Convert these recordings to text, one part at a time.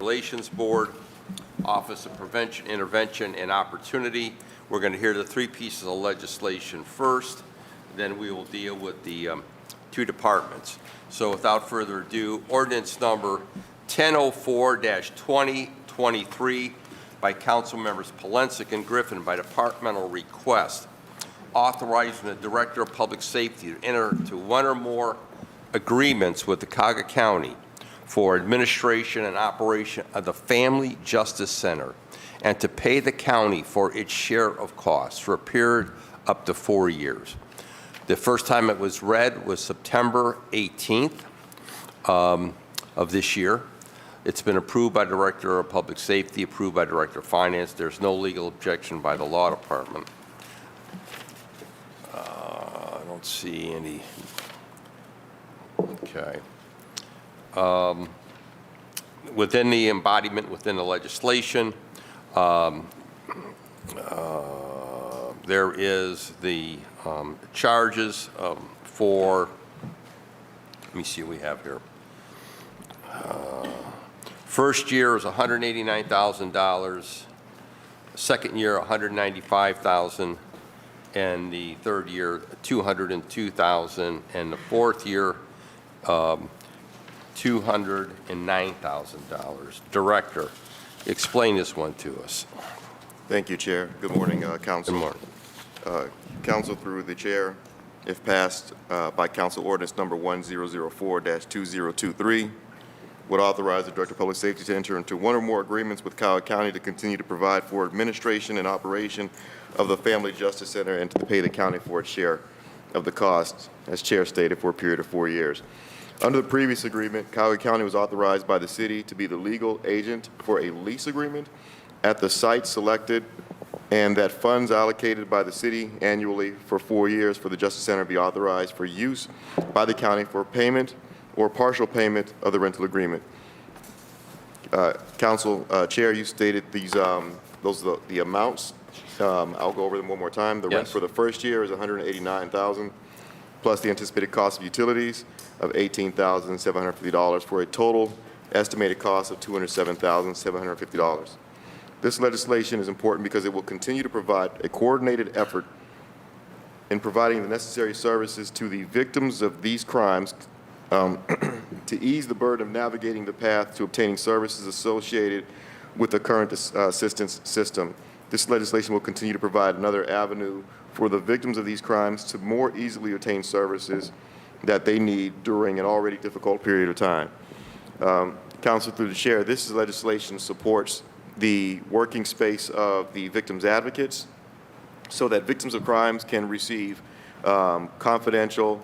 Relations Board, Office of Prevention, Intervention, and Opportunity. We're going to hear the three pieces of legislation first, then we will deal with the two departments. So without further ado, ordinance number 1004-2023 by Council Members Polensek and Griffin by departmental request, authorizing the Director of Public Safety to enter into one or more agreements with the Cuyahoga County for administration and operation of the Family Justice Center and to pay the county for its share of costs for a period up to 4 years. The first time it was read was September 18th of this year. It's been approved by Director of Public Safety, approved by Director of Finance. There's no legal objection by the Law Department. I don't see any. Okay. Within the embodiment, within the legislation, there is the charges for, let me see what we have here. First year is $189,000, second year $195,000, and the third year $202,000, and the fourth year $209,000. Director, explain this one to us. Thank you, Chair. Good morning, Council. Good morning. Council, through the Chair, if passed by Council Ordinance Number 1004-2023, would authorize the Director of Public Safety to enter into one or more agreements with Cuyahoga County to continue to provide for administration and operation of the Family Justice Center and to pay the county for its share of the costs, as Chair stated, for a period of 4 years. Under the previous agreement, Cuyahoga County was authorized by the city to be the legal agent for a lease agreement at the site selected, and that funds allocated by the city annually for 4 years for the Justice Center be authorized for use by the county for payment or partial payment of the rental agreement. Council Chair, you stated these, those are the amounts. I'll go over them one more time. The rent for the first year is $189,000 plus the anticipated cost of utilities of $18,750 for a total estimated cost of $207,750. This legislation is important because it will continue to provide a coordinated effort in providing the necessary services to the victims of these crimes to ease the burden of navigating the path to obtaining services associated with the current assistance system. This legislation will continue to provide another avenue for the victims of these crimes to more easily obtain services that they need during an already difficult period of time. Council, through the Chair, this legislation supports the working space of the victims' advocates so that victims of crimes can receive confidential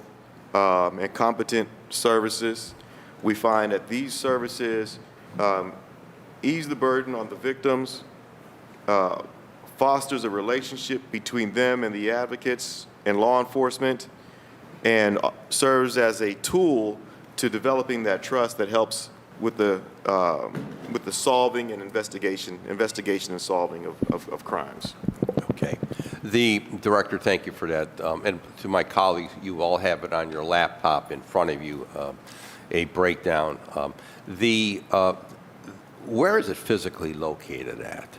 and competent services. We find that these services ease the burden on the victims, fosters a relationship between them and the advocates and law enforcement, and serves as a tool to developing that trust that helps with the solving and investigation and solving of crimes. Okay. The Director, thank you for that. And to my colleagues, you all have it on your laptop in front of you, a breakdown. Where is it physically located at?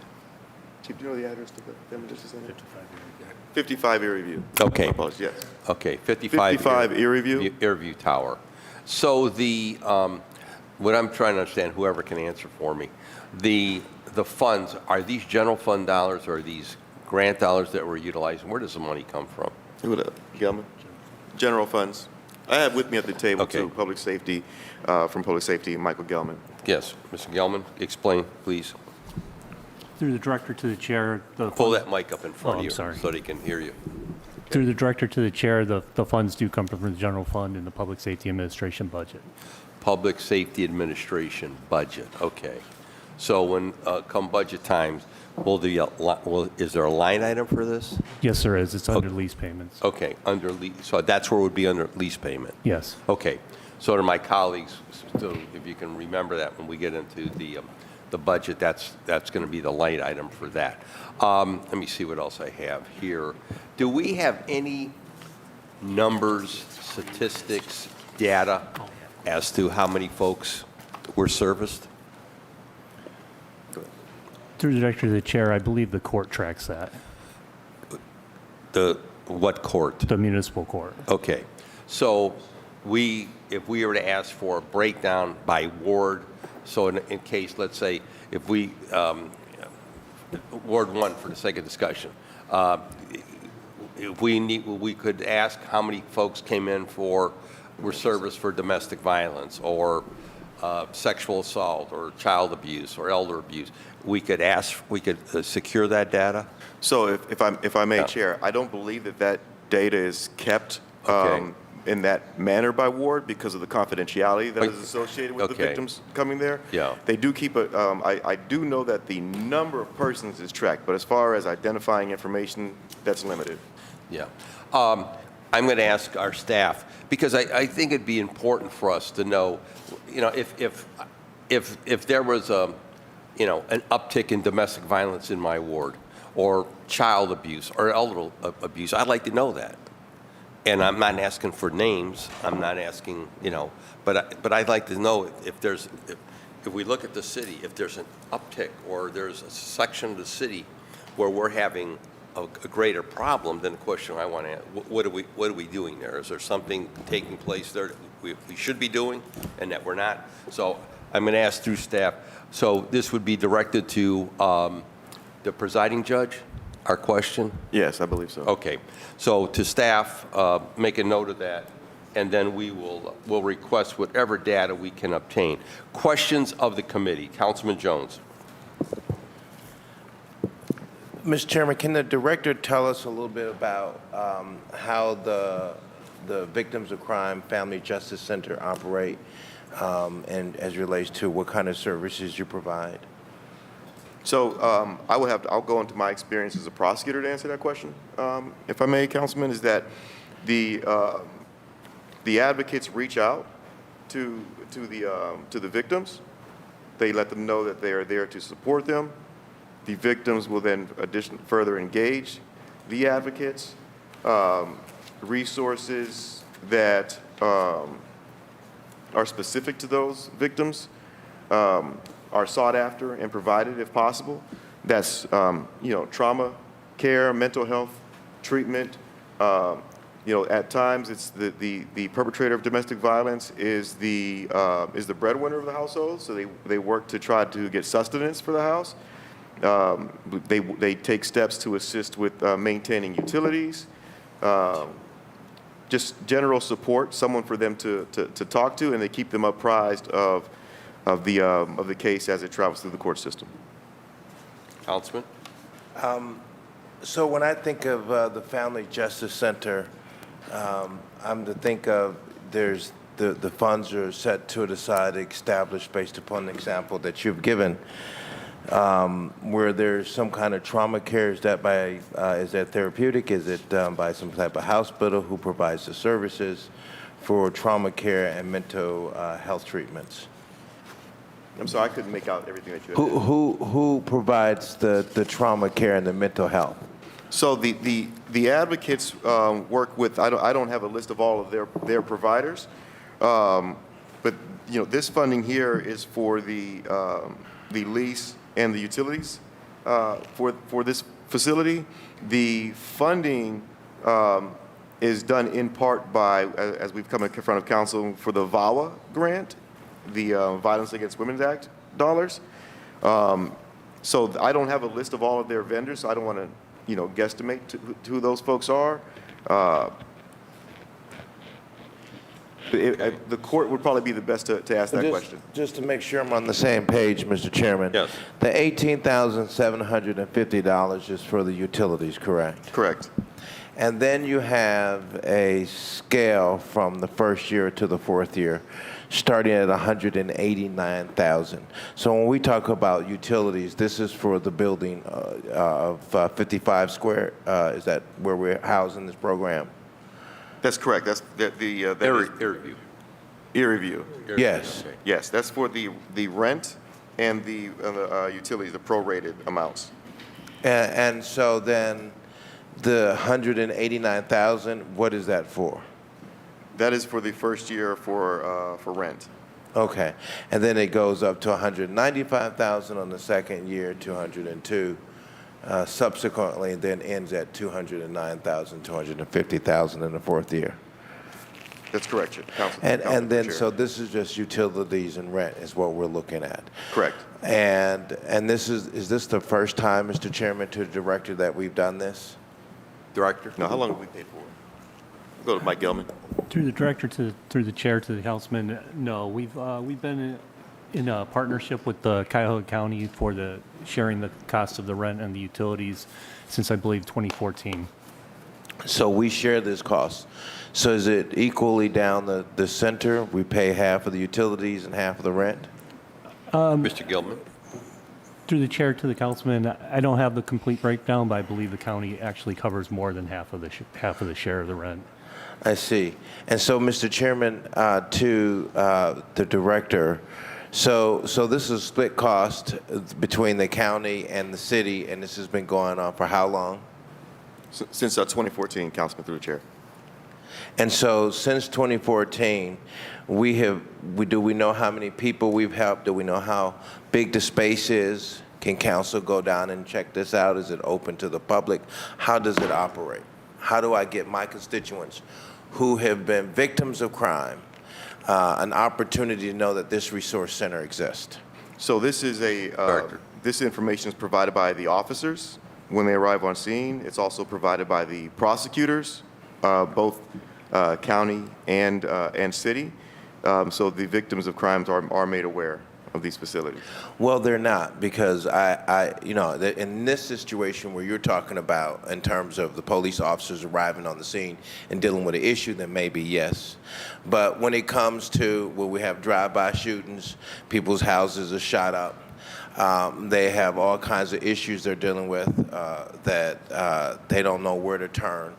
Chief, do you know the address to the Family Justice Center? 55 Erie View. Okay. Yes. Okay, 55 Erie View. Erie Tower. So what I'm trying to understand, whoever can answer for me, the funds, are these general fund dollars or are these grant dollars that we're utilizing? Where does the money come from? Gelman? General funds. I have with me at the table too, Public Safety, from Public Safety, Michael Gelman. Yes, Mr. Gelman, explain, please. Through the Director to the Chair, Pull that mic up in front of you sorry. so they can hear you. Through the Director to the Chair, the funds do come from the general fund and the Public Safety Administration budget. Public Safety Administration budget, okay. So when come budget times, is there a line item for this? Yes, there is. It's under lease payments. Okay, under lease, so that's where it would be under lease payment? Yes. Okay, so to my colleagues, so if you can remember that when we get into the budget, that's going to be the line item for that. Let me see what else I have here. Do we have any numbers, statistics, data as to how many folks were serviced? Through the director to the chair, I believe the court tracks that, What court? the municipal court. Okay, so if we were to ask for a breakdown by ward, so in case, let's say, if we, Ward 1 for the sake of discussion, if we could ask how many folks came in were serviced for domestic violence or sexual assault or child abuse or elder abuse. We could secure that data? So if I may, Yeah. Chair, I don't believe that data is kept Okay. in that manner by ward because of the confidentiality that Like- is associated with the okay. victims coming there. Yeah. They do keep I do know that the number of persons is tracked, but as far as identifying information, that's limited. Yeah. I'm going to ask our staff, because I think it'd be important for us to know, if there was an uptick in domestic violence in my ward, or child abuse, or elder abuse, I'd like to know that. And I'm not asking for names, I'm not asking, but I'd like to know if we look at the city, if there's an uptick, or there's a section of the city where we're having a greater problem, then the question I want to ask, what are we doing there? Is there something taking place there that we should be doing and that we're not? So I'm going to ask through staff. So this would be directed to the presiding judge, our question? Yes, I believe so. Okay. So to staff, make a note of that, and then we'll request whatever data we can obtain. Questions of the committee. Councilman Jones. Mr. Chairman, can the director tell us a little bit about how the Victims of Crime Family Justice Center operate, and as it relates to what kind of services you provide? So I'll go into my experience as a prosecutor to answer that question, if I may, Councilman. Is that the advocates reach out to the victims? They let them know that they are there to support them. The victims will then further engage the advocates. Resources that are specific to those victims are sought after and provided if possible. That's trauma care, mental health treatment. At times it's the perpetrator of domestic violence is the breadwinner of the household, so they work to try to get sustenance for the house. They take steps to assist with maintaining utilities, just general support, someone for them to talk to, and they keep them apprised of the case as it travels through the court system. Councilman? So when I think of the Family Justice Center, I'm to think of the funds are set to the side, established based upon the example that you've given. Where there's some kind of trauma care, is that therapeutic? Is it by some type of hospital who provides the services for trauma care and mental health treatments? I'm sorry, I couldn't make out everything that you had. Who provides the trauma care and the mental health? So the advocates work with. I don't have a list of all of their providers, but this funding here is for the lease and the utilities for this facility. The funding is done in part by, as we've come in front of council, for the VAWA grant, the Violence Against Women Act dollars. So I don't have a list of all of their vendors, so I don't want to guesstimate who those folks are. The court would probably be the best to ask that question. Just to make sure I'm on the same page, Mr. Chairman. Yes. The $18,750 is for the utilities, correct? Correct. And then you have a scale from the first year to the fourth year, starting at $189,000. So when we talk about utilities, this is for the building of 55 Square. Is that where we're housing this program? That's correct. That's Airview. Erie. Yes. Okay. Yes, that's for the rent and the utilities, the prorated amounts. And so then the $189,000, what is that for? That is for the first year for rent. Okay. And then it goes up to 195,000 on the second year, 202 subsequently, and then ends at 209,000, 250,000 in the fourth year. That's correct, Council. And then, Chair. so this is just utilities and rent is what we're looking at. Correct. And this is this the first time, Mr. Chairman, to the director that we've done this? Director? Now, how long have we paid for it? Go to Mike Gelman. Through the director through the chair to the councilman, no, we've been in a partnership with the Cuyahoga County for the sharing the cost of the rent and the utilities since I believe 2014. So we share this cost. So is it equally down the center? We pay half of the utilities and half of the rent? Mr. Gilman? Through the chair to the councilman, I don't have the complete breakdown, but I believe the county actually covers more than half of the share of the rent. I see. And so, Mr. Chairman, to the director, so this is split cost between the county and the city, and this has been going on for how long? Since 2014, Councilman, through the chair. And so, since 2014, do we know how many people we've helped? Do we know how big the space is? Can council go down and check this out? Is it open to the public? How does it operate? How do I get my constituents who have been victims of crime an opportunity to know that this resource center exists? So this is this information is provided by the officers when they arrive on scene. It's also provided by the prosecutors, both county and city. So the victims of crimes are made aware of these facilities. Well, they're not, because in this situation where you're talking about in terms of the police officers arriving on the scene and dealing with an issue, then maybe yes. But when it comes to where we have drive-by shootings, people's houses are shot up, they have all kinds of issues they're dealing with that they don't know where to turn.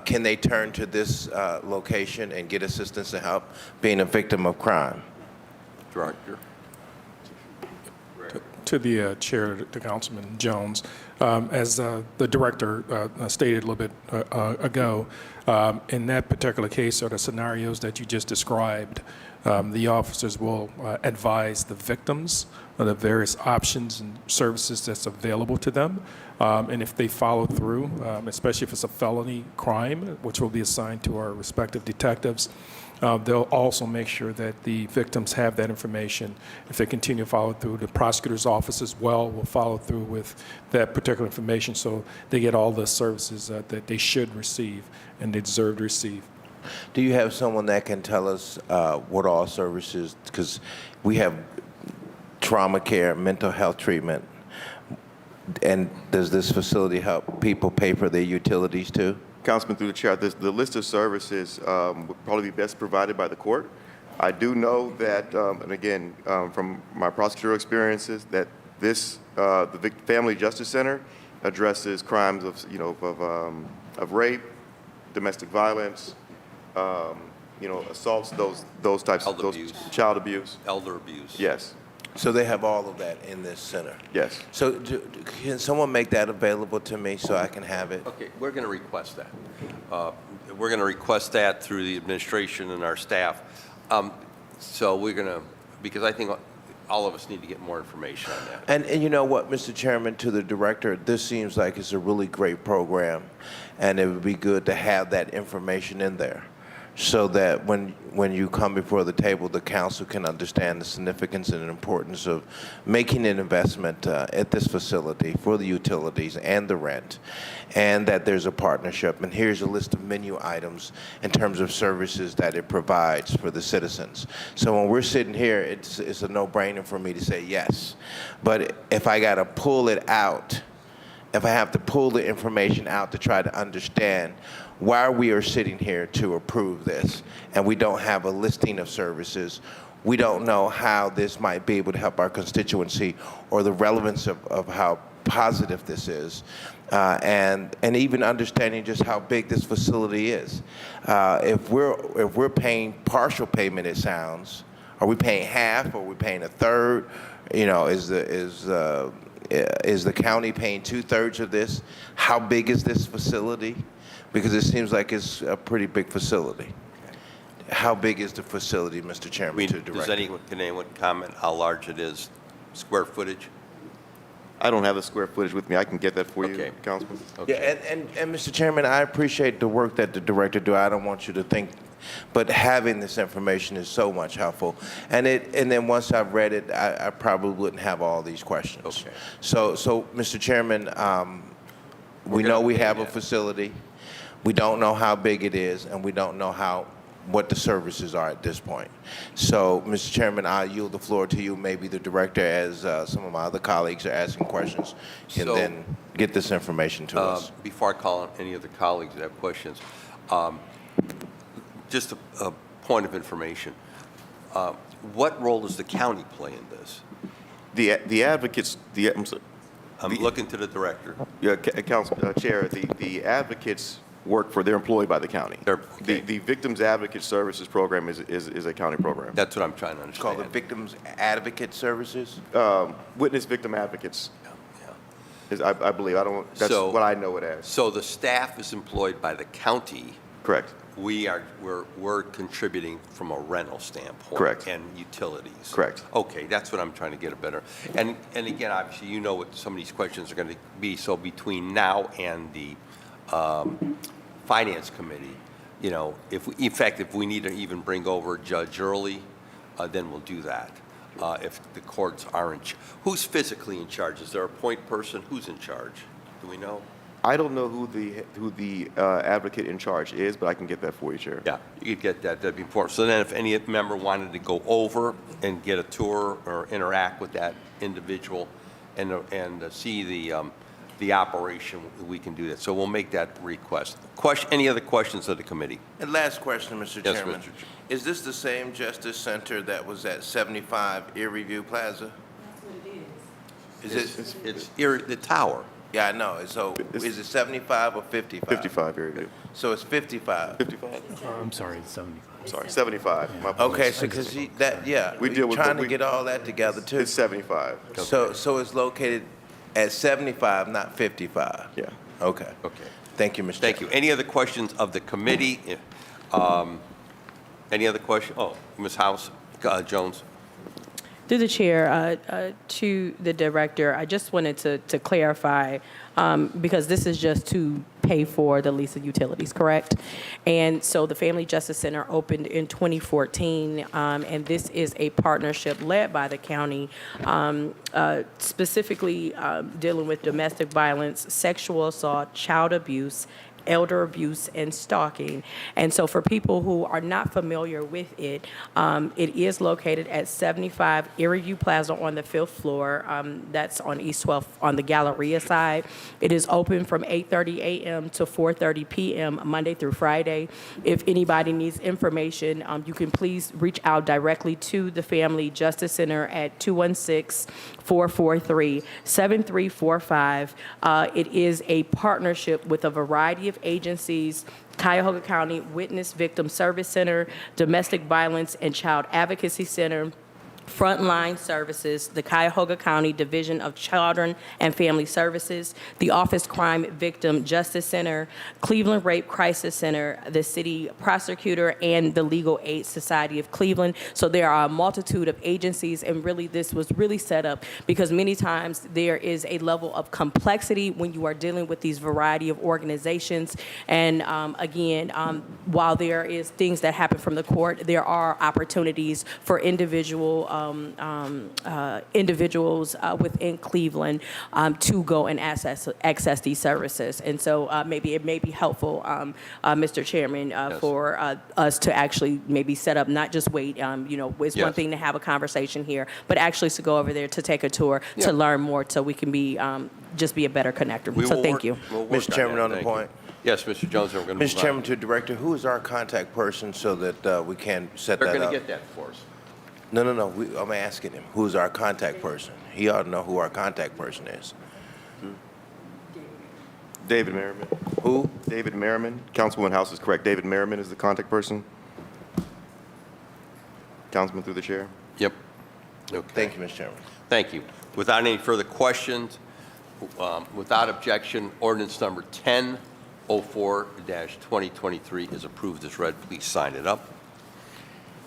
Can they turn to this location and get assistance and help being a victim of crime? Director? To the chair, to Councilman Jones, as the director stated a little bit ago, in that particular case or the scenarios that you just described, the officers will advise the victims of the various options and services that's available to them. And if they follow through, especially if it's a felony crime, which will be assigned to our respective detectives, they'll also make sure that the victims have that information. If they continue to follow through, the prosecutor's office as well will follow through with that particular information so they get all the services that they should receive and they deserve to receive. Do you have someone that can tell us what all services, because we have trauma care, mental health treatment, and does this facility help people pay for their utilities too? Councilman, through the chair, the list of services would probably be best provided by the court. I do know that, and again, from my prosecutorial experiences, that this the Family Justice Center addresses crimes of rape, domestic violence, assaults, those types of child abuse, Elder abuse. Yes. So they have all of that in this center? Yes. So can someone make that available to me so I can have it? Okay, we're going to request that. We're going to request that through the administration and our staff. So we're going to, because I think all of us need to get more information on that. And you know what, Mr. Chairman, to the director, this seems like it's a really great program, and it would be good to have that information in there so that when you come before the table, the council can understand the significance and importance of making an investment at this facility for the utilities and the rent, and that there's a partnership. And here's a list of menu items in terms of services that it provides for the citizens. So when we're sitting here, it's a no-brainer for me to say yes. But if I got to pull it out, if I have to pull the information out to try to understand why we are sitting here to approve this, and we don't have a listing of services, we don't know how this might be able to help our constituency or the relevance of how positive this is, and even understanding just how big this facility is. If we're paying partial payment, it sounds, are we paying half? Or are we paying a third? Is the county paying 2/3 of this? How big is this facility? Because it seems like it's a pretty big facility. how big is the facility, Mr. Chairman, to Does Director? can anyone comment how large it is, square footage? I don't have the square footage with me. I can get that for you, Okay. Councilman. Yeah, and Mr. Chairman, I appreciate the work that the director do. I don't want you to think, but having this information is so much helpful. And then once I've read it, I probably wouldn't have all these questions. Okay. So, Mr. Chairman, we know gonna we pay have a that. facility. We don't know how big it is, and we don't know what the services are at this point. So, Mr. Chairman, I yield the floor to you. Maybe the director, as some of my other colleagues are asking questions, can So, then get this information to us. Before I call on any of the colleagues that have questions, just a point of information. What role does the county play in this? The advocates, I'm sorry, I'm looking to the director. yeah, Council, Chair, the advocates work they're employed by the county. Okay. The Victims Advocate Services Program is a county program. That's what I'm trying to It's called the understand. Victims Advocate Services. Witness Victim Advocates, Yeah. I believe. That's So- what I know it as. So the staff is employed by the county. Correct. We're contributing from a rental standpoint. Correct. And utilities. Correct. Okay, that's what I'm trying to get a better. And again, obviously, you know what some of these questions are going to be. So between now and the Finance Committee, you know, if we need to even bring over Judge Early, then we'll do that. If the courts aren't, who's physically in charge? Is there a point person? Who's in charge? Do we know? I don't know who the advocate in charge is, but I can get that for you, Chair. Yeah, you could get that, that'd be important. So then if any member wanted to go over and get a tour or interact with that individual and see the operation, we can do that. So we'll make that request. Any other questions of the committee? And last question, Mr. Yes, Chairman. Mr. Chair. Is this the same Justice Center that was at 75 Erie View Plaza? Is it? It's the tower. Yeah, I know. So is it 75 or 55? 55 area view. So it's 55. 55? I'm sorry, it's 75. Sorry, 75. My Okay, apologies. so because yeah, We deal with trying to we- get all that together too. It's 75. So it's located at 75, not 55. Yeah. Okay. Okay. Thank you, Mr. Thank you. Any other questions of the committee? Any other question? Oh, Ms. House, Jones? Through the chair, to the director, I just wanted to clarify, because this is just to pay for the lease of utilities, correct? And so the Family Justice Center opened in 2014, and this is a partnership led by the county, specifically dealing with domestic violence, sexual assault, child abuse, elder abuse, and stalking. And so for people who are not familiar with it, it is located at 75 Erie View Plaza on the 5th floor. That's on East 12th on the Galleria side. It is open from 8:30 a.m. to 4:30 p.m. Monday through Friday. If anybody needs information, you can please reach out directly to the Family Justice Center at 216-443-7345. It is a partnership with a variety of agencies: Cuyahoga County Witness Victim Service Center, Domestic Violence and Child Advocacy Center, Frontline Services, the Cuyahoga County Division of Children and Family Services, the Office Crime Victim Justice Center, Cleveland Rape Crisis Center, the City Prosecutor, and the Legal Aid Society of Cleveland. So there are a multitude of agencies, and really this was really set up because many times there is a level of complexity when you are dealing with these variety of organizations. And again, while there is things that happen from the court, there are opportunities for individuals within Cleveland to go and access these services. And so maybe it may be helpful, Mr. Chairman, for us to actually maybe set up, not just wait, it's one Yes. thing to have a conversation here, but actually to go over there to take a tour, Yeah. to learn more so we can be, just be a better connector. So thank you. Mr. Chairman, on the point. Yes, Mr. Jones, and we're going to move Mr. on. Chairman, to the director, who is our contact person so that we can set They're that going up? to get that for us. No. I'm asking him, who's our contact person? He ought to know who our contact person is. David Merriman. Who? David Merriman. Councilwoman House is correct. David Merriman is the contact person. Councilman through the chair. Yep. Okay. Thank you, Mr. Chairman. Thank you. Without any further questions, without objection, ordinance number 1004-2023 is approved as read. Please sign it up.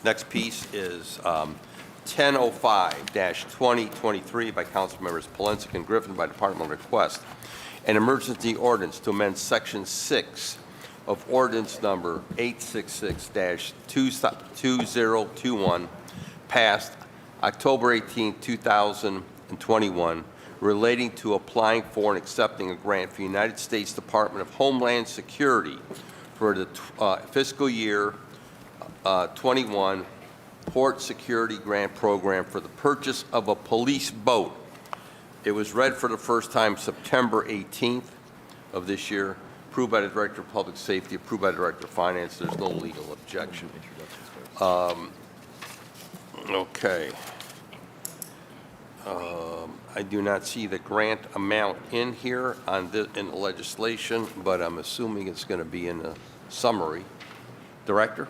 Next piece is 1005-2023 by council members Polensek and Griffin by departmental request. An emergency ordinance to amend Section 6 of ordinance number 866-2021 passed October 18, 2021, relating to applying for and accepting a grant for the United States Department of Homeland Security for the fiscal year 21 Port Security Grant Program for the purchase of a police boat. It was read for the first time September 18th of this year, approved by the Director of Public Safety, approved by the Director of Finance. There's no legal objection. Okay. I do not see the grant amount in here in the legislation, but I'm assuming it's going to be in the summary. Director?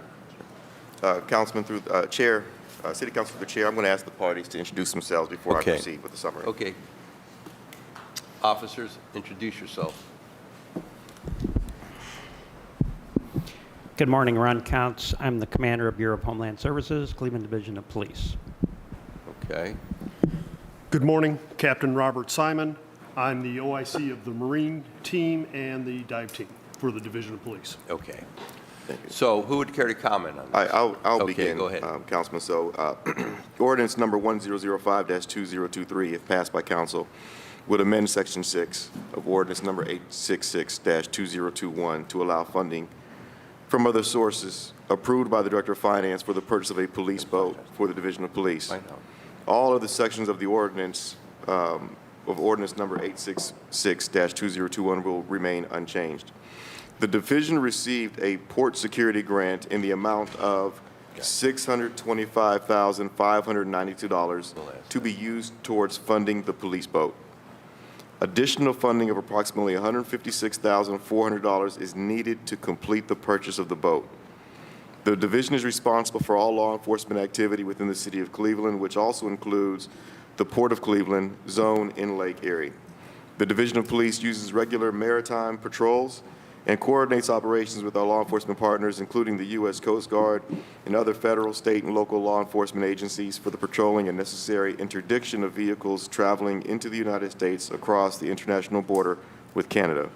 Councilman through Chair, City Council through the Chair, I'm going to ask the parties to introduce themselves before I proceed with the summary. Okay. Officers, introduce yourself. Good morning, Ron Counts. I'm the commander of Bureau of Homeland Services, Cleveland Division of Police. Okay. Good morning, Captain Robert Simon. I'm the OIC of the Marine team and the dive team for the Division of Police. Okay. So who would care to comment on this? I'll Okay, begin, go ahead. Councilman. So ordinance number 1005-2023, if passed by council, would amend Section 6 of ordinance number 866-2021 to allow funding from other sources approved by the Director of Finance for the purchase of a police boat for the Division of Police. I know. All of the sections of the ordinance, of ordinance number 866-2021 will remain unchanged. The division received a port security grant in the amount of $625,592 to be used towards funding the police boat. Additional funding of approximately $156,400 is needed to complete the purchase of the boat. The division is responsible for all law enforcement activity within the city of Cleveland, which also includes the Port of Cleveland zone in Lake Erie. The Division of Police uses regular maritime patrols and coordinates operations with our law enforcement partners, including the U.S. Coast Guard and other federal, state, and local law enforcement agencies for the patrolling and necessary interdiction of vehicles traveling into the United States across the international border with Canada.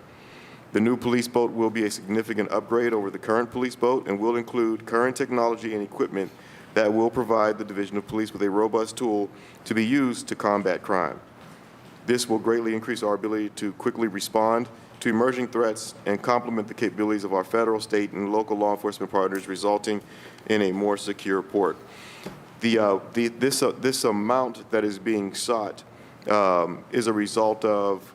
The new police boat will be a significant upgrade over the current police boat and will include current technology and equipment that will provide the Division of Police with a robust tool to be used to combat crime. This will greatly increase our ability to quickly respond to emerging threats and complement the capabilities of our federal, state, and local law enforcement partners, resulting in a more secure port. This amount that is being sought is a result of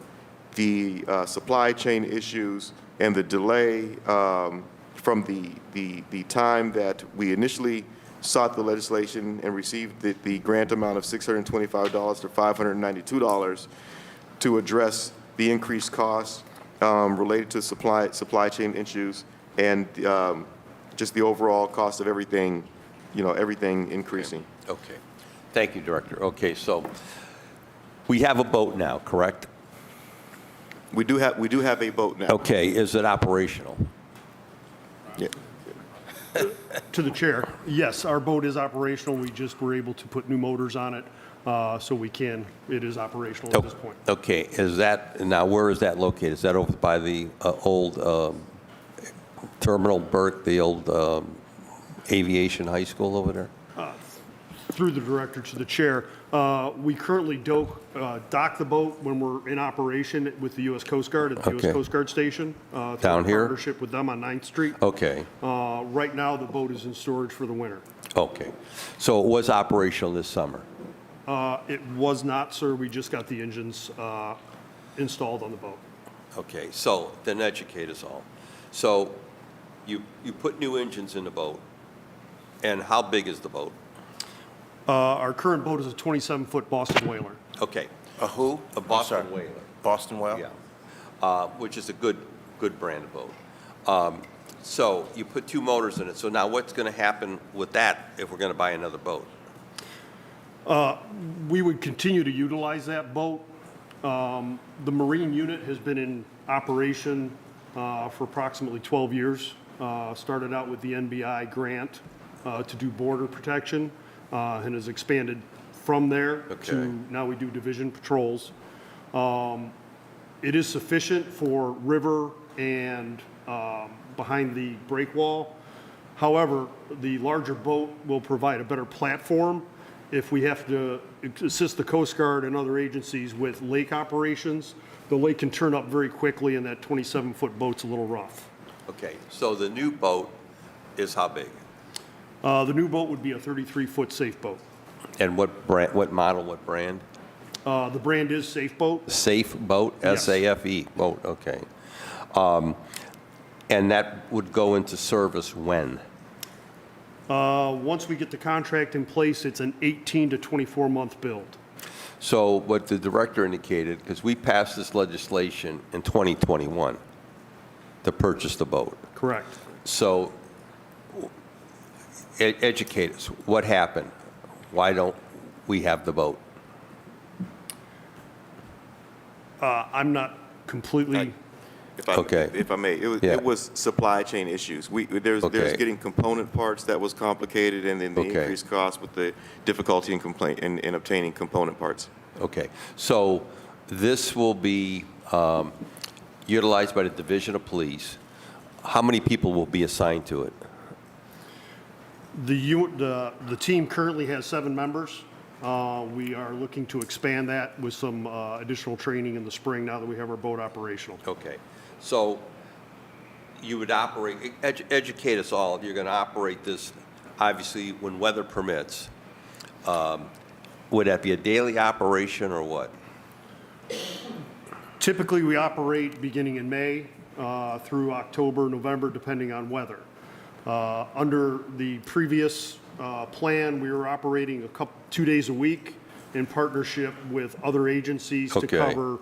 the supply chain issues and the delay from the time that we initially sought the legislation and received the grant amount of $625 to $592 to address the increased costs related to supply chain issues and just the overall cost of everything, everything increasing. Okay. Thank you, Director. Okay, so we have a boat now, correct? We do have a boat now. Okay, is it operational? Yeah. To the chair, yes, our boat is operational. We just were able to put new motors on it, so it is operational at this point. Okay, now where is that located? Is that over by the old Terminal Burke, the old aviation high school over there? Through the director to the chair, we currently dock the boat when we're in operation with the U.S. Coast Guard at the Okay. U.S. Coast Guard Station. Through Down our here? partnership with them on 9th Street. Okay, Right now, the boat is in storage for the winter. okay. So it was operational this summer? It was not, sir. We just got the engines installed on the boat. Okay, so then educate us all. So you put new engines in the boat, and how big is the boat? Our current boat is a 27-foot Boston Whaler. Okay. A who? A Boston I'm sorry. Whaler. Boston Whale? Yeah, which is a good brand of boat. So you put two motors in it. So now what's going to happen with that if we're going to buy another boat? We would continue to utilize that boat. The Marine unit has been in operation for approximately 12 years. Started out with the NBI grant to do border protection and has expanded from there Okay. to now we do division patrols. It is sufficient for river and behind the break wall. However, the larger boat will provide a better platform if we have to assist the Coast Guard and other agencies with lake operations. The lake can turn up very quickly, and that 27-foot boat's a little rough. Okay, so the new boat is how big? The new boat would be a 33-foot safe boat. And what brand, what model, what brand? The brand is Safe Boat. Safe Boat, Yes. S-A-F-E, boat, okay. And that would go into service when? Once we get the contract in place, it's an 18 to 24-month build. So what the director indicated, because we passed this legislation in 2021 to purchase the boat. Correct. So educate us, what happened? Why don't we have the boat? I'm not completely, Okay. If I may, Yeah. it was supply chain issues. There's Okay. getting component parts that was complicated, and then the Okay. increased cost with the difficulty in obtaining component parts. Okay, so this will be utilized by the Division of Police. How many people will be assigned to it? the team currently has 7 members. We are looking to expand that with some additional training in the spring now that we have our boat operational. Okay, so you would operate, educate us all, you're going to operate this, obviously, when weather permits. Would that be a daily operation or what? Typically, we operate beginning in May through October, November, depending on weather. Under the previous plan, we were operating 2 days a week in partnership with other agencies to Okay. cover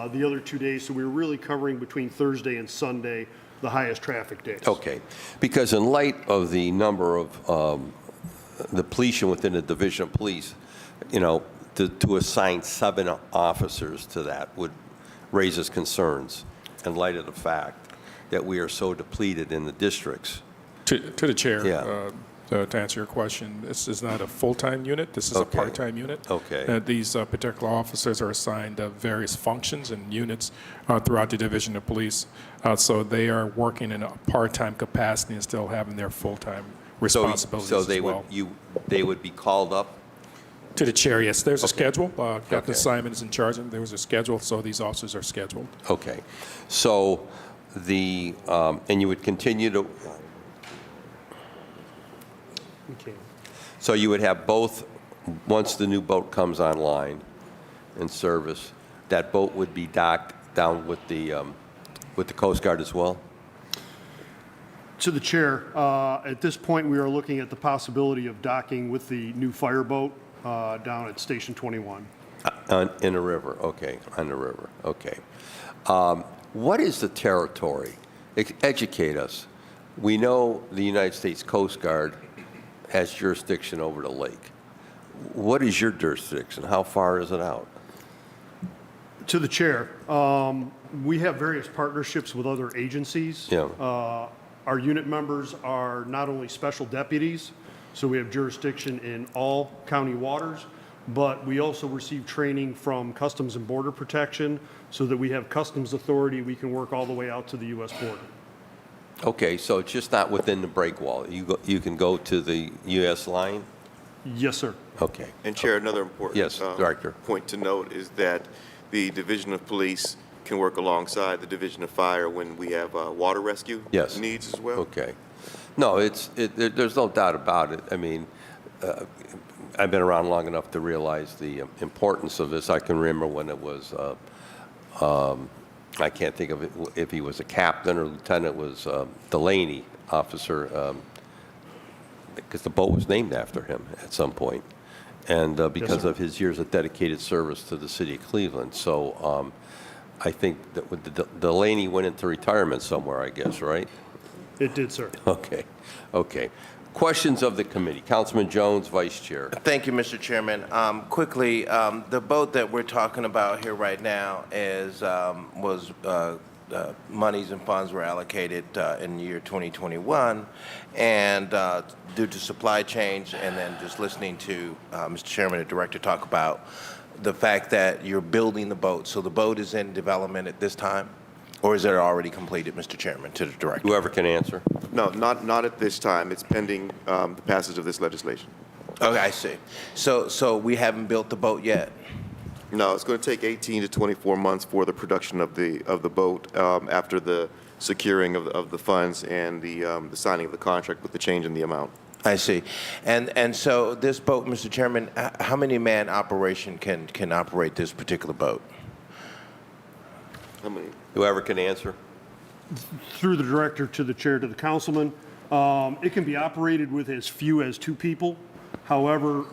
the other 2 days. So we were really covering between Thursday and Sunday, the highest traffic days. Okay, because in light of the number of depletion within the Division of Police, you know, to assign 7 officers to that would raise us concerns in light of the fact that we are so depleted in the districts. To the chair, Yeah. to answer your question, this is not a full-time unit. This is Okay. a part-time unit. Okay. These particular officers are assigned various functions and units throughout the Division of Police. So they are working in a part-time capacity and still having their full-time responsibilities So as they well. they would be called up? To the chair, yes. There's a Okay. schedule. Captain Okay. Simon is in charge, and there was a schedule, so these officers are scheduled. Okay, so and you would continue to, Okay. so you would have both, once the new boat comes online in service, that boat would be docked down with the Coast Guard as well? To the chair, at this point, we are looking at the possibility of docking with the new fireboat down at Station 21. In the river, okay, on the river, okay. What is the territory? Educate us. We know the United States Coast Guard has jurisdiction over the lake. What is your jurisdiction? How far is it out? To the chair, we have various partnerships with other agencies. Yeah. Our unit members are not only special deputies, so we have jurisdiction in all county waters, but we also receive training from Customs and Border Protection so that we have customs authority. We can work all the way out to the U.S. border. Okay, so it's just not within the break wall. You can go to the U.S. line? Yes, sir. Okay. And Chair, another important Yes, Director. point to note is that the Division of Police can work alongside the Division of Fire when we have water rescue Yes. needs as well. Okay. No, there's no doubt about it. I mean, I've been around long enough to realize the importance of this. I can remember when it was, I can't think of it, if he was a captain or lieutenant, was Delaney, officer, because the boat was named after him at some point, and because sir. of his years of dedicated service to the city of Cleveland. So I think that with Delaney went into retirement somewhere, I guess, right? It did, sir. Okay, okay. Questions of the committee. Councilman Jones, Vice Chair. Thank you, Mr. Chairman. Quickly, the boat that we're talking about here right now was monies and funds were allocated in the year 2021, and due to supply chains, and then just listening to Mr. Chairman and Director talk about the fact that you're building the boat. So the boat is in development at this time, or is it already completed, Mr. Chairman, to the Director? Whoever can answer. No, not at this time. It's pending the passage of this legislation. Okay, I see. So we haven't built the boat yet? No, it's going to take 18 to 24 months for the production of the boat after the securing of the funds and the signing of the contract with the change in the amount. I see. And so this boat, Mr. Chairman, how many man operation can operate this particular boat? How many? Whoever can answer. Through the director to the chair to the councilman, it can be operated with as few as 2 people. However,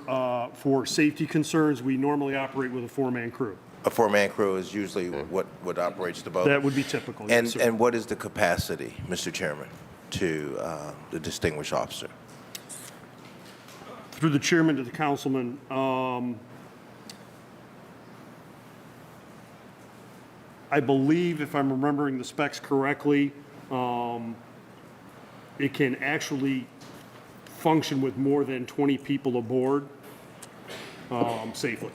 for safety concerns, we normally operate with a 4-man crew. A 4-man crew is usually what operates the boat? That would be typical, yes, sir. And what is the capacity, Mr. Chairman, to the distinguished officer? Through the chairman to the councilman, I believe, if I'm remembering the specs correctly, it can actually function with more than 20 people aboard safely.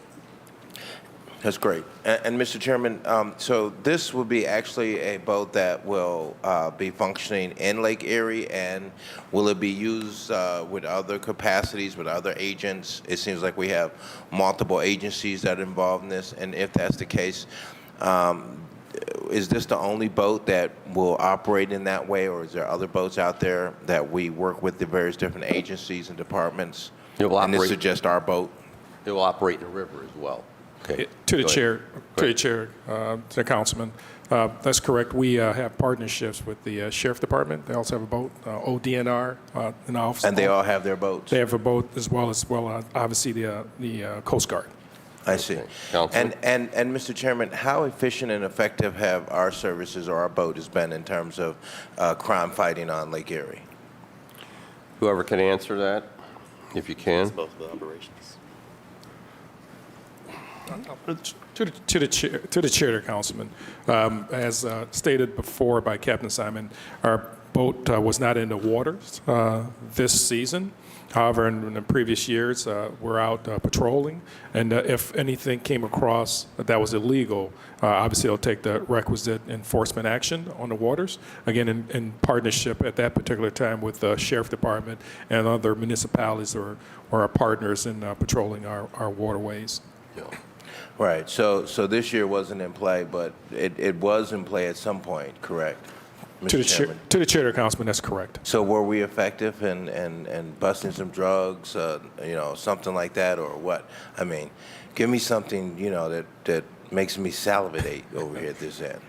That's great. And Mr. Chairman, so this will be actually a boat that will be functioning in Lake Erie, and will it be used with other capacities, with other agents? It seems like we have multiple agencies that are involved in this, and if that's the case, is this the only boat that will operate in that way, or is there other boats out there that we work with the various different agencies and departments? It will And this operate- is just our boat? It will operate in the river as well. Okay. To the Go ahead. chair, Go ahead. to the councilman, that's correct. We have partnerships with the sheriff department. They also have a boat, ODNR, in the office. And they all have their boats? They have a boat as well obviously the Coast Guard. I see. Councilman? And Mr. Chairman, how efficient and effective have our services or our boat has been in terms of crime fighting on Lake Erie? Whoever can answer that, if you can. Both of the operations. To the chair, Councilman. As stated before by Captain Simon, our boat was not in the waters this season. However, in the previous years, we're out patrolling, and if anything came across that was illegal, obviously it'll take the requisite enforcement action on the waters, again, in partnership at that particular time with the Sheriff Department and other municipalities or our partners in patrolling our waterways. Yeah. Right. So this year wasn't in play, but it was in play at some point, correct? To Mr. the Chairman. to the chair, Councilman, that's correct. So were we effective in busting some drugs, something like that, or what? I mean, give me something, that makes me salivate over here at this end.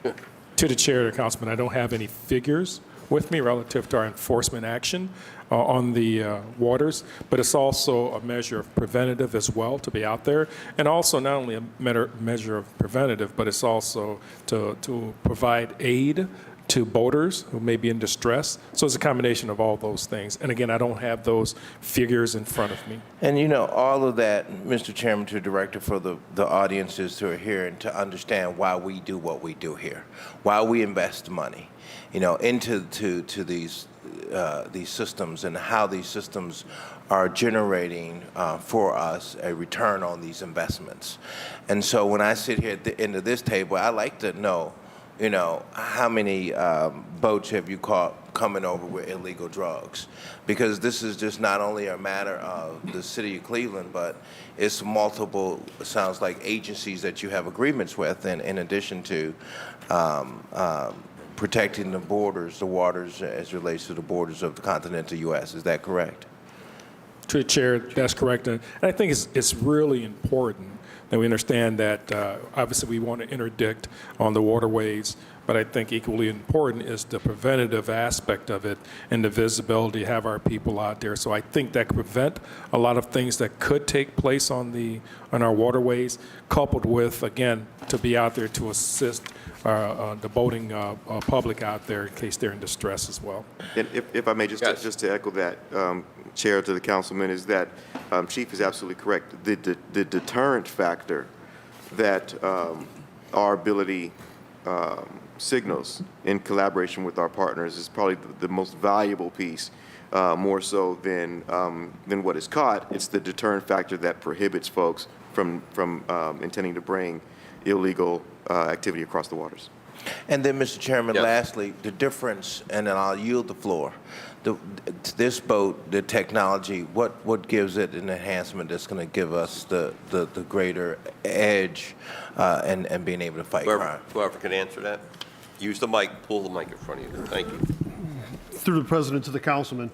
To the chair, Councilman, I don't have any figures with me relative to our enforcement action on the waters, but it's also a measure of preventative as well to be out there, and also not only a measure of preventative, but it's also to provide aid to boaters who may be in distress. So it's a combination of all those things. And again, I don't have those figures in front of me. And all of that, Mr. Chairman, to Director, for the audiences who are here and to understand why we do what we do here, why we invest money, into these systems and how these systems are generating for us a return on these investments. And so when I sit here at the end of this table, I like to know, how many boats have you caught coming over with illegal drugs? Because this is just not only a matter of the city of Cleveland, but it's multiple, sounds like, agencies that you have agreements with, and in addition to protecting the borders, the waters as relates to the borders of the continental U.S. Is that correct? To the chair, that's correct. And I think it's really important that we understand that obviously we want to interdict on the waterways, but I think equally important is the preventative aspect of it and the visibility, have our people out there. So I think that could prevent a lot of things that could take place on our waterways, coupled with, again, to be out there to assist the boating public out there in case they're in distress as well. And if I may, just Yes. just to echo that, Chair, to the councilman, is that Chief is absolutely correct. The deterrent factor that our ability signals in collaboration with our partners is probably the most valuable piece, more so than what is caught. It's the deterrent factor that prohibits folks from intending to bring illegal activity across the waters. And then, Mr. Chairman, Yes. lastly, the difference, and then I'll yield the floor. This boat, the technology, what gives it an enhancement that's going to give us the greater edge and being able to fight crime? Whoever can answer that, use the mic, pull the mic in front of you. Thank you. Through the president to the councilman,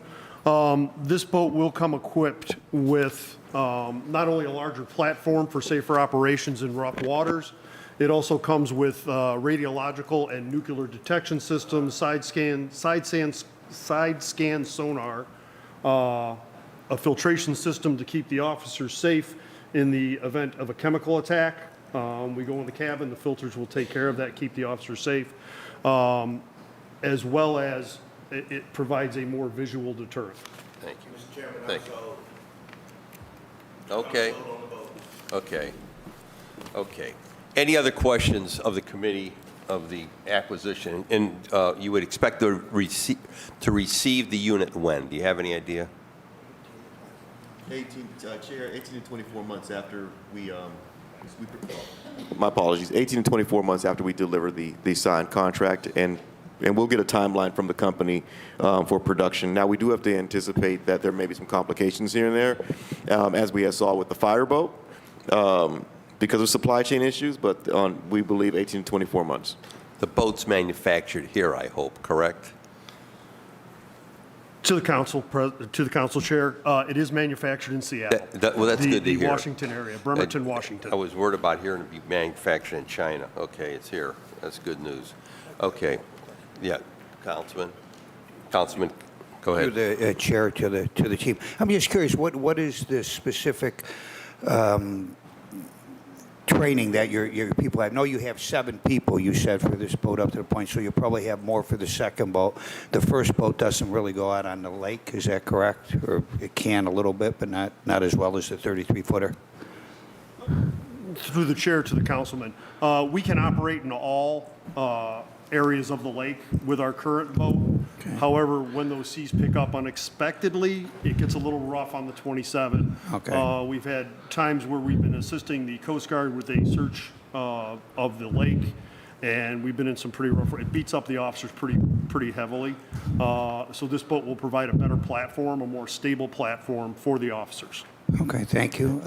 this boat will come equipped with not only a larger platform for safer operations in rough waters, it also comes with radiological and nuclear detection systems, side scan sonar, a filtration system to keep the officers safe in the event of a chemical attack. We go in the cabin, the filters will take care of that, keep the officers safe, as well as it provides a more visual deterrent. Thank you. Mr. Chairman, Thank you. Okay. Okay. Any other questions of the committee of the acquisition? And you would expect to receive the unit when? Do you have any idea? 18, Chair, 18 to 24 months after my apologies, 18 to 24 months after we deliver the signed contract, and we'll get a timeline from the company for production. Now, we do have to anticipate that there may be some complications here and there, as we saw with the fireboat, because of supply chain issues, but we believe 18 to 24 months. The boat's manufactured here, I hope, correct? To the council chair, it is manufactured in Seattle. Well, that's good to The hear. Washington area, Bremerton, Washington. I was worried about hearing it be manufactured in China. Okay, it's here. That's good news. Okay. Yeah, Councilman, go ahead. To the chair, to the team. I'm just curious, what is the specific training that your people have? I know you have 7 people, you said, for this boat up to the point, so you'll probably have more for the second boat. The first boat doesn't really go out on the lake, is that correct? Or it can a little bit, but not as well as the 33-footer? Through the chair to the councilman, we can operate in all areas of the lake with our current boat. Okay. However, when those seas pick up unexpectedly, it gets a little rough on the 27. Okay. We've had times where we've been assisting the Coast Guard with a search of the lake, and we've been in some pretty rough. It beats up the officers pretty heavily. So this boat will provide a better platform, a more stable platform for the officers. Okay, thank you.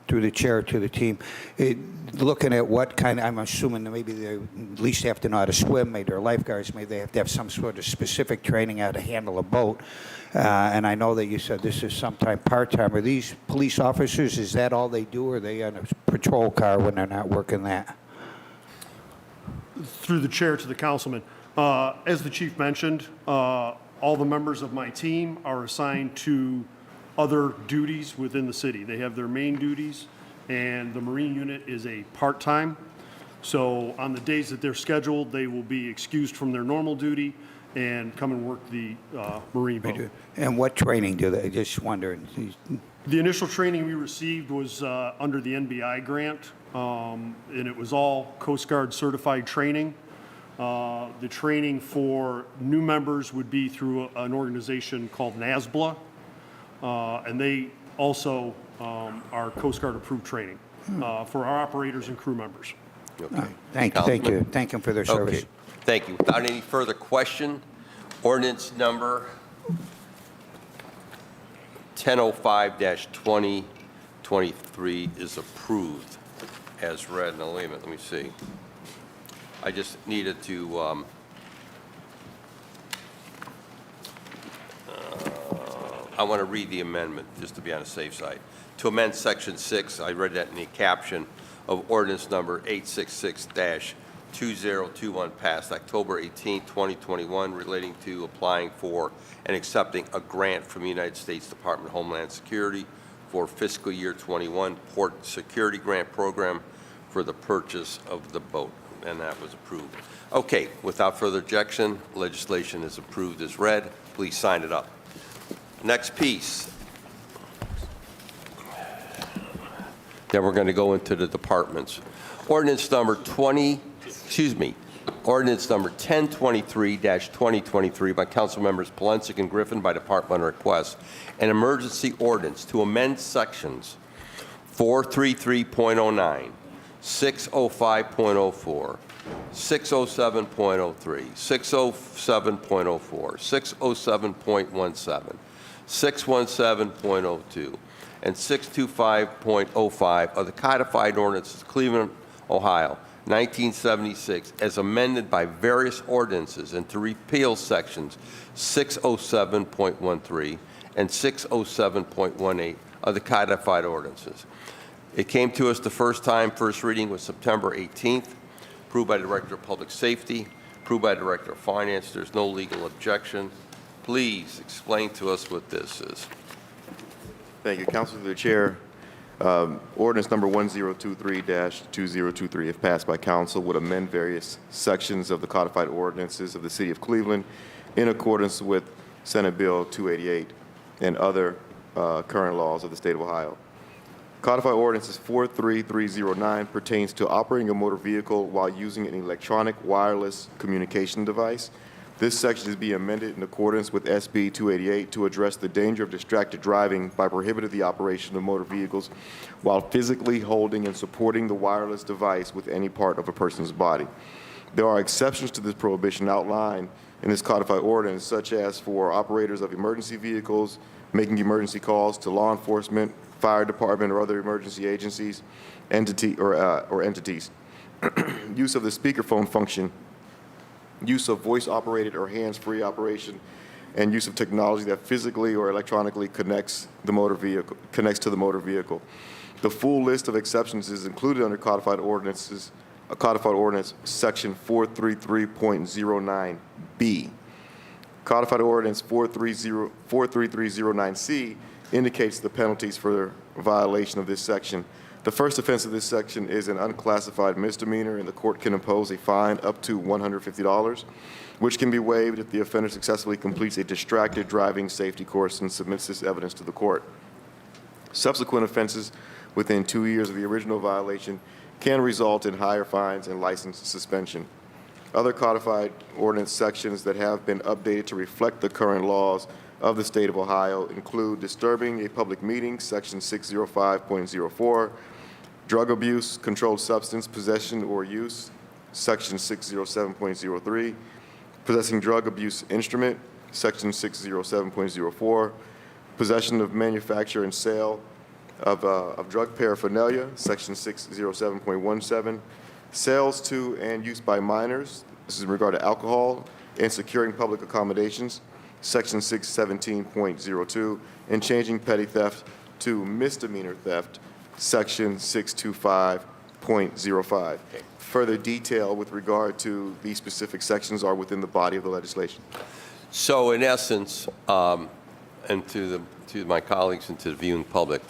Through the chair to the team, looking at what kind, I'm assuming that maybe they at least have to know how to swim, maybe they're lifeguards, maybe they have to have some sort of specific training how to handle a boat. And I know that you said this is sometime part-time. Are these police officers, is that all they do, or are they on a patrol car when they're not working that? Through the chair to the councilman, as the chief mentioned, all the members of my team are assigned to other duties within the city. They have their main duties, and the Marine unit is a part-time. So on the days that they're scheduled, they will be excused from their normal duty and come and work the Marine boat. And what training do they, just wondering? The initial training we received was under the NBI grant, and it was all Coast Guard certified training. The training for new members would be through an organization called NASBLA, and they also are Coast Guard approved training for our operators and crew members. Okay. Thank Councilman? you. Thank them for their service. Okay, thank you. Without any further question, ordinance number 1005-2023 is approved as read. Now, wait a minute, let me see. I just needed to, I want to read the amendment, just to be on the safe side. To amend Section 6, I read that in the caption of ordinance number 866-2021 passed October 18, 2021, relating to applying for and accepting a grant from the United States Department of Homeland Security for fiscal year 21 Port Security Grant Program for the purchase of the boat, and that was approved. Okay, without further objection, legislation is approved as read. Please sign it up. Next piece. Then we're going to go into the departments. Ordinance number 1005-2023 Ordinance number 1023-2023 by council members Polensek and Griffin by departmental request. An emergency ordinance to amend sections 433.09, 605.04, 607.03, 607.04, 607.17, 617.02, and 625.05 of the codified ordinances of Cleveland, Ohio, 1976, as amended by various ordinances, and to repeal sections 607.13 and 607.18 of the codified ordinances. It came to us the first time, first reading was September 18th, approved by the Director of Public Safety, approved by the Director of Finance. There's no legal objection. Please explain to us what this is. Thank you, Council. Through the Chair. Ordinance number 1023-2023, if passed by council, would amend various sections of the codified ordinances of the City of Cleveland in accordance with Senate Bill 288 and other current laws of the State of Ohio. Codified Ordinances 43309 pertains to operating a motor vehicle while using an electronic wireless communication device. This section is being amended in accordance with SB 288 to address the danger of distracted driving by prohibiting the operation of motor vehicles while physically holding and supporting the wireless device with any part of a person's body. There are exceptions to this prohibition outlined in this codified ordinance, such as for operators of emergency vehicles, making emergency calls to law enforcement, fire department, or other emergency agencies, entities. Use of the speakerphone function, use of voice-operated or hands-free operation, and use of technology that physically or electronically connects to the motor vehicle. The full list of exceptions is included under codified ordinance section 433.09B. Codified ordinance 43309C indicates the penalties for violation of this section. The first offense of this section is an unclassified misdemeanor, and the court can impose a fine up to $150, which can be waived if the offender successfully completes a distracted driving safety course and submits this evidence to the court. Subsequent offenses within 2 years of the original violation can result in higher fines and license suspension. Other codified ordinance sections that have been updated to reflect the current laws of the State of Ohio include disturbing a public meeting, section 605.04, drug abuse, controlled substance possession or use, section 607.03, possessing drug abuse instrument, section 607.04, possession of manufacture and sale of drug paraphernalia, section 607.17, sales to and use by minors, this is in regard to alcohol, and securing public accommodations, section 617.02, and changing petty theft to misdemeanor theft, section 625.05. Further detail with regard to these specific sections are within the body of the legislation. So in essence, and to my colleagues and to the viewing public,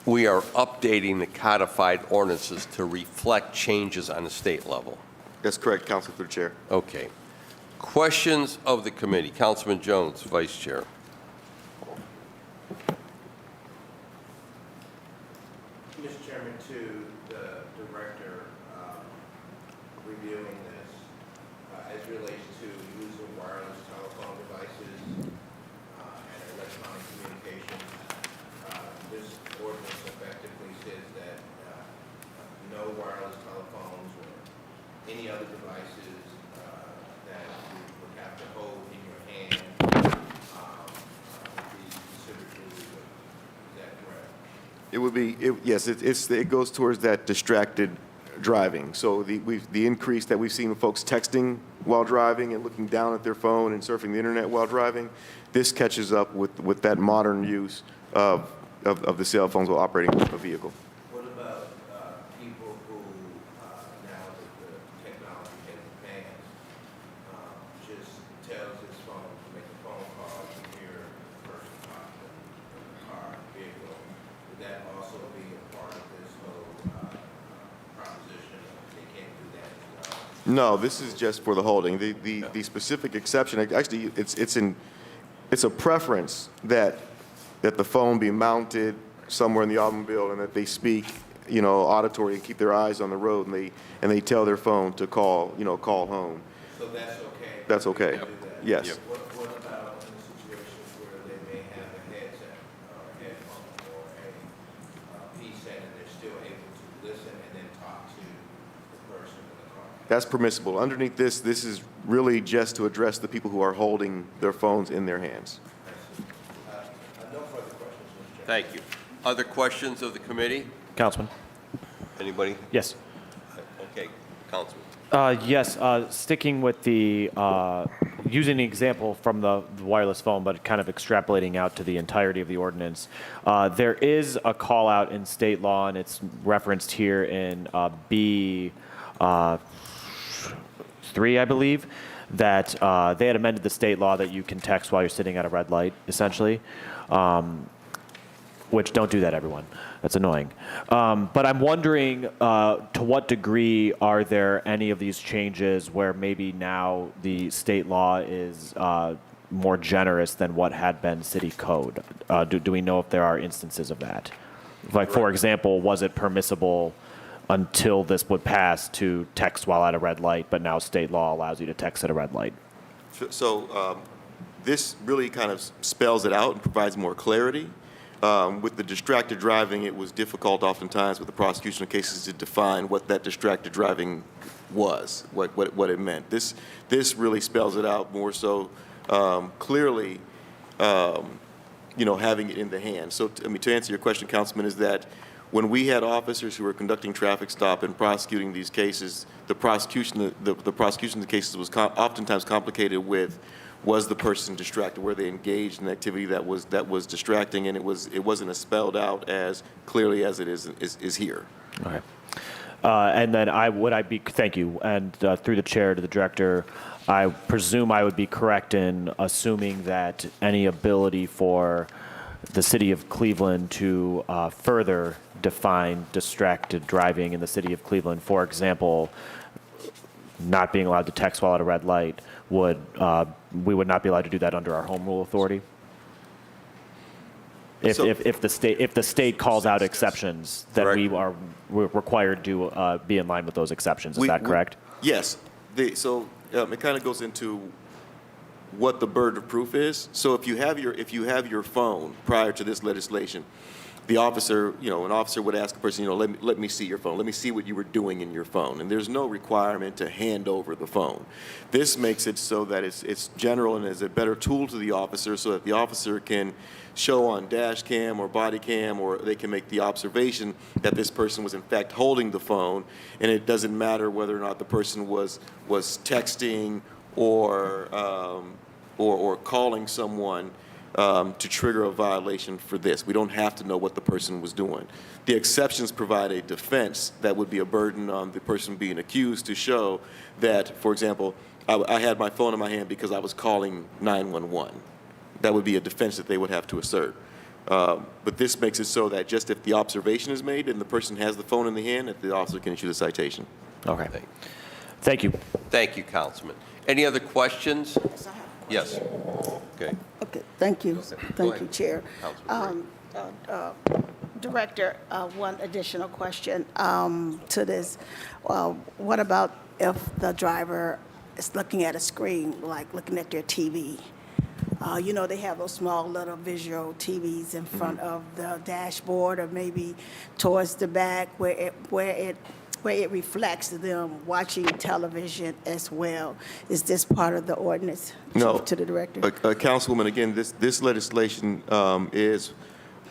we are updating the codified ordinances to reflect changes on the state level. That's correct, Council, through the Chair. Okay. Questions of the committee. Councilman Jones, Vice Chair. Mr. Chairman, to the Director reviewing this, as relates to using wireless telephone devices and electronic communications, this ordinance effectively says that no wireless telephones or any other devices that you would have to hold in your hand would be considered illegal. Is that correct? It would be, yes, it goes towards that distracted driving. So the increase that we've seen with folks texting while driving and looking down at their phone and surfing the internet while driving, this catches up with that modern use of the cell phones while operating a vehicle. What about people who, now that the technology has advanced, just tells his phone to make a phone call to hear the person talking in the car, vehicle? Would that also be a part of this whole proposition? They can't do that as well? No, this is just for the holding. The specific exception, actually, it's a preference that the phone be mounted somewhere in the automobile and that they speak auditory and keep their eyes on the road, and they tell their phone to call home. So that's okay? That's okay. They do that? Yes. Yep. What about in situations where they may have a headset or a headphone or a piece set and they're still able to listen and then talk to the person in the car? That's permissible. Underneath this is really just to address the people who are holding their phones in their hands. No further questions, Mr. Chairman. Thank you. Other questions of the committee? Councilman? Anybody? Yes. Okay, Councilman. Yes, sticking with the, using the example from the wireless phone, but kind of extrapolating out to the entirety of the ordinance, there is a call out in state law, and it's referenced here in B 3, I believe, that they had amended the state law that you can text while you're sitting at a red light, essentially. Which don't do that, everyone. That's annoying. But I'm wondering, to what degree are there any of these changes where maybe now the state law is more generous than what had been city code? Do we know if there are instances of that? Like, for example, was it permissible until this would pass to text while at a red light, but now state law allows you to text at a red light? So this really kind of spells it out and provides more clarity. With the distracted driving, it was difficult oftentimes with the prosecution of cases to define what that distracted driving was, what it meant. This really spells it out more so clearly, having it in the hand. So, to answer your question, Councilman, is that when we had officers who were conducting traffic stop and prosecuting these cases, the prosecution of the cases was oftentimes complicated with, was the person distracted? Were they engaged in activity that was distracting? And it wasn't as spelled out as clearly as it is here. Okay. And then thank you. And through the chair to the director, I presume I would be correct in assuming that any ability for the city of Cleveland to further define distracted driving in the city of Cleveland, for example, not being allowed to text while at a red light, we would not be allowed to do that under our home rule authority? If the state calls out exceptions, then we're required to be in line with those exceptions. Is that correct? Yes. It kind of goes into what the burden of proof is. So if you have your phone prior to this legislation, the officer, an officer would ask a person, let me see your phone. Let me see what you were doing in your phone. And there's no requirement to hand over the phone. This makes it so that it's general and is a better tool to the officer so that the officer can show on dash cam or body cam, or they can make the observation that this person was in fact holding the phone, and it doesn't matter whether or not the person was texting or calling someone to trigger a violation for this. We don't have to know what the person was doing. The exceptions provide a defense that would be a burden on the person being accused to show that, for example, I had my phone in my hand because I was calling 911. That would be a defense that they would have to assert. But this makes it so that just if the observation is made and the person has the phone in the hand, that the officer can issue the citation. Okay. Thank you. Thank you, Councilman. Any other questions? Yes. Okay. Okay, thank you. Go Thank ahead. you, Chair. Councilman Director, one additional question to this. What about if the driver is looking at a screen, like looking at their TV? They have those small little visual TVs in front of the dashboard, or maybe towards the back where it reflects them watching television as well. Is this part of the ordinance? No. To the director? Councilwoman, again, this legislation is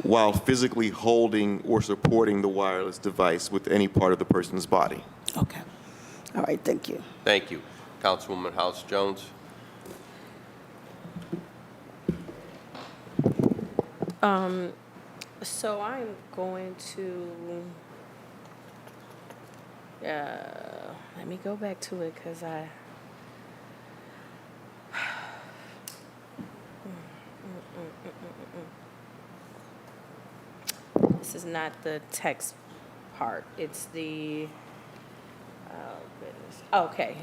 while physically holding or supporting the wireless device with any part of the person's body. Okay. All right, thank you. Thank you. Councilwoman House Jones? So I'm going to, let me go back to it because this is not the text part. It's the, oh goodness. Okay,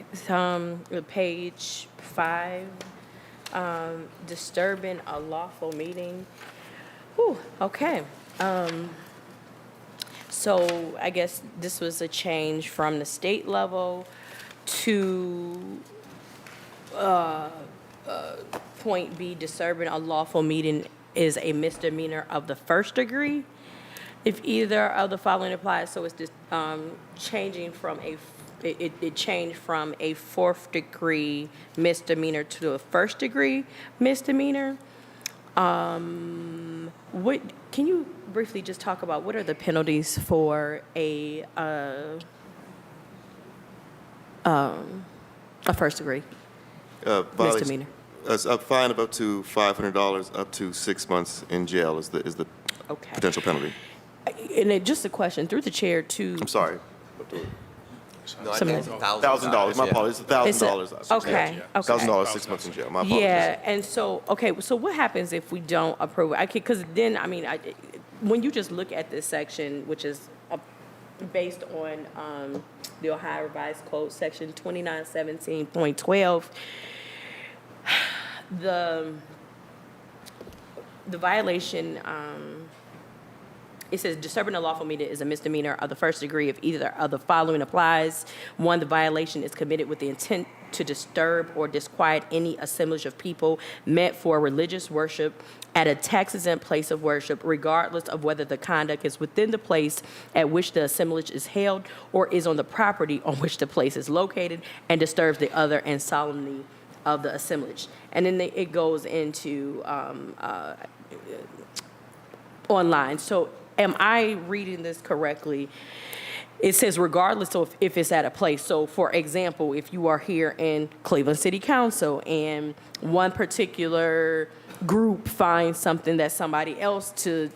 page 5, disturbing a lawful meeting. Whew, okay. So I guess this was a change from the state level to point B, disturbing a lawful meeting is a misdemeanor of the first degree if either of the following applies. So it's just changing from it changed from a fourth degree misdemeanor to a first degree misdemeanor. What can you briefly just talk about what are the penalties for a first degree misdemeanor? A fine of up to $500, up to 6 months in jail is the Okay. potential penalty. And just a question through the chair to. I'm sorry. No, I Some- think it's $1,000. My apologies. $1,000. Okay, okay. $1,000, 6 months in jail. My apologies. Yeah, and so, okay, so what happens if we don't approve it? Because then, I mean, when you just look at this section, which is based on the Ohio Revised Code, section 2917.12, the violation, it says disturbing a lawful meeting is a misdemeanor of the first degree if either of the following applies. One, the violation is committed with the intent to disturb or disquiet any assemblage of people meant for religious worship at a tax-exempt place of worship, regardless of whether the conduct is within the place at which the assemblage is held or is on the property on which the place is located and disturbs the order and solemnity of the assemblage. And then it goes into online. So am I reading this correctly? It says regardless of if it's at a place. So for example, if you are here in Cleveland City Council and one particular group finds something that somebody else to,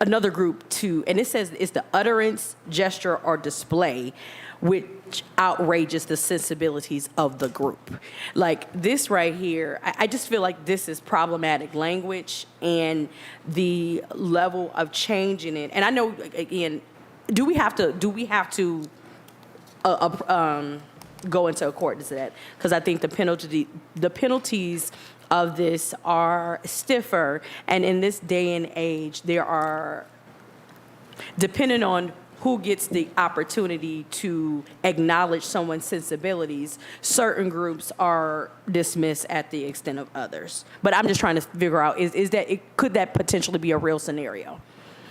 another group to, and it says it's the utterance, gesture, or display which outrages the sensibilities of the group. Like this right here, I just feel like this is problematic language and the level of changing it. And I know, again, do we have to go into a court to say that? Because I think the penalties of this are stiffer, and in this day and age, there are, depending on who gets the opportunity to acknowledge someone's sensibilities, certain groups are dismissed at the extent of others. But I'm just trying to figure out, could that potentially be a real scenario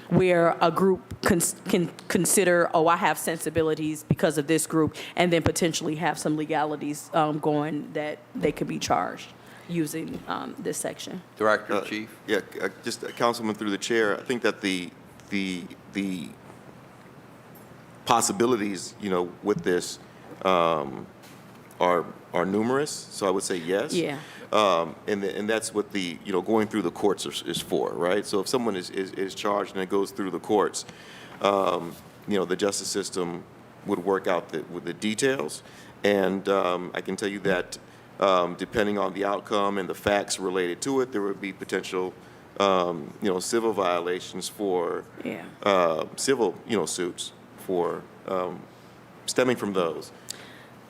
where a group can consider, oh, I have sensibilities because of this group, and then potentially have some legalities going that they could be charged using this section? Director, Chief? Yeah, just Councilman through the chair. I think that the possibilities, with this are numerous. So I would say yes. Yeah. And that's what the going through the courts is for, right? So if someone is charged and it goes through the courts, the justice system would work out the details. And I can tell you that depending on the outcome and the facts related to it, there would be potential civil violations for civil suits for stemming from those.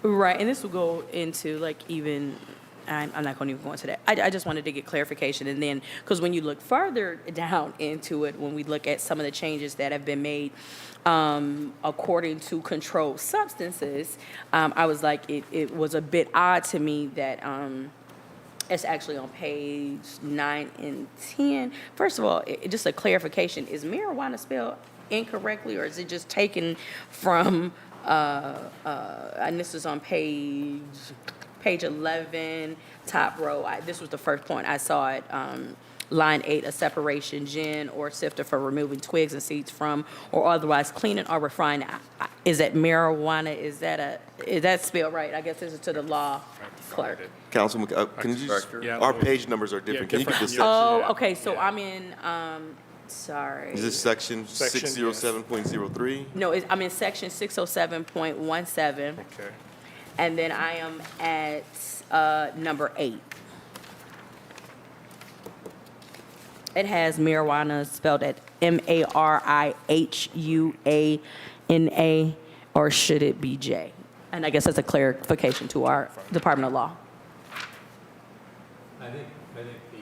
Right, and this will go into I'm not going to even go into that. I just wanted to get clarification, and then because when you look further down into it, when we look at some of the changes that have been made according to controlled substances, I was like, it was a bit odd to me that it's actually on page 9 and 10. First of all, just a clarification: is marijuana spelled incorrectly, or is it just taken from? And this is on page 11, top row. This was the first point I saw it. Line 8, a separation gin or sifter for removing twigs and seeds from, or otherwise cleaning or refining. Is that marijuana? Is that spelled right? I guess this is to the law clerk. Councilman, can you just, our page numbers are different. Can you get this section? Oh, okay. So I'm in. Sorry. Is this section 607.03? No, I'm in section 607.17. Okay. And then I am at number 8. It has marijuana spelled at MARIHUANA, or should it be J? And I guess that's a clarification to our Department of Law. I think the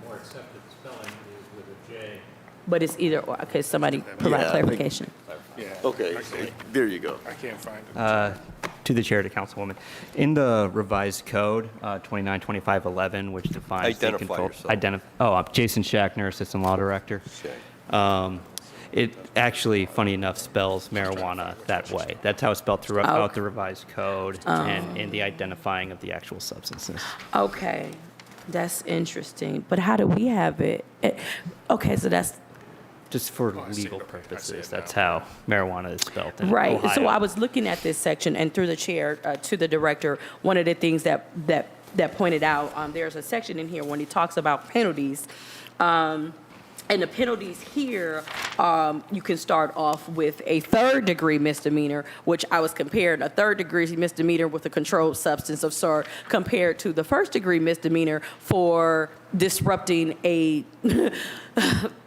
more accepted spelling is with a J but it's either or. Okay, somebody provide Yeah, I think- clarification. Okay, there you go. I can't find it. To the chair, to Councilwoman. In the revised code, 292511, which defines the Identify control. yourself. I'm Jason Shackner, Assistant Law Director. Okay. It actually, funny enough, spells marijuana that way. That's how it's spelled throughout the revised code and in the identifying of the actual substances. Okay, that's interesting. But how do we have it? Okay, so that's Just for legal purposes, that's how marijuana is spelled in right. So Ohio. I was looking at this section, and through the chair to the director, one of the things that pointed out, there's a section in here when he talks about penalties. And the penalties here, you can start off with a third-degree misdemeanor, which I was comparing a third-degree misdemeanor with a controlled substance of sort compared to the first-degree misdemeanor for disrupting a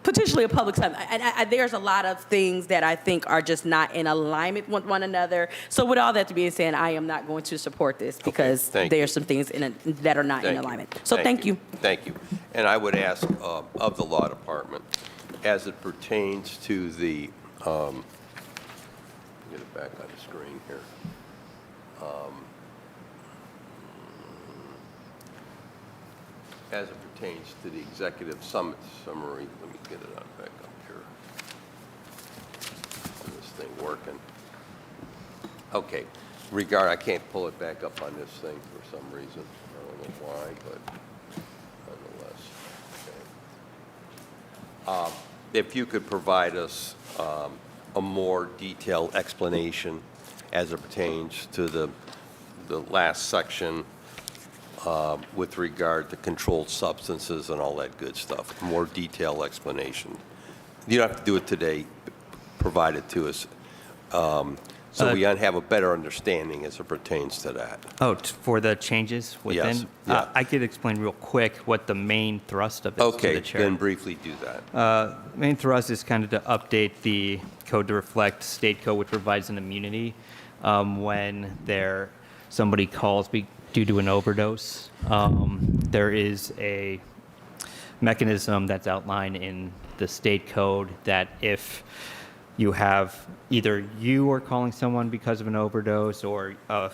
potentially a public site. And there's a lot of things that I think are just not in alignment with one another. So with all that to be said, I am not going to support this because thank you. there's some things that are not in alignment. So thank you. Thank you. And I would ask of the Law Department, as it pertains to the, get it back on the screen here. As it pertains to the Executive Summit summary, let me get it on back up here. Is this thing working? Okay. I can't pull it back up on this thing for some reason. I don't know why, but nonetheless. Okay. If you could provide us a more detailed explanation as it pertains to the last section with regard to controlled substances and all that good stuff, more detailed explanation. You don't have to do it today. Provide it to us so we have a better understanding as it pertains to that. For the changes within? Yes, yeah. I could explain real quick what the main thrust of it is to Okay, the chair. then briefly do that. Main thrust is kind of to update the code to reflect state code, which provides an immunity when somebody calls due to an overdose. There is a mechanism that's outlined in the state code that if you have either you are calling someone because of an overdose or a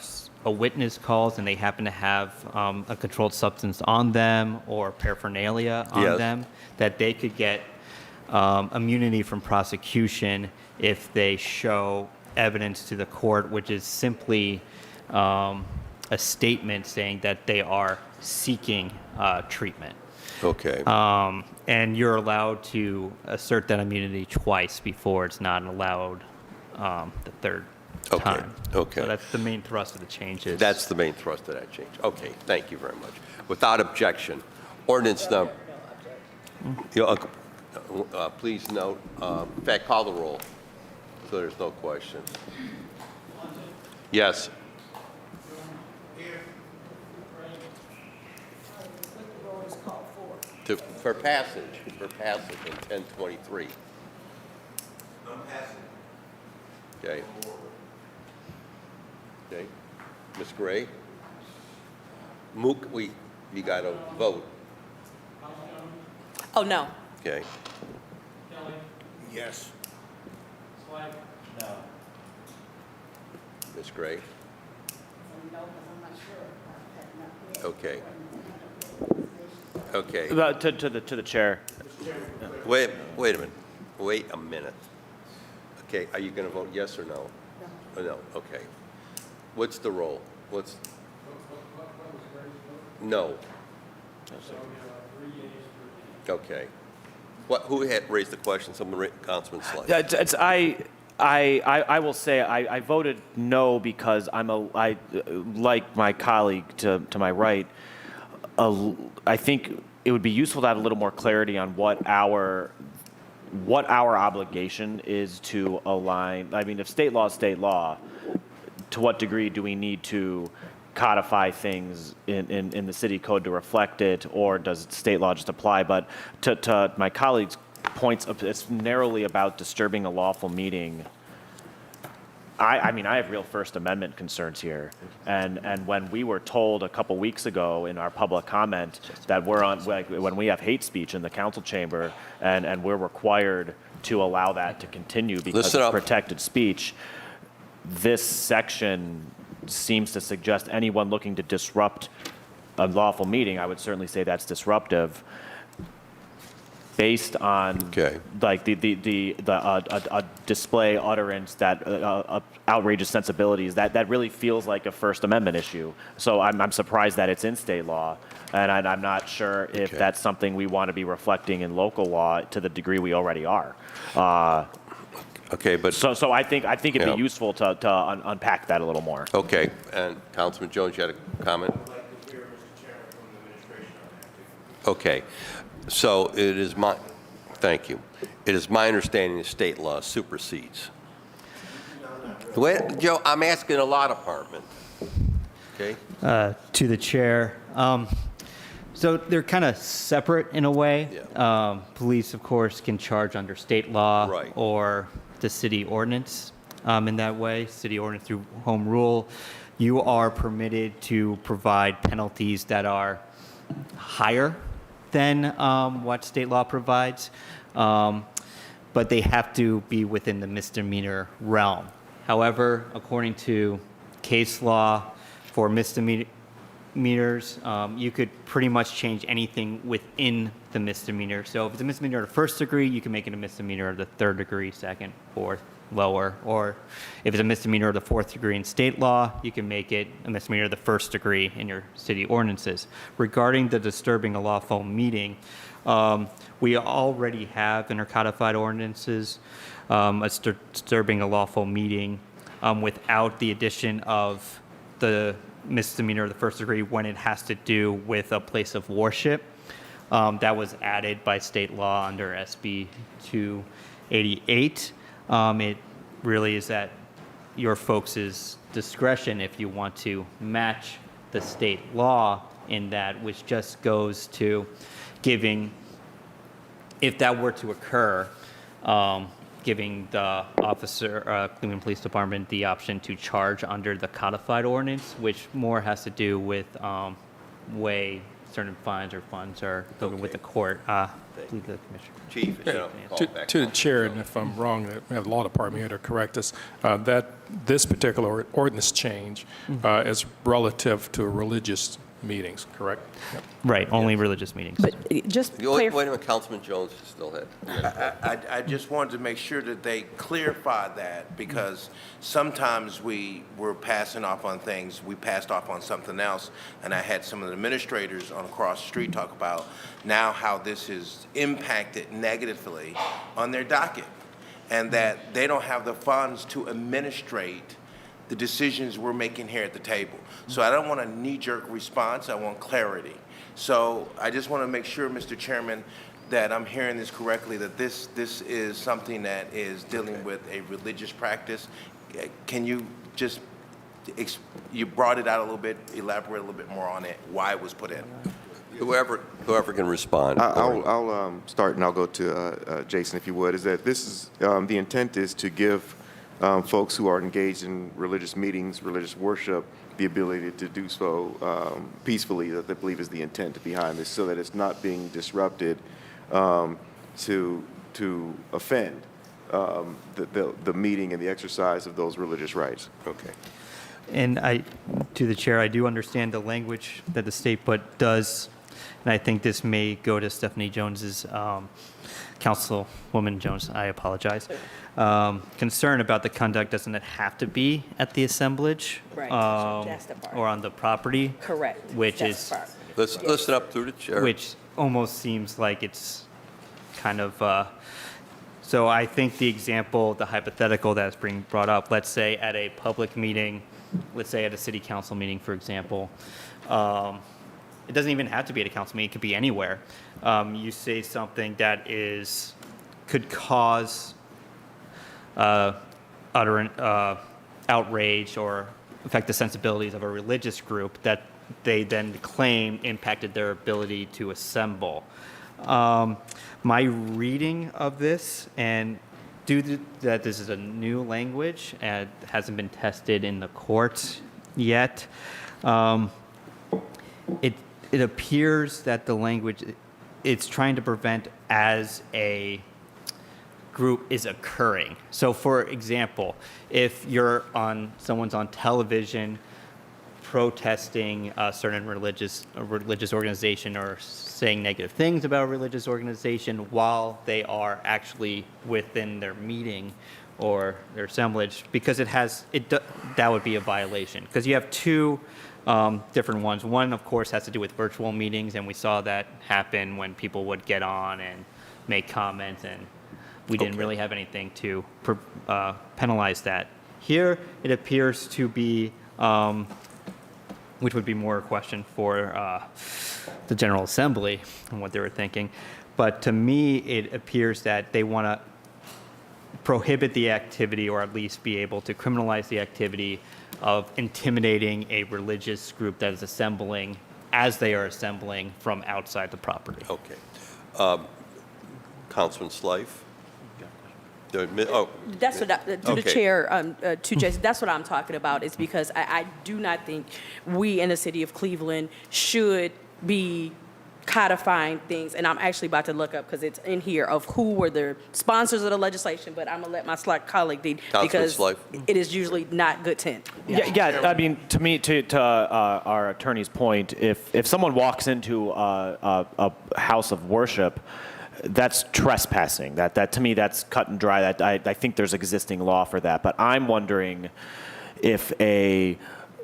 witness calls and they happen to have a controlled substance on them or paraphernalia on Yes. them, that they could get immunity from prosecution if they show evidence to the court, which is simply a statement saying that they are seeking treatment. Okay. And you're allowed to assert that immunity twice before it's not allowed the third time. Okay. So that's the main thrust of the changes. That's the main thrust of that change. Okay, thank you very much. Without objection, ordinance number. Please note, in fact, call the roll, so there's no question. Yes. For passage in 1023. Okay. Okay. Ms. Gray? Mook, you got to vote. Oh, no. Okay. Yes. Ms. Gray? Okay. Okay. To the chair. Wait a minute. Wait a minute. Okay, are you going to vote yes or no? No. No, okay. What's the roll? No. Okay. Who had raised the question? Councilman Slide. I will say I voted no because I like my colleague to my right. I think it would be useful to have a little more clarity on what our obligation is to align. I mean, if state law is state law, to what degree do we need to codify things in the city code to reflect it, or does state law just apply? But to my colleague's points, it's narrowly about disturbing a lawful meeting. I mean, I have real First Amendment concerns here. And when we were told a couple weeks ago in our public comment that we're on, like, when we have hate speech in the council chamber and we're required to allow that to continue because Listen of up. protected speech, this section seems to suggest anyone looking to disrupt a lawful meeting, I would certainly say that's disruptive, based on Okay. like a display utterance that outrageous sensibilities that really feels like a First Amendment issue. So I'm surprised that it's in state law, and I'm not sure if Okay. that's something we want to be reflecting in local law to the degree we already are. Okay, but, So I think it'd Yeah. be useful to unpack that a little more. okay, and Councilman Jones, you had a comment? Okay, so it is my, thank you. It is my understanding that state law supersedes. Wait, Joe, I'm asking the law department, okay? To the chair. So they're kind of separate in a way. Yeah. Police, of course, can charge under state law Right. or the city ordinance in that way, city ordinance through home rule. You are permitted to provide penalties that are higher than what state law provides, but they have to be within the misdemeanor realm. However, according to case law for misdemeanors, you could pretty much change anything within the misdemeanor. So if it's a misdemeanor of the first degree, you can make it a misdemeanor of the third degree, second, fourth, lower. Or if it's a misdemeanor of the fourth degree in state law, you can make it a misdemeanor of the first degree in your city ordinances. Regarding the disturbing a lawful meeting, we already have in our codified ordinances disturbing a lawful meeting without the addition of the misdemeanor of the first degree when it has to do with a place of worship. That was added by state law under SB 288. It really is at your folks' discretion if you want to match the state law in that, which just goes to giving, if that were to occur, giving the officer, Cleveland Police Department, the option to charge under the codified ordinance, which more has to do with way certain fines or funds are going with the court. I believe the commissioner. Chief, you know, call back To the on. chair, and if I'm wrong, we have the law department here to correct us, that this particular ordinance change is relative to religious meetings, correct? Yep. Right, only religious meetings. But just Wait a minute, Councilman Jones is still ahead. I just wanted to make sure that they clarify that, because sometimes we were passing off on things, we passed off on something else, and I had some of the administrators on across the street talk about now how this is impacted negatively on their docket, and that they don't have the funds to administrate the decisions we're making here at the table. So I don't want a knee-jerk response, I want clarity. So I just want to make sure, Mr. Chairman, that I'm hearing this correctly, that this is something that is dealing with a religious practice. Can you just, you brought it out a little bit, elaborate a little bit more on it, why it was put in? Whoever can respond. I'll start and I'll go to Jason, if you would. Is that this is the intent is to give folks who are engaged in religious meetings, religious worship, the ability to do so peacefully. That I believe is the intent behind this, so that it's not being disrupted to offend the meeting and the exercise of those religious rights. Okay. And to the chair, I do understand the language that the state put does, and I think this may go to Stephanie Jones's, Councilwoman Jones, I apologize, concern about the conduct. Doesn't it have to be at the assemblage? Right, so that's the part. Or on the property? Correct. Which That's is, the part. Listen up through the chair. which almost seems like it's kind of, so I think the example, the hypothetical that's being brought up, let's say at a public meeting, let's say at a city council meeting, for example, it doesn't even have to be at a council meeting, it could be anywhere. You say something that could cause outrage or affect the sensibilities of a religious group that they then claim impacted their ability to assemble. My reading of this, and due to that this is a new language and hasn't been tested in the courts yet, it appears that the language, it's trying to prevent as a group is occurring. So for example, if someone's on television protesting a certain religious organization or saying negative things about a religious organization while they are actually within their meeting or their assemblage, because that would be a violation. Because you have two different ones. One, of course, has to do with virtual meetings, and we saw that happen when people would get on and make comments, and we didn't really have anything to penalize that. Here, it appears to be, which would be more a question for the General Assembly and what they were thinking. But to me, it appears that they want to prohibit the activity, or at least be able to criminalize the activity of intimidating a religious group that is assembling as they are assembling from outside the property. Okay. Councilman Slife? That's what, to the chair, to Jason, that's what I'm talking about, is because I do not think we in the city of Cleveland should be codifying things, and I'm actually about to look up, because it's in here, of who were the sponsors of the legislation, but I'm going to let my colleague lead, because it is usually not good tent. Yeah, I mean, to me, to our attorney's point, if someone walks into a house of worship, that's trespassing. That to me, that's cut and dry. That I think there's existing law for that. But I'm wondering if a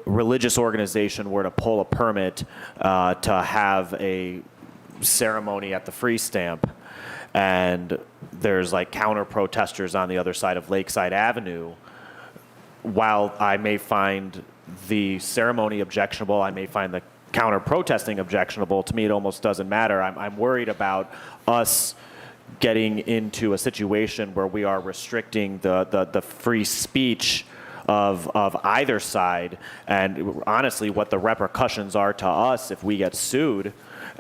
religious organization were to pull a permit to have a ceremony at the Free Stamp, and there's like counter protesters on the other side of Lakeside Avenue. While I may find the ceremony objectionable, I may find the counter protesting objectionable. To me, it almost doesn't matter. I'm worried about us getting into a situation where we are restricting the free speech of either side, and honestly, what the repercussions are to us if we get sued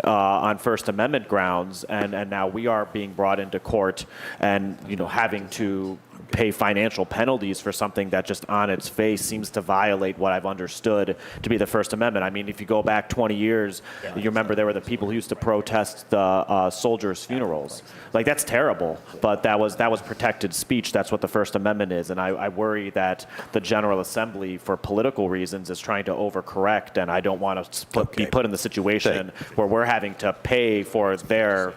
on First Amendment grounds, and now we are being brought into court and having to pay financial penalties for something that just on its face seems to violate what I've understood to be the First Amendment. I mean, if you go back 20 years, you remember there were the people who used to protest the soldiers' funerals. Like, that's terrible, but that was protected speech. That's what the First Amendment is, and I worry that the General Assembly, for political reasons, is trying to overcorrect, and I don't want to be put in the situation where we're having to pay for their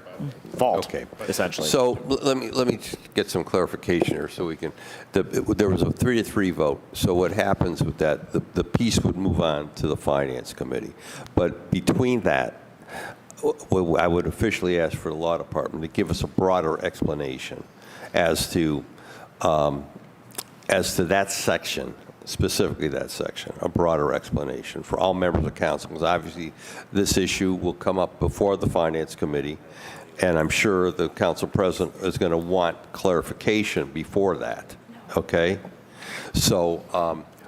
fault, essentially. So let me get some clarification here, so we can. There was a 3-3 vote. So what happens with that? The piece would move on to the Finance Committee, but between that, I would officially ask for the Law Department to give us a broader explanation as to that section. Specifically that section, a broader explanation for all members of council, because obviously this issue will come up before the Finance Committee, and I'm sure the council president is going to want clarification before that, okay? So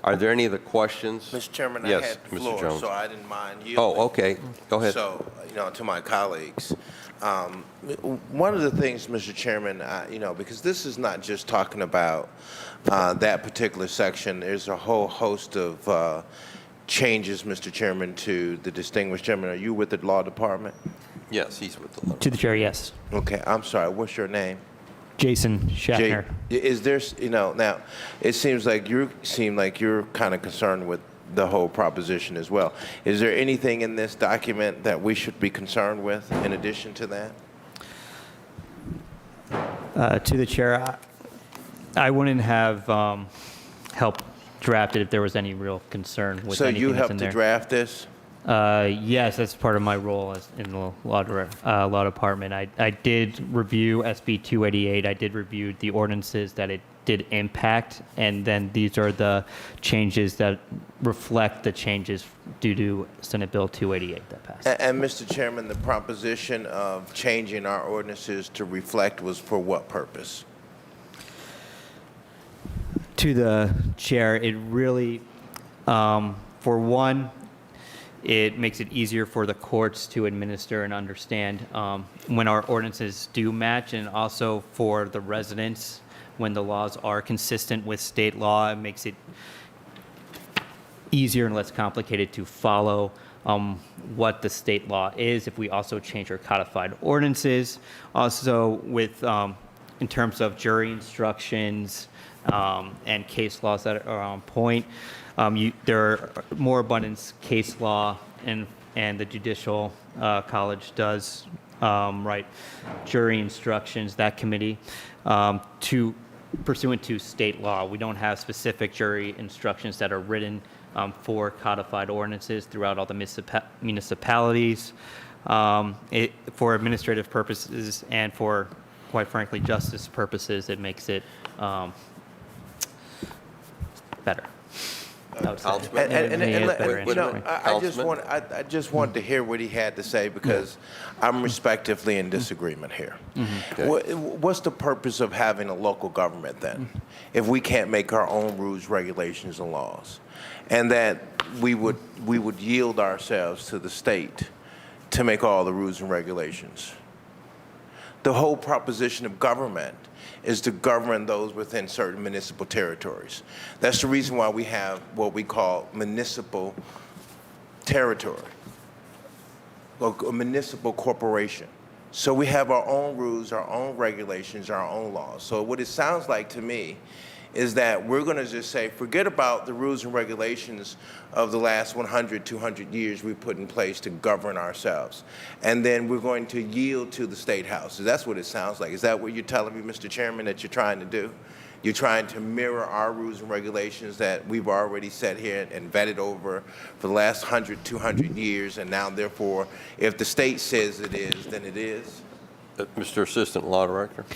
are there any other questions? Mr. Chairman, yes, I had the floor, Mr. Jones. so I didn't mind yielding. Oh, okay. Go ahead. So, to my colleagues, one of the things, Mr. Chairman, because this is not just talking about that particular section, there's a whole host of changes, Mr. Chairman, to the distinguished gentleman. Are you with the Law Department? Yes, he's with the Law. To the chair, yes. Okay, I'm sorry. What's your name? Jason Shatner. Is there, now, it seems like you're kind of concerned with the whole proposition as well. Is there anything in this document that we should be concerned with in addition to that? To the chair, I wouldn't have helped draft it if there was any real concern with So anything you that's helped in to there. draft this? Yes, that's part of my role in the law department. I did review SB 288. I did review the ordinances that it did impact, and then these are the changes that reflect the changes due to Senate Bill 288 that passed. And Mr. Chairman, the proposition of changing our ordinances to reflect was for what purpose? To the chair, it really, for one, it makes it easier for the courts to administer and understand when our ordinances do match, and also for the residents, when the laws are consistent with state law. It makes it easier and less complicated to follow what the state law is if we also change our codified ordinances. Also, with in terms of jury instructions and case laws that are on point, there are more abundance case law, and the Judicial College does write jury instructions, that committee, pursuant to state law. We don't have specific jury instructions that are written for codified ordinances throughout all the municipalities. For administrative purposes and for, quite frankly, justice purposes, it makes it better. Councilman? I just wanted to hear what he had to say because I'm respectively in disagreement here. What's the purpose of having a local government then, if we can't make our own rules, regulations, and laws, and that we would yield ourselves to the state to make all the rules and regulations? The whole proposition of government is to govern those within certain municipal territories. That's the reason why we have what we call municipal territory, or a municipal corporation. So we have our own rules, our own regulations, our own laws. So what it sounds like to me is that we're going to just say, forget about the rules and regulations of the last 100, 200 years we put in place to govern ourselves. And then we're going to yield to the State House. That's what it sounds like. Is that what you're telling me, Mr. Chairman, that you're trying to do? You're trying to mirror our rules and regulations that we've already set here and vetted over for the last 100, 200 years, and now, therefore, if the state says it is, then it is? Mr. Assistant Law Director.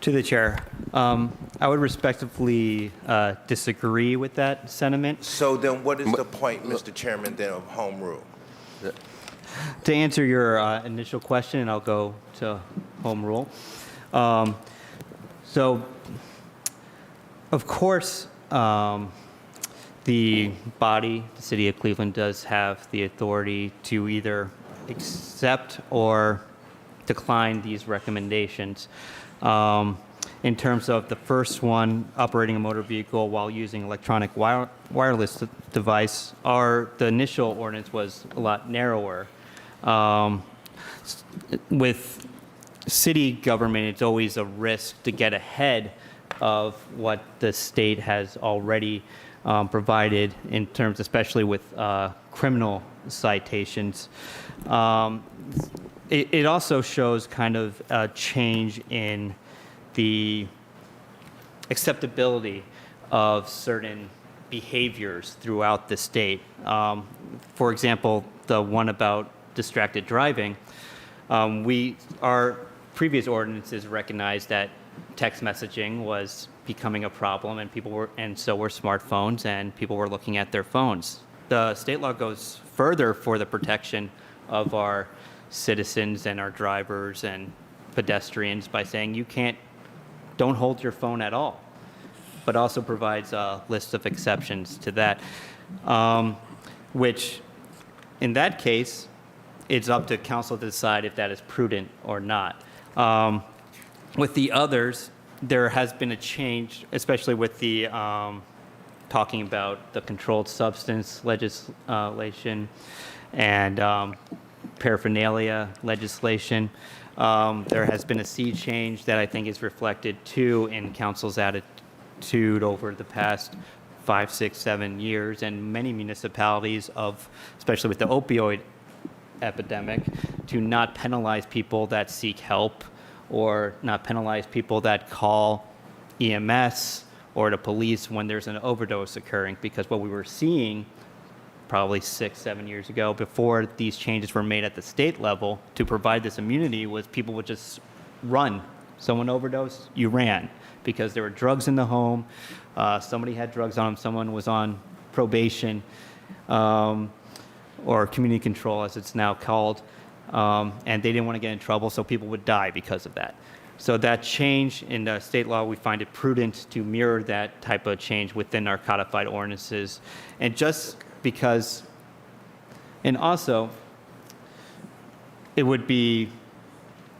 To the chair, I would respectfully disagree with that sentiment. So then what is the point, Mr. Chairman, then of home rule? To answer your initial question, and I'll go to home rule. So, of course, the body, the city of Cleveland, does have the authority to either accept or decline these recommendations. In terms of the first one, operating a motor vehicle while using electronic wireless device, the initial ordinance was a lot narrower. With city government, it's always a risk to get ahead of what the state has already provided in terms, especially with criminal citations. It also shows kind of a change in the acceptability of certain behaviors throughout the state. For example, the one about distracted driving, our previous ordinances recognized that text messaging was becoming a problem, and so were smartphones, and people were looking at their phones. The state law goes further for the protection of our citizens and our drivers and pedestrians by saying don't hold your phone at all, but also provides a list of exceptions to that, which in that case, it's up to council to decide if that is prudent or not. With the others, there has been a change, especially with the talking about the controlled substance legislation and paraphernalia legislation. There has been a sea change that I think is reflected too in council's attitude over the past 5, 6, 7 years, and many municipalities especially with the opioid epidemic, to not penalize people that seek help or not penalize people that call EMS or the police when there's an overdose occurring, because what we were seeing probably 6, 7 years ago, before these changes were made at the state level to provide this immunity, was people would just run. Someone overdosed, you ran, because there were drugs in the home, somebody had drugs on them, someone was on probation, or community control as it's now called, and they didn't want to get in trouble, so people would die because of that. So that change in the state law, we find it prudent to mirror that type of change within our codified ordinances. And just because, and also, it would be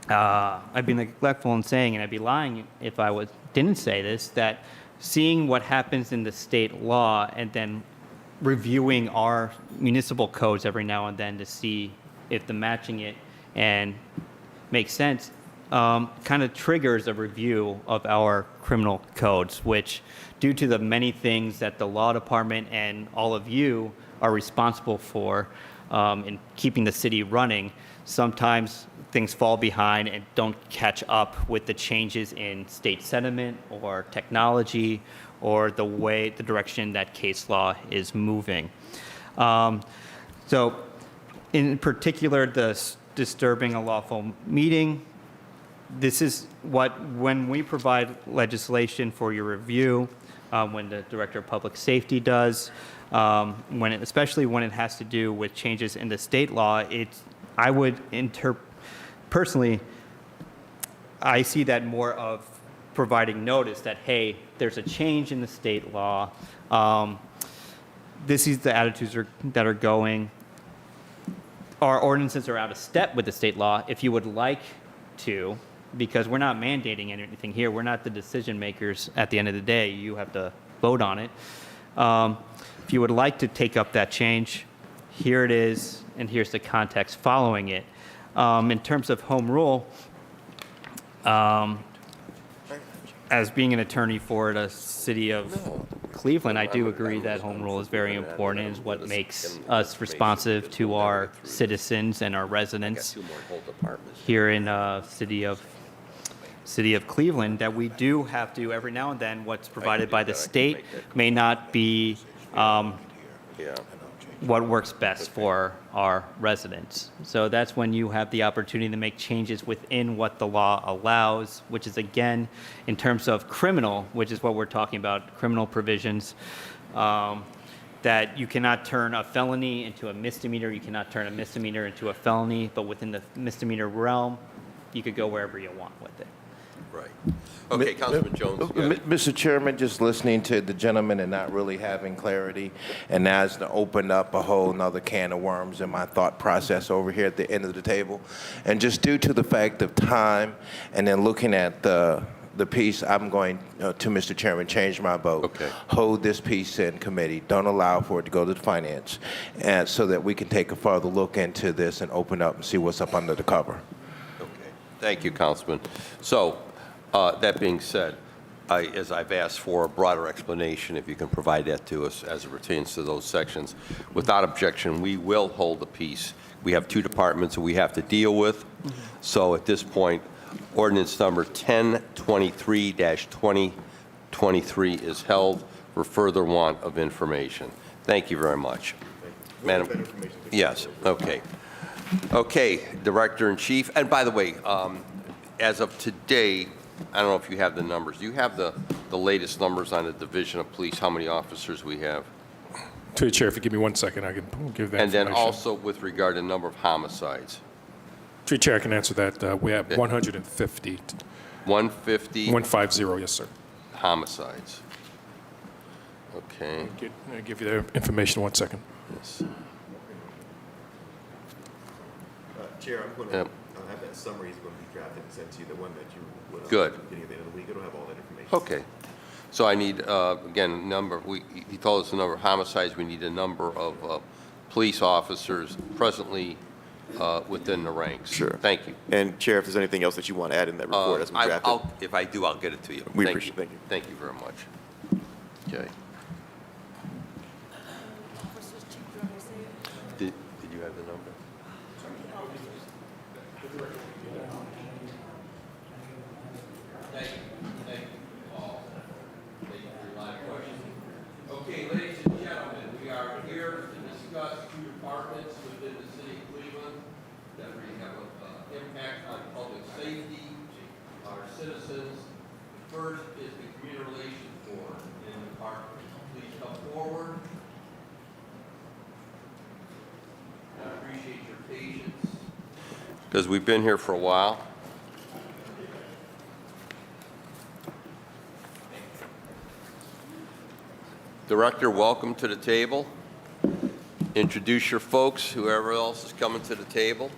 I'd be neglectful in saying, and I'd be lying if I didn't say this, that seeing what happens in the state law and then reviewing our municipal codes every now and then to see if the matching it and makes sense kind of triggers a review of our criminal codes, which, due to the many things that the law department and all of you are responsible for in keeping the city running, sometimes things fall behind and don't catch up with the changes in state sentiment or technology or the direction that case law is moving. So in particular, the disturbing a lawful meeting, this is when we provide legislation for your review, when the Director of Public Safety does, especially when it has to do with changes in the state law, I would personally, I see that more of providing notice that, hey, there's a change in the state law. This is the attitudes that are going. Our ordinances are out of step with the state law. If you would like to, because we're not mandating anything here. We're not the decision makers at the end of the day. You have to vote on it. If you would like to take up that change, here it is, and here's the context following it. In terms of home rule, as being an attorney for the city of Cleveland, I do agree that home rule is very important and is what makes us responsive to our citizens and our residents here in city of Cleveland, that we do have to, every now and then, what's provided by the state may not be what works best for our residents. So that's when you have the opportunity to make changes within what the law allows, which is, again, in terms of criminal, which is what we're talking about, criminal provisions, that you cannot turn a felony into a misdemeanor, you cannot turn a misdemeanor into a felony, but within the misdemeanor realm, you could go wherever you want with it. Right. Okay, Councilman Jones. Yes. Mr. Chairman, just listening to the gentleman and not really having clarity, and that's to open up a whole nother can of worms in my thought process over here at the end of the table. And just due to the fact of time, and then looking at the piece, I'm going to, Mr. Chairman, change my vote. Okay. Hold this piece in committee. Don't allow for it to go to the finance, and so that we can take a further look into this and open up and see what's up under the cover. Okay. Thank you, Councilman. So, that being said, as I've asked for a broader explanation, if you can provide that to us as it pertains to those sections, without objection, we will hold a piece. We have two departments that we have to deal with. So at this point, ordinance number 1023-2023 is held for further want of information. Thank you very much. Madam. Yes, okay. Okay, Director-in-Chief, and by the way, as of today, I don't know if you have the numbers. Do you have the latest numbers on the Division of Police, how many officers we have? To the chair, if you give me 1 second, I can give that And then information. also with regard to number of homicides. To the chair, I can answer that. We have 150. 150 150, yes, sir. homicides. Okay. I'll give you the information in 1 second. Yes. Chair, I'm going Yep. to have that summary is going to be drafted and sent to you, the one that you would. Good. Beginning of the end of the week, it'll have all that information. Okay. So I need, again, he told us the number of homicides. We need a number of police officers presently within the ranks. Sure. Thank you. And Chair, if there's anything else that you want to add in that report as we draft it. If I do, I'll get it to you. We Thank appreciate it. Thank you. Thank you very much. Okay. Did you have the number? Thank you all. Thank you for your live questions. Okay, ladies and gentlemen, we are here to discuss two departments within the city of Cleveland that really have an impact on public safety, our citizens. First is the Community Relations Board in the department. Please come forward. I appreciate your patience. Because we've been here for a while. Director, welcome to the table. Introduce your folks, whoever else is coming to the table.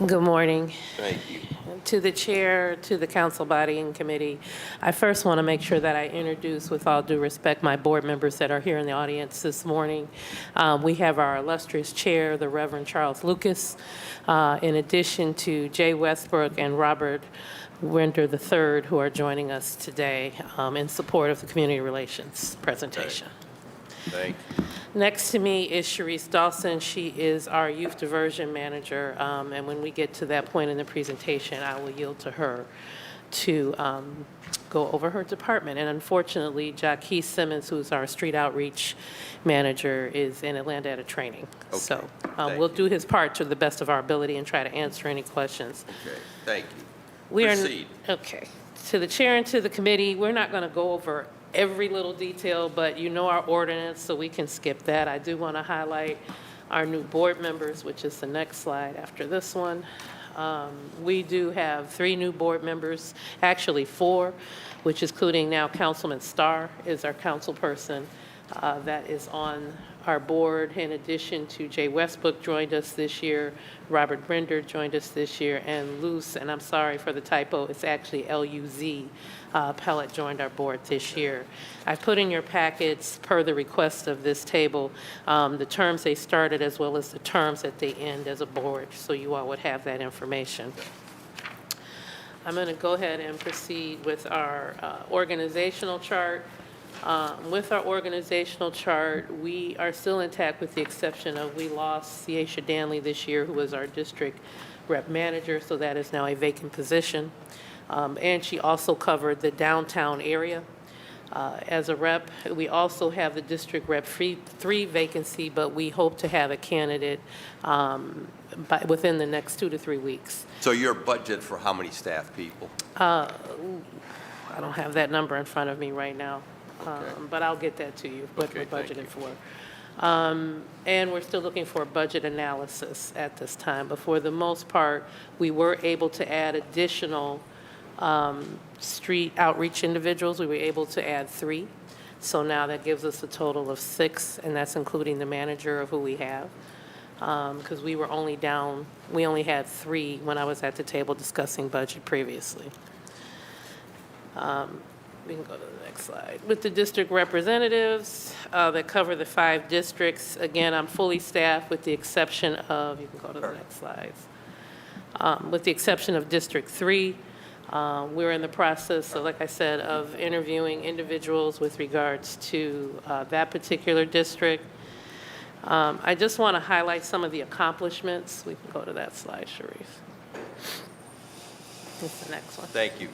Good morning. Thank you. To the chair, to the council body and committee, I first want to make sure that I introduce, with all due respect, my board members that are here in the audience this morning. We have our illustrious chair, the Reverend Charles Lucas, in addition to Jay Westbrook and Robert Winter III, who are joining us today in support of the community relations presentation. Thank you. Next to me is Sharice Dawson. She is our youth diversion manager, and when we get to that point in the presentation, I will yield to her to go over her department. And unfortunately, Jackie Simmons, who's our street outreach manager, is in Atlanta at a training. Okay. So Thank we'll you. do his part to the best of our ability and try to answer any questions. Okay, thank you. We Proceed. Okay. To the chair and to the committee, we're not going to go over every little detail, but you know our ordinance, so we can skip that. I do want to highlight our new board members, which is the next slide after this one. We do have 3 new board members, actually 4, which is including now Councilman Starr is our council person that is on our board. In addition to Jay Westbrook joined us this year, Robert Brender joined us this year, and Luz, and I'm sorry for the typo, it's actually L-U-Z, Pellet joined our board this year. I've put in your packets, per the request of this table, the terms they started as well as the terms that they end as a board, so you all would have that information. I'm going to go ahead and proceed with our organizational chart. With our organizational chart, we are still intact with the exception of we lost Ciesha Danley this year, who was our district rep manager, so that is now a vacant position. And she also covered the downtown area as a rep. We also have the district rep 3 vacancy, but we hope to have a candidate within the next 2 to 3 weeks. So your budget for how many staff people? I don't have that number in front of me right now. But I'll get that to you, what we're budgeted for. And we're still looking for a budget analysis at this time. But for the most part, we were able to add additional street outreach individuals. We were able to add 3. So now that gives us a total of 6, and that's including the manager of who we have. Because we only had 3 when I was at the table discussing budget previously. We can go to the next slide. With the district representatives that cover the 5 districts, again, I'm fully staffed with the exception of, you can go to the next slides. With the exception of District 3, we're in the process, so like I said, of interviewing individuals with regards to that particular district. I just want to highlight some of the accomplishments. We can go to that slide, Sharice. That's the next one. Thank you.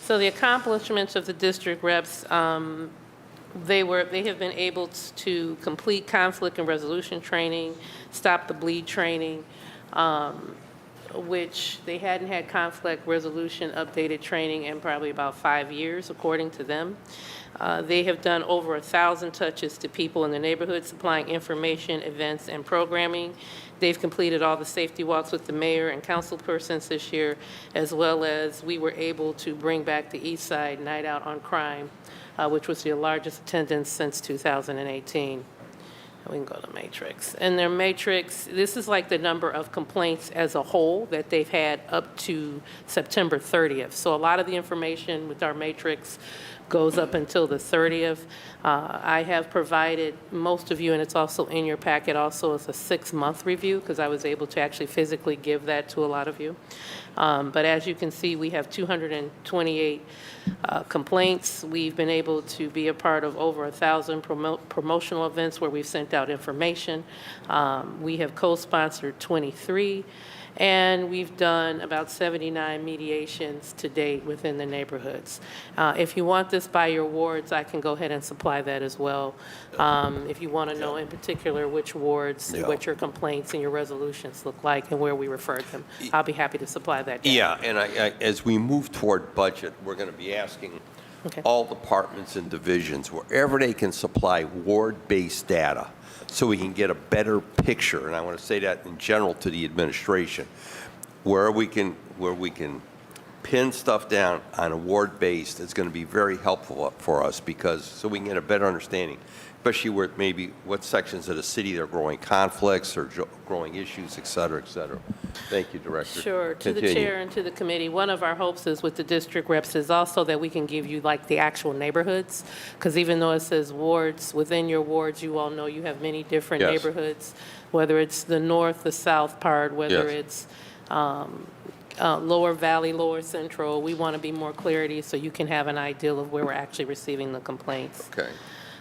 So the accomplishments of the district reps, they have been able to complete conflict and resolution training, stop the bleed training, which they hadn't had conflict resolution updated training in probably about 5 years, according to them. They have done over 1,000 touches to people in the neighborhood, supplying information, events, and programming. They've completed all the safety walks with the mayor and council persons this year, as well as we were able to bring back the East Side Night Out on Crime, which was the largest attendance since 2018. We can go to Matrix. And their Matrix, this is like the number of complaints as a whole that they've had up to September 30th. So a lot of the information with our Matrix goes up until the 30th. I have provided most of you, and it's also in your packet also, as a 6-month review, because I was able to actually physically give that to a lot of you. But as you can see, we have 228 complaints. We've been able to be a part of over 1,000 promotional events where we've sent out information. We have co-sponsored 23. And we've done about 79 mediations to date within the neighborhoods. If you want this by your wards, I can go ahead and supply that as well. If you want to know in particular which wards, what your complaints and your resolutions look like and where we referred them, I'll be happy to supply that data. Yeah, and as we move toward budget, we're going to be asking all departments and divisions, wherever they can supply ward-based data, so we can get a better picture, and I want to say that in general to the administration, where we can pin stuff down on award-based is going to be very helpful for us because, so we can get a better understanding, especially where maybe what sections of the city there are growing conflicts or growing issues, et cetera, et cetera. Thank you, Director. Sure. To the Continue. chair and to the committee, one of our hopes is with the district reps is also that we can give you like the actual neighborhoods, because even though it says wards, within your wards, you all know you have many different Yes. neighborhoods, whether it's the north, the south part, whether Yes. it's Lower Valley, Lower Central. We want to be more clarity so you can have an idea of where we're actually receiving the complaints. Okay.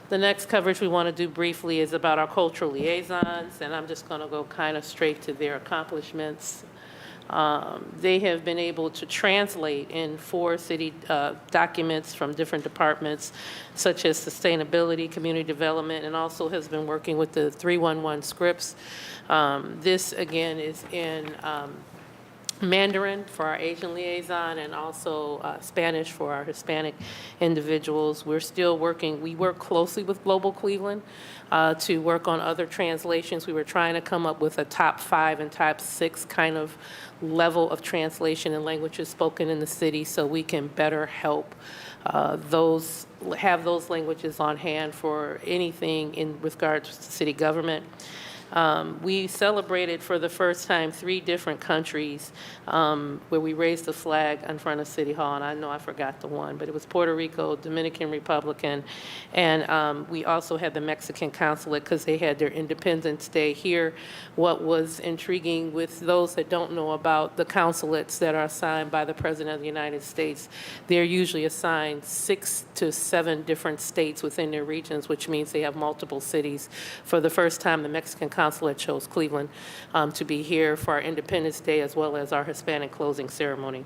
The next coverage we want to do briefly is about our cultural liaisons, and I'm just going to go kind of straight to their accomplishments. They have been able to translate in 4 city documents from different departments, such as sustainability, community development, and also has been working with the 311 scripts. This, again, is in Mandarin for our Asian liaison and also Spanish for our Hispanic individuals. We're still working, we work closely with Global Cleveland to work on other translations. We were trying to come up with a top 5 and top 6 kind of level of translation in languages spoken in the city so we can better help have those languages on hand for anything in regards to city government. We celebrated for the first time 3 different countries where we raised the flag in front of City Hall, and I know I forgot the one, but it was Puerto Rico, Dominican Republic, and we also had the Mexican consulate because they had their Independence Day here. What was intriguing with those that don't know about the consulates that are assigned by the President of the United States, they're usually assigned 6 to 7 different states within their regions, which means they have multiple cities. For the first time, the Mexican consulate chose Cleveland to be here for our Independence Day as well as our Hispanic closing ceremony.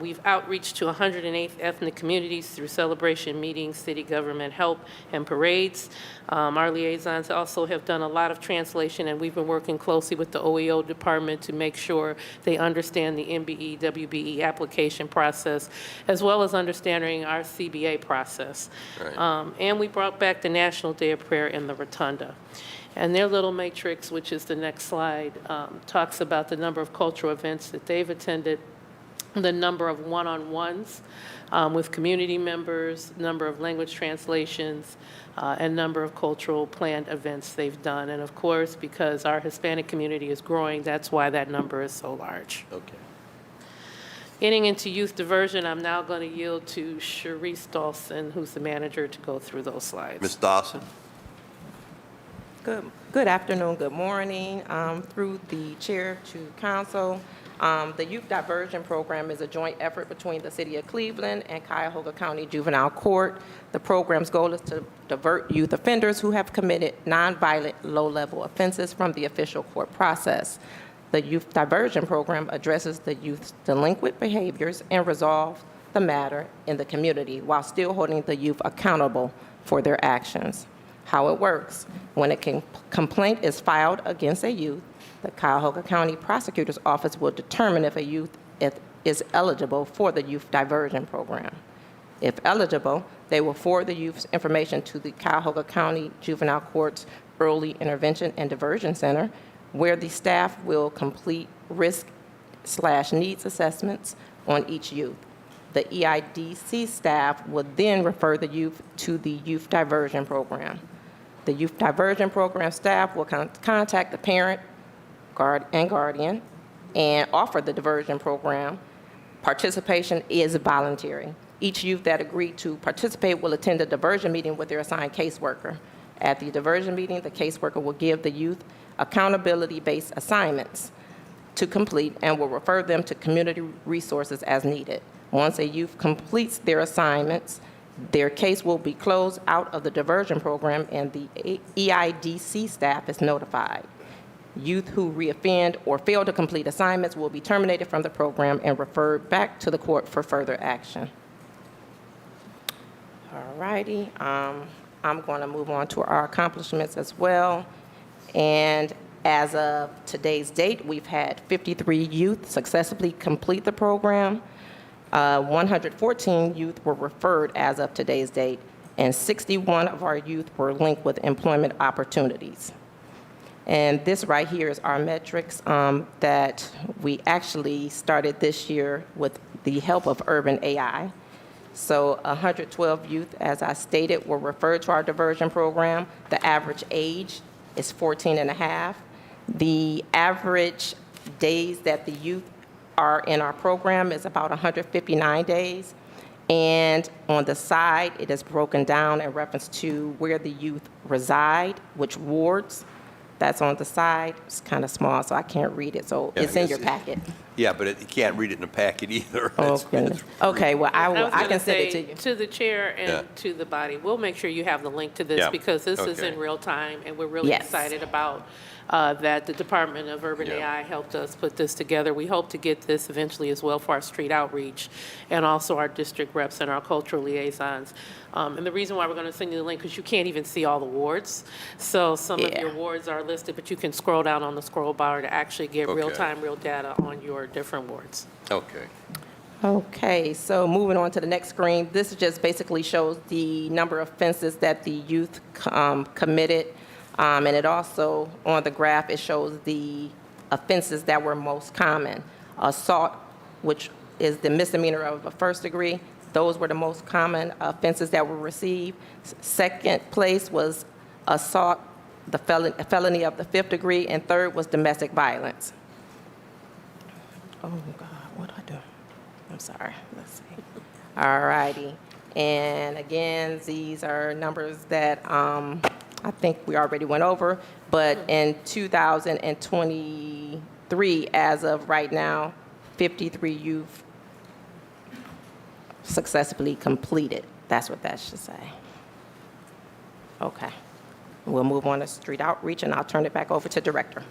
We've outreached to 108 ethnic communities through celebration meetings, city government help, and parades. Our liaisons also have done a lot of translation, and we've been working closely with the OEO department to make sure they understand the MBE, WBE application process, as well as understanding our CBA process. Right. And we brought back the National Day of Prayer in the Rotunda. And their little matrix, which is the next slide, talks about the number of cultural events that they've attended, the number of one-on-ones with community members, number of language translations, and number of cultural planned events they've done. And of course, because our Hispanic community is growing, that's why that number is so large. Okay. Getting into youth diversion, I'm now going to yield to Sharice Dawson, who's the manager, to go through those slides. Ms. Dawson? Good afternoon, good morning. Through the chair to council, the Youth Diversion Program is a joint effort between the City of Cleveland and Cuyahoga County Juvenile Court. The program's goal is to divert youth offenders who have committed nonviolent, low-level offenses from the official court process. The Youth Diversion Program addresses the youth's delinquent behaviors and resolves the matter in the community while still holding the youth accountable for their actions. How it works: when a complaint is filed against a youth, the Cuyahoga County Prosecutor's Office will determine if a youth is eligible for the Youth Diversion Program. If eligible, they will forward the youth's information to the Cuyahoga County Juvenile Court's Early Intervention and Diversion Center, where the staff will complete risk/needs assessments on each youth. The EIDC staff will then refer the youth to the Youth Diversion Program. The Youth Diversion Program staff will contact the parent and guardian and offer the diversion program. Participation is voluntary. Each youth that agreed to participate will attend a diversion meeting with their assigned caseworker. At the diversion meeting, the caseworker will give the youth accountability-based assignments to complete and will refer them to community resources as needed. Once a youth completes their assignments, their case will be closed out of the diversion program and the EIDC staff is notified. Youth who reoffend or fail to complete assignments will be terminated from the program and referred back to the court for further action. All righty, I'm going to move on to our accomplishments as well. And as of today's date, we've had 53 youth successfully complete the program. 114 youth were referred as of today's date, and 61 of our youth were linked with employment opportunities. And this right here is our metrics that we actually started this year with the help of Urban AI. So 112 youth, as I stated, were referred to our diversion program. The average age is 14 and a half. The average days that the youth are in our program is about 159 days. And on the side, it is broken down in reference to where the youth reside, which wards. That's on the side. It's kind of small, so I can't read it, so Yeah, it's in I your guess packet. Yeah, but you can't read it in the packet either. Oh, It's- goodness. Okay, well, I was I gonna can send it to say you. to the chair and Yeah. to the body, we'll make sure you have the link to this Yeah. because this is Okay. in real time and we're really Yes. excited about that the Department of Urban Yeah. AI helped us put this together. We hope to get this eventually as well for our street outreach and also our district reps and our cultural liaisons. And the reason why we're going to send you the link, because you can't even see all the wards. So some of Yeah. your wards are listed, but you can scroll down on the scroll bar to actually get Okay. real-time, real data on your different wards. Okay. Okay, so moving on to the next screen, this just basically shows the number of offenses that the youth committed. And it also, on the graph, it shows the offenses that were most common. Assault, which is the misdemeanor of a first degree, those were the most common offenses that were received. Second place was assault, the felony of the fifth degree, and third was domestic violence. Oh, God, what did I do? I'm sorry, let's see. All righty. And again, these are numbers that I think we already went over, but in 2023, as of right now, 53 youth successfully completed. That's what that should say. Okay. We'll move on to street outreach, and I'll turn it back over to Director.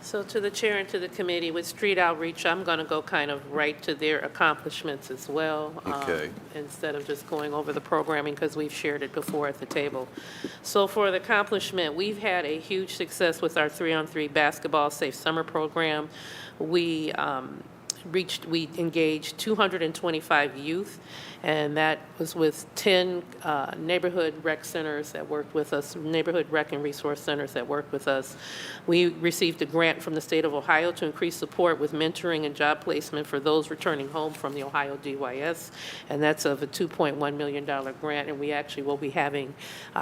So to the chair and to the committee, with street outreach, I'm going to go kind of right to their accomplishments as well. Okay. Instead of just going over the programming, because we've shared it before at the table. So for the accomplishment, we've had a huge success with our 3-on-3 basketball safe summer program. We engaged 225 youth, and that was with 10 neighborhood rec centers that worked with us, neighborhood rec and resource centers that worked with us. We received a grant from the state of Ohio to increase support with mentoring and job placement for those returning home from the Ohio DYS, and that's of a $2.1 million grant, and we actually will be having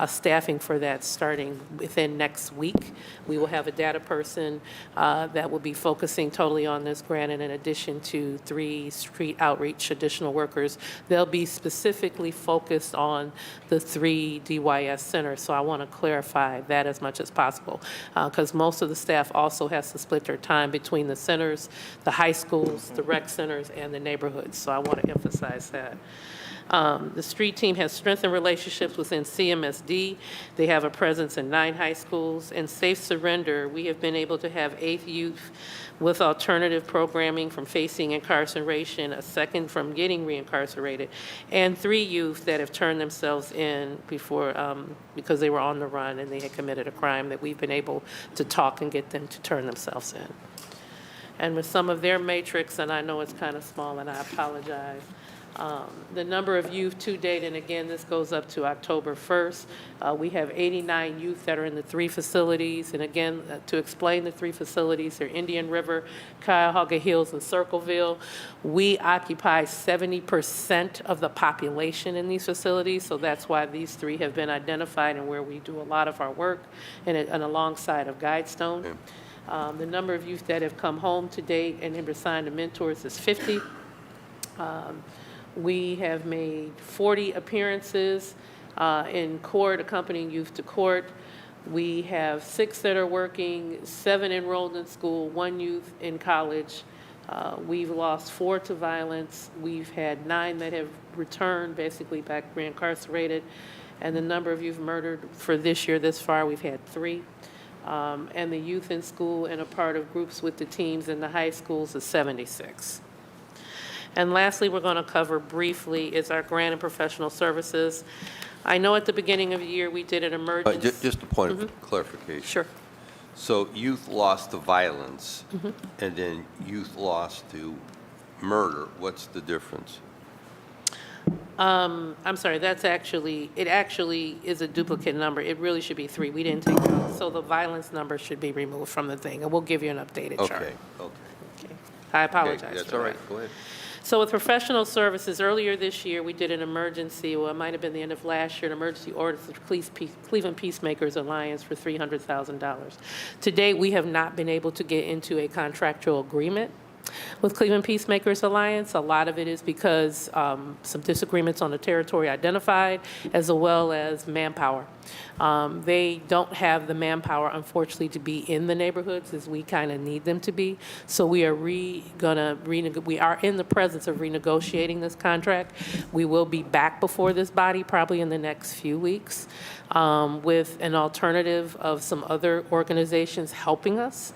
staffing for that starting within next week. We will have a data person that will be focusing totally on this grant, and in addition to 3 street outreach additional workers, they'll be specifically focused on the 3 DYS centers. So I want to clarify that as much as possible, because most of the staff also has to split their time between the centers, the high schools, the rec centers, and the neighborhoods. So I want to emphasize that. The street team has strengthened relationships within CMSD. They have a presence in 9 high schools. In Safe Surrender, we have been able to have 8 youth with alternative programming from facing incarceration, a second from getting reincarcerated, and 3 youth that have turned themselves in before because they were on the run and they had committed a crime that we've been able to talk and get them to turn themselves in. And with some of their matrix, and I know it's kind of small and I apologize, the number of youth to date, and again, this goes up to October 1st, we have 89 youth that are in the 3 facilities. And again, to explain the 3 facilities, they're Indian River, Cuyahoga Hills, and Circleville. We occupy 70% of the population in these facilities, so that's why these 3 have been identified and where we do a lot of our work, and alongside of Guidestone. The number of youth that have come home to date and have been assigned to mentors is 50. We have made 40 appearances in court, accompanying youth to court. We have 6 that are working, 7 enrolled in school, 1 youth in college. We've lost 4 to violence. We've had 9 that have returned, basically back reincarcerated. And the number of youth murdered for this year, this far, we've had 3. And the youth in school and a part of groups with the teams in the high schools is 76. And lastly, we're going to cover briefly is our grant and professional services. I know at the beginning of the year, we did an emergency. Just a point of clarification. Sure. So youth lost to violence, and then youth lost to murder. What's the difference? I'm sorry, it actually is a duplicate number. It really should be 3. We didn't take it out. So the violence number should be removed from the thing, and we'll give you an updated chart. Okay. Okay. I apologize Okay, that's for all that. right. Go ahead. So with professional services, earlier this year, we did an emergency, well, it might have been the end of last year, an emergency order for the Cleveland Peacemakers Alliance for $300,000. To date, we have not been able to get into a contractual agreement with Cleveland Peacemakers Alliance. A lot of it is because some disagreements on the territory identified, as well as manpower. They don't have the manpower, unfortunately, to be in the neighborhoods as we kind of need them to be. So we are we are in the presence of renegotiating this contract. We will be back before this body probably in the next few weeks with an alternative of some other organizations helping us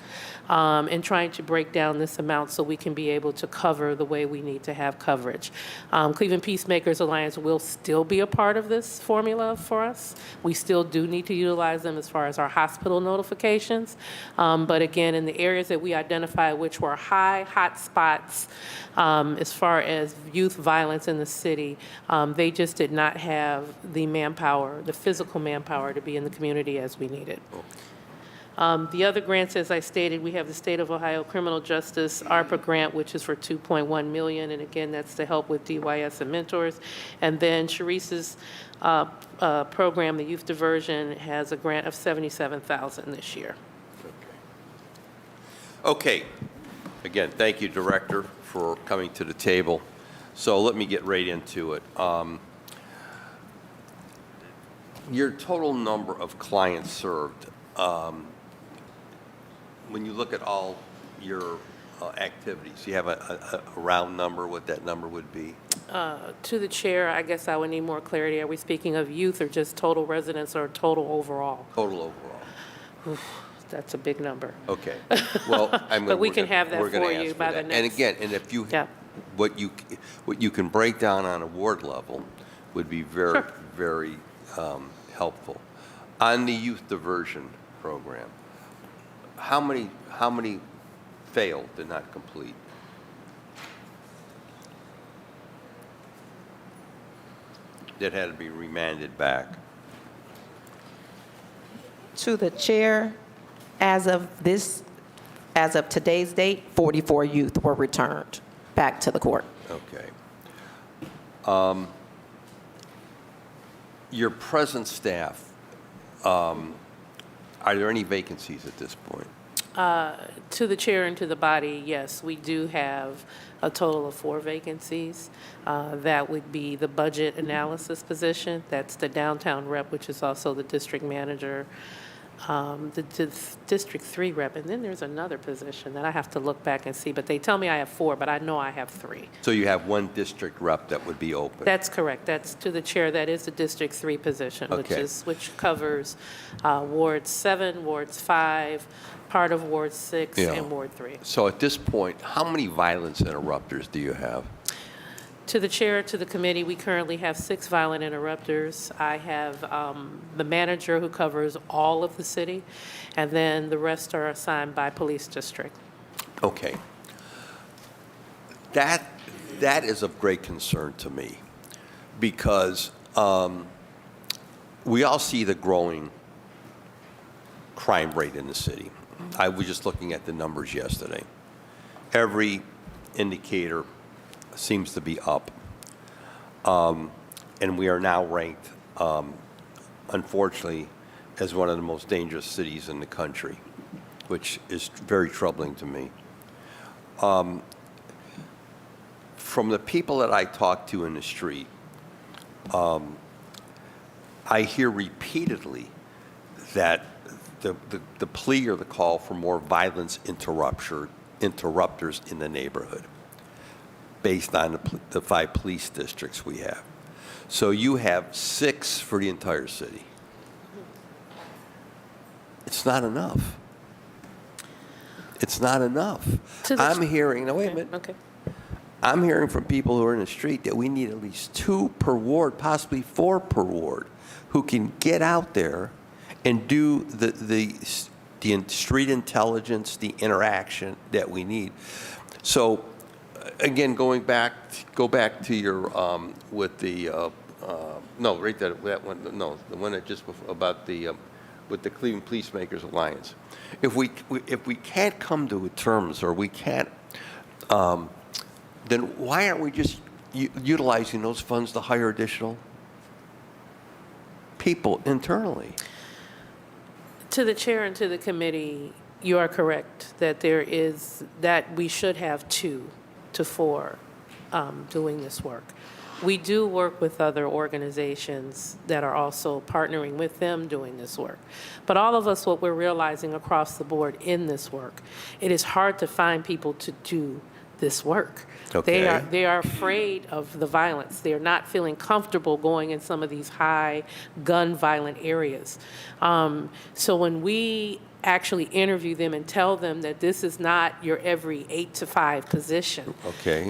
and trying to break down this amount so we can be able to cover the way we need to have coverage. Cleveland Peacemakers Alliance will still be a part of this formula for us. We still do need to utilize them as far as our hospital notifications. But again, in the areas that we identified, which were hot spots as far as youth violence in the city, they just did not have the manpower, the physical manpower to be in the community as we needed. The other grants, as I stated, we have the State of Ohio Criminal Justice ARPA grant, which is for $2.1 million, and again, that's to help with DYS and mentors. And then Sharice's program, the Youth Diversion, has a grant of $77,000 this year. Okay. Again, thank you, Director, for coming to the table. So let me get right into it. Your total number of clients served, when you look at all your activities, you have a round number, what that number would be? To the chair, I guess I would need more clarity. Are we speaking of youth or just total residents or total overall? Total overall. That's a big number. Okay. Well, But we can have that for you by the next. And again, and if you, what you can break down on a ward level would be very, very helpful. On the youth diversion program, how many failed, did not complete? That had to be remanded back? To the chair, as of today's date, 44 youth were returned back to the court. Okay. Your present staff, are there any vacancies at this point? To the chair and to the body, yes, we do have a total of 4 vacancies. That would be the budget analysis position. That's the downtown rep, which is also the district manager, the District 3 rep, and then there's another position that I have to look back and see, but they tell me I have 4, but I know I have 3. So you have 1 district rep that would be open? That's correct. That's to the chair. That is the District 3 position, which covers Ward 7, Wards 5, part of Ward 6, and Ward 3. So at this point, how many violence interrupters do you have? To the chair, to the committee, we currently have 6 violent interrupters. I have the manager who covers all of the city, and then the rest are assigned by police district. Okay. That is of great concern to me because we all see the growing crime rate in the city. I was just looking at the numbers yesterday. Every indicator seems to be up. And we are now ranked, unfortunately, as one of the most dangerous cities in the country, which is very troubling to me. From the people that I talk to in the street, I hear repeatedly that the plea or the call for more violence interrupters in the neighborhood, based on the 5 police districts we have. So you have 6 for the entire city. It's not enough. It's not enough. I'm hearing, now wait a minute. Okay. I'm hearing from people who are in the street that we need at least 2 per ward, possibly 4 per ward, who can get out there and do the street intelligence, the interaction that we need. So, again, go back to your with the no, right there, that one, no, the one that just about the with the Cleveland Peacemakers Alliance. If we can't come to terms, or we can't then why aren't we just utilizing those funds to hire additional people internally? To the chair and to the committee, you are correct that we should have 2 to 4 doing this work. We do work with other organizations that are also partnering with them doing this work. But all of us, what we're realizing across the board in this work, it is hard to find people to do this work. Okay. They are afraid of the violence. They are not feeling comfortable going in some of these high gun violent areas. So when we actually interview them and tell them that this is not your every 8 to 5 position. Okay.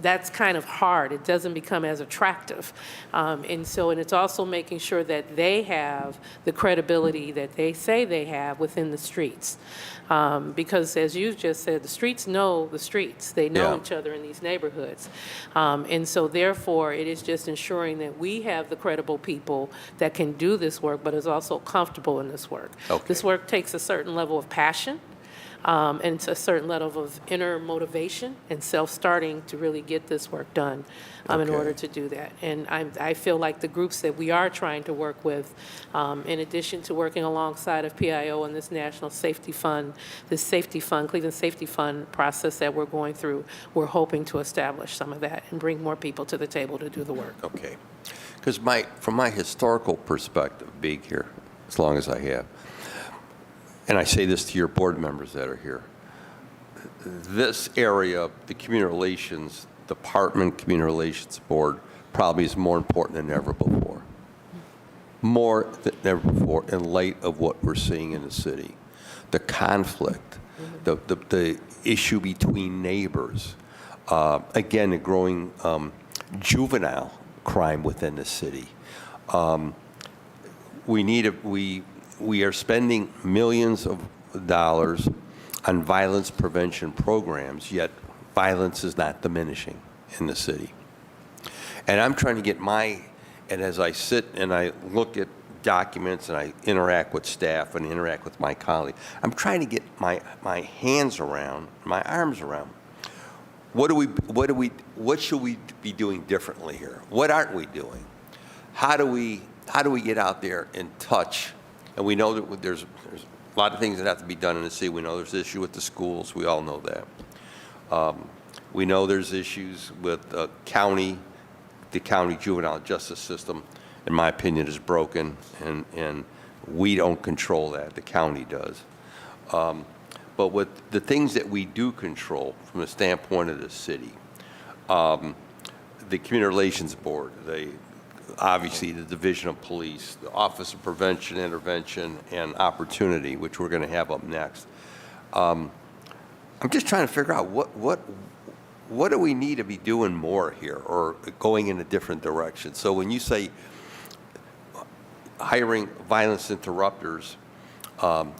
That's kind of hard. It doesn't become as attractive. And it's also making sure that they have the credibility that they say they have within the streets. Because as you just said, the streets know the streets. They know Yeah. each other in these neighborhoods. And so therefore, it is just ensuring that we have the credible people that can do this work, but is also comfortable in this work. Okay. This work takes a certain level of passion, and it's a certain level of inner motivation and self-starting to really get this work done in Okay. order to do that. And I feel like the groups that we are trying to work with, in addition to working alongside of PIO and this National Safety Fund, Cleveland Safety Fund process that we're going through, we're hoping to establish some of that and bring more people to the table to do the work. Okay. Because from my historical perspective, being here as long as I have, and I say this to your board members that are here, this area, the Community Relations Department, Community Relations Board, probably is more important than ever before. More than ever before in light of what we're seeing in the city. The conflict, the issue between neighbors, again, the growing juvenile crime within the city. We are spending millions of dollars on violence prevention programs, yet violence is not diminishing in the city. And I'm trying to get and as I sit and I look at documents and I interact with staff and interact with my colleagues, I'm trying to get my hands around, my arms around, what should we be doing differently here? What aren't we doing? How do we get out there and touch? And we know that there's a lot of things that have to be done in the city. We know there's an issue with the schools. We all know that. We know there's issues with the county juvenile justice system, in my opinion, is broken, and we don't control that. The county does. But with the things that we do control from the standpoint of the city, the Community Relations Board, obviously the Division of Police, the Office of Prevention, Intervention, and Opportunity, which we're going to have up next. I'm just trying to figure out what do we need to be doing more here or going in a different direction. So when you say hiring violence interrupters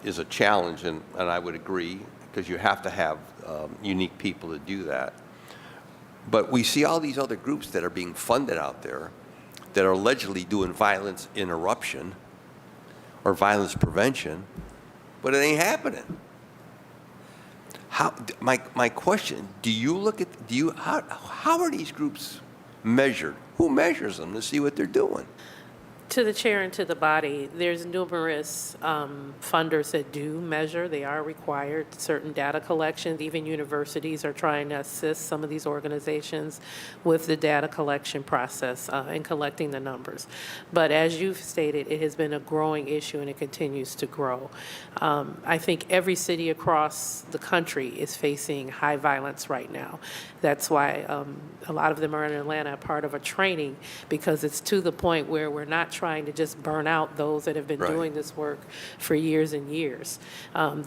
is a challenge, and I would agree, because you have to have unique people to do that. But we see all these other groups that are being funded out there that are allegedly doing violence interruption or violence prevention, but it ain't happening. My question, how are these groups measured? Who measures them to see what they're doing? To the chair and to the body, there's numerous funders that do measure. They are required certain data collections. Even universities are trying to assist some of these organizations with the data collection process and collecting the numbers. But as you've stated, it has been a growing issue and it continues to grow. I think every city across the country is facing high violence right now. That's why a lot of them are in Atlanta, part of a training, because it's to the point where we're not trying to just burn out those that have been doing this work for years and years.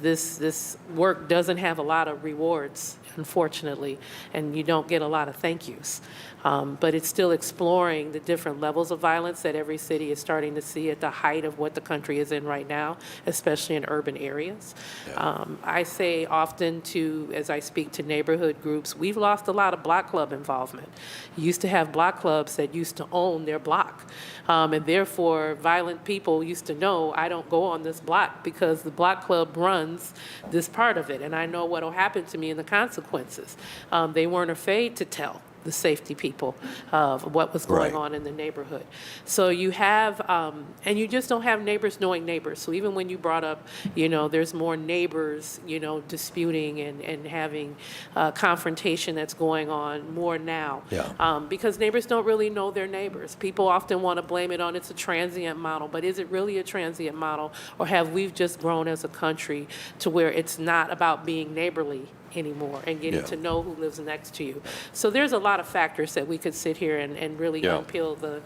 This work doesn't have a lot of rewards, unfortunately, and you don't get a lot of thank yous. But it's still exploring the different levels of violence that every city is starting to see at the height of what the country is in right now, especially in urban areas. I say often as I speak to neighborhood groups, we've lost a lot of block club involvement. You used to have block clubs that used to own their block, and therefore, violent people used to know, I don't go on this block because the block club runs this part of it, and I know what will happen to me and the consequences. They weren't afraid to tell the safety people of what was going on in the neighborhood. So you have, and you just don't have neighbors knowing neighbors. So even when you brought up, there's more neighbors, disputing and having confrontation that's going on more now. Because neighbors don't really know their neighbors. People often want to blame it on it's a transient model, but is it really a transient model, or have we just grown as a country to where it's not about being neighborly anymore and getting to know who lives next to you? So there's a lot of factors that we could sit here and really unpeel the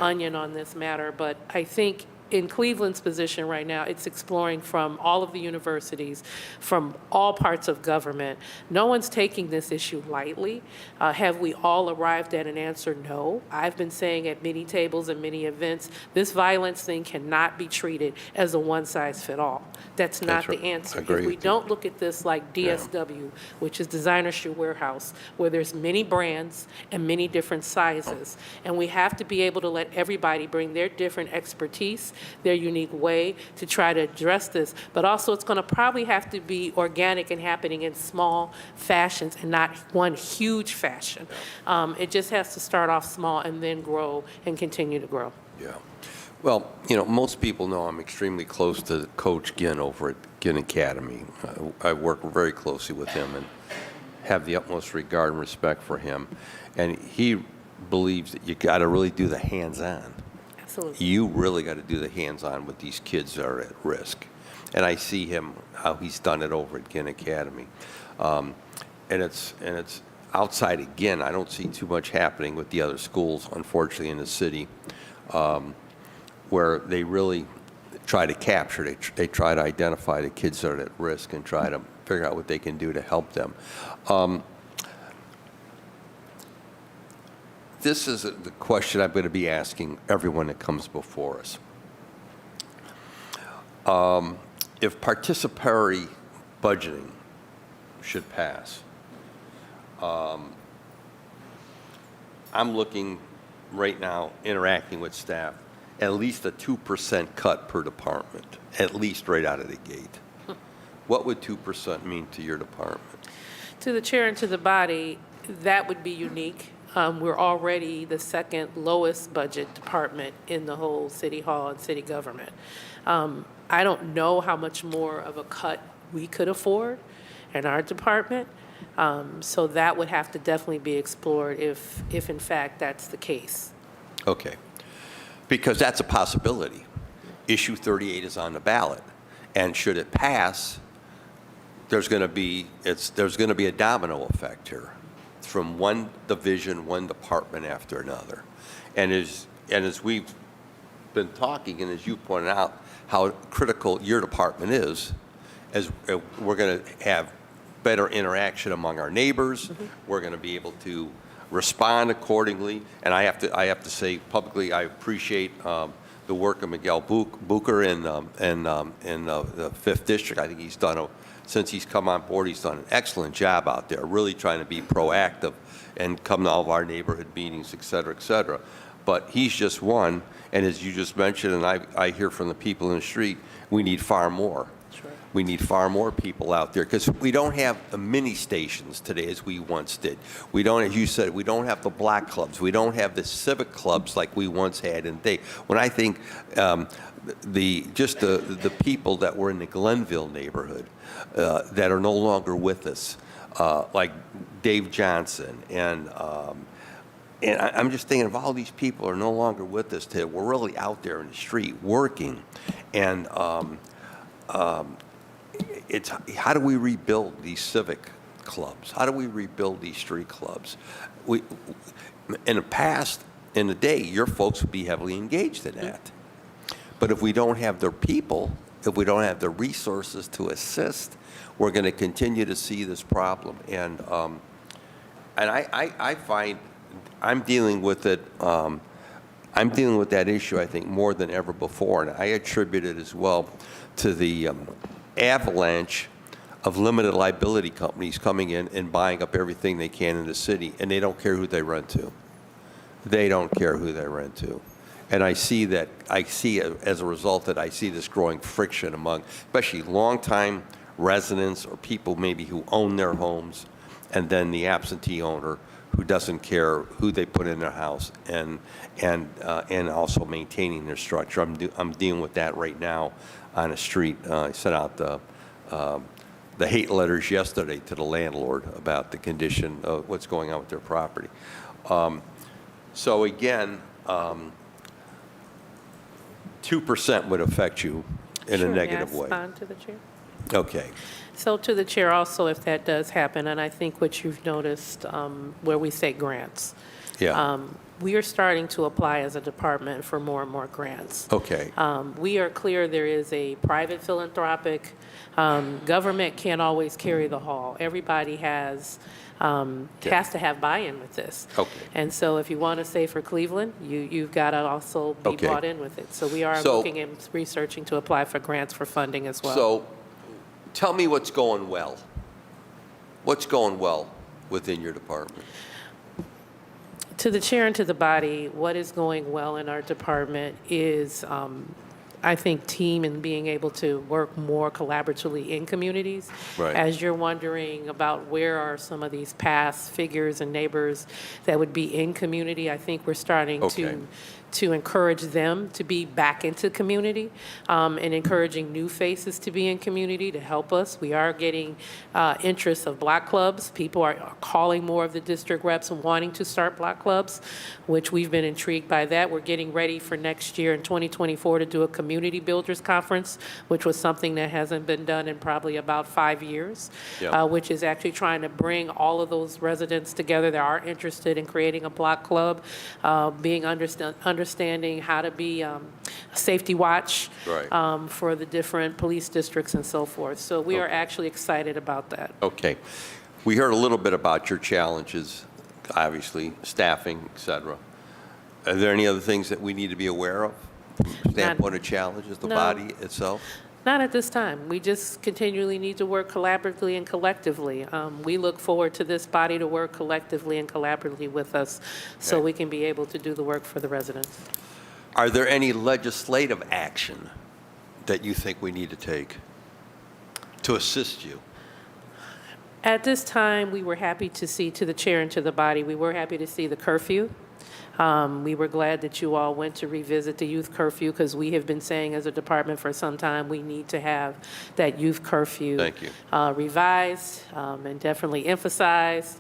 onion on this matter. But I think in Cleveland's position right now, it's exploring from all of the universities, from all parts of government. No one's taking this issue lightly. Have we all arrived at an answer? No. I've been saying at many tables and many events, this violence thing cannot be treated as a one-size-fits-all. That's not the answer. If we don't look at this like DSW, which is Designer Shoe Warehouse, where there's many brands and many different sizes, and we have to be able to let everybody bring their different expertise, their unique way to try to address this. But also it's going to probably have to be organic and happening in small fashions and not one huge fashion. It just has to start off small and then grow and continue to grow. Yeah. Well, most people know I'm extremely close to Coach Ginn over at Ginn Academy. I work very closely with him and have the utmost regard and respect for him. And he believes that you got to really do the hands-on. Absolutely. You really got to do the hands-on with these kids that are at risk. And I see him, how he's done it over at Ginn Academy. And it's outside of Ginn, I don't see too much happening with the other schools, unfortunately, in the city, where they really try to capture, they try to identify the kids that are at risk and try to figure out what they can do to help them. This is the question I'm going to be asking everyone that comes before us. If participatory budgeting should pass, I'm looking right now, interacting with staff, at least a 2% cut per department, at least right out of the gate. What would 2% mean to your department? To the chair and to the body, that would be unique. We're already the second lowest budget department in the whole city hall and city government. I don't know how much more of a cut we could afford in our department. So that would have to definitely be explored if in fact that's the case. Okay. Because that's a possibility. Issue 38 is on the ballot. And should it pass, there's going to be a domino effect here, from one division, one department after another. And as we've been talking, and as you pointed out, how critical your department is, as we're going to have better interaction among our neighbors, we're going to be able to respond accordingly. And I have to say publicly, I appreciate the work of Miguel Bucher in the 5th District. I think he's done since he's come on board, he's done an excellent job out there, really trying to be proactive and come to all of our neighborhood meetings, et cetera, et cetera. But he's just one, and as you just mentioned, and I hear from the people in the street, we need far more. Sure. We need far more people out there, because we don't have the mini stations today as we once did. We don't, as you said, we don't have the block clubs. We don't have the civic clubs like we once had in the day. When I think the people that were in the Glenville neighborhood that are no longer with us, like Dave Johnson, and I'm just thinking of all these people are no longer with us today. We're really out there in the street working, and it's how do we rebuild these civic clubs? How do we rebuild these street clubs? In the past, in the day, your folks would be heavily engaged in that. But if we don't have their people, if we don't have the resources to assist, we're going to continue to see this problem. And I find I'm dealing with it. I'm dealing with that issue, I think, more than ever before, and I attribute it as well to the avalanche of limited liability companies coming in and buying up everything they can in the city, and they don't care who they rent to. They don't care who they rent to. And I see as a result that I see this growing friction among, especially longtime residents or people maybe who own their homes, and then the absentee owner who doesn't care who they put in their house, and also maintaining their structure. I'm dealing with that right now on a street. I sent out the hate letters yesterday to the landlord about the condition of what's going on with their property. So again, 2% would affect you in a negative way. Sure, may I respond to the chair? Okay. So to the chair also, if that does happen, and I think what you've noticed where we say grants. Yeah. We are starting to apply as a department for more and more grants. Okay. We are clear there is a private philanthropic. Government can't always carry the haul. Everybody has to have buy-in with this. Okay. And so if you want to say for Cleveland, you've got to also be Okay. brought in with it. So we are So- looking and researching to apply for grants for funding as well. So tell me what's going well. What's going well within your department? To the chair and to the body, what is going well in our department is, I think, team and being able to work more collaboratively in communities. Right. As you're wondering about where are some of these past figures and neighbors that would be in community, I think we're starting Okay. to encourage them to be back into community and encouraging new faces to be in community to help us. We are getting interest of block clubs. People are calling more of the district reps and wanting to start block clubs, which we've been intrigued by that. We're getting ready for next year in 2024 to do a community builders conference, which was something that hasn't been done in probably about 5 years, Yeah. which is actually trying to bring all of those residents together that are interested in creating a block club, being understanding how to be a safety watch Right. for the different police districts and so forth. So we are actually excited about that. Okay. We heard a little bit about your challenges, obviously, staffing, et cetera. Are there any other things that we need to be aware of from the standpoint of challenges, the No. body itself? Not at this time. We just continually need to work collaboratively and collectively. We look forward to this body to work collectively and collaboratively with us so Okay. we can be able to do the work for the residents. Are there any legislative action that you think we need to take to assist you? At this time, we were happy to see, to the chair and to the body, we were happy to see the curfew. We were glad that you all went to revisit the youth curfew because we have been saying as a department for some time we need to have that youth curfew Thank you. revised and definitely emphasized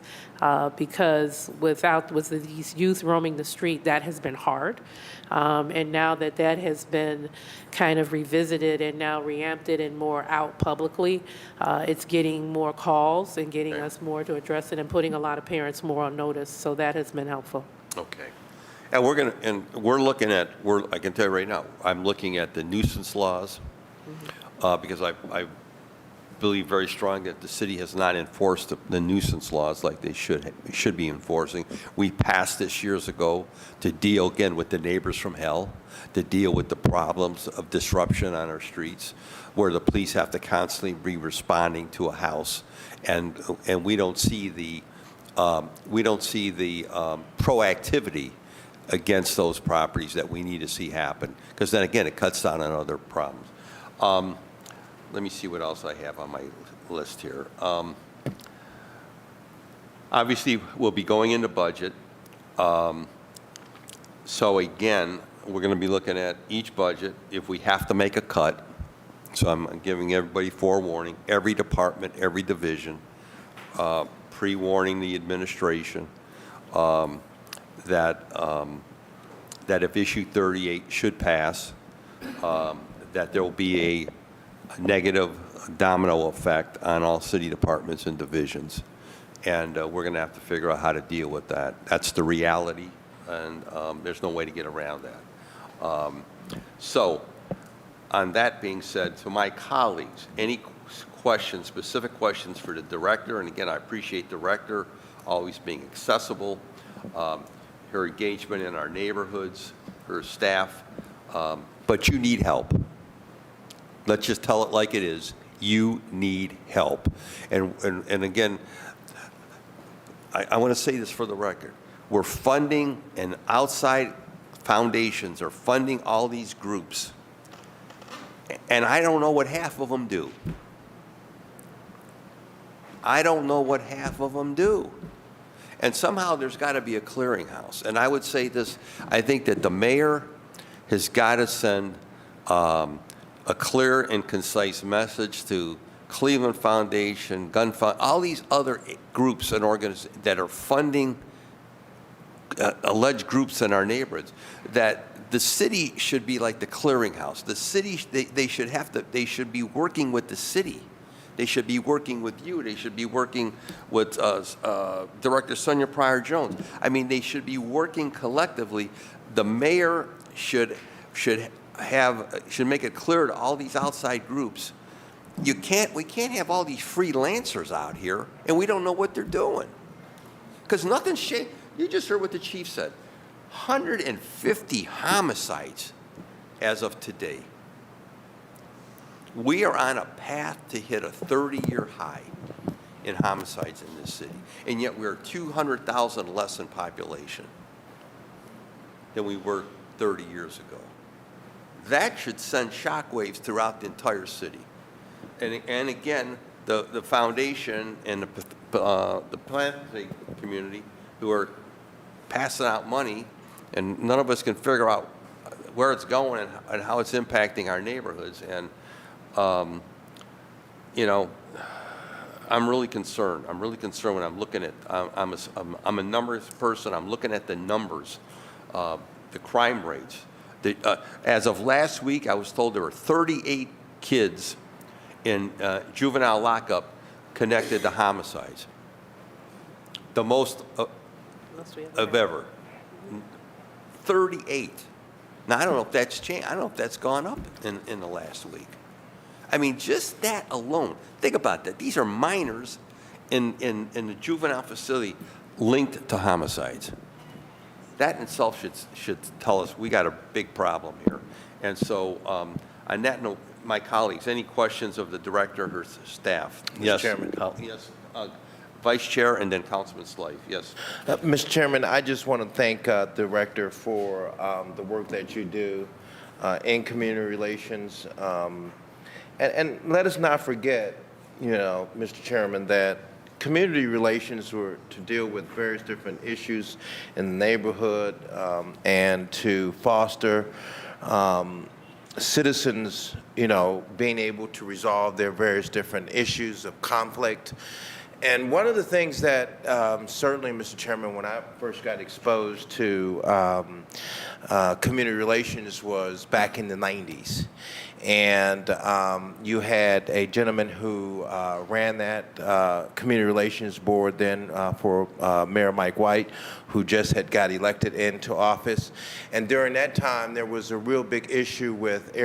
because with these youth roaming the street, that has been hard. And now that has been kind of revisited and now reamped and more out publicly, it's getting more calls and getting us more to address it and putting a lot of parents more on notice. So that has been helpful. Okay. And I can tell you right now, I'm looking at the nuisance laws because I believe very strongly that the city has not enforced the nuisance laws like they should be enforcing. We passed this years ago to deal again with the neighbors from hell, to deal with the problems of disruption on our streets, where the police have to constantly be responding to a house, and we don't see the proactivity against those properties that we need to see happen, because then again, it cuts down on other problems. Let me see what else I have on my list here. Obviously, we'll be going into budget. So again, we're going to be looking at each budget. If we have to make a cut, so I'm giving everybody forewarning, every department, every division, pre-warning the administration that if issue 38 should pass, that there will be a negative domino effect on all city departments and divisions. And we're going to have to figure out how to deal with that. That's the reality, and there's no way to get around that. So on that being said, to my colleagues, any questions, specific questions for the director? And again, I appreciate the director always being accessible, her engagement in our neighborhoods, her staff, but you need help. Let's just tell it like it is. You need help. And again, I want to say this for the record. We're funding an outside foundations are funding all these groups, and I don't know what half of them do. I don't know what half of them do. And somehow there's got to be a clearinghouse. And I would say this, I think that the mayor has got to send a clear and concise message to Cleveland Foundation, Gun Fund, all these other groups and organizations that are funding alleged groups in our neighborhoods, that the city should be like the clearinghouse. The city, they should be working with the city. They should be working with you. They should be working with Director Sonia Pryor-Jones. I mean, they should be working collectively. The mayor should make it clear to all these outside groups, we can't have all these freelancers out here and we don't know what they're doing. Because nothing's changed. You just heard what the chief said. 150 homicides as of today. We are on a path to hit a 30-year high in homicides in this city, and yet we're 200,000 less in population than we were 30 years ago. That should send shockwaves throughout the entire city. And again, the foundation and the planting community who are passing out money, and none of us can figure out where it's going and how it's impacting our neighborhoods. And you know, I'm really concerned. I'm really concerned when I'm looking at, I'm a numbers person. I'm looking at the numbers, the crime rates. As of last week, I was told there were 38 kids in juvenile lockup connected to homicides. The most of ever. 38. Now, I don't know if that's changed. I don't know if that's gone up in the last week. I mean, just that alone. Think about that. These are minors in the juvenile facility linked to homicides. That in itself should tell us we got a big problem here. And so, on that note, my colleagues, any questions of the director or her staff? Mr. Chairman. Yes. Vice Chair and then Councilman Slife. Yes. Mr. Chairman, I just want to thank the Director for the work that you do in community relations. And let us not forget, you know, Mr. Chairman, that community relations were to deal with various different issues in the neighborhood and to foster citizens, you know, being able to resolve their various different issues of conflict. And one of the things that certainly, Mr. Chairman, when I first got exposed to community relations was back in the 90s. And you had a gentleman who ran that community relations board then for Mayor Mike White, who just had got elected into office. And during that time, there was a real big issue with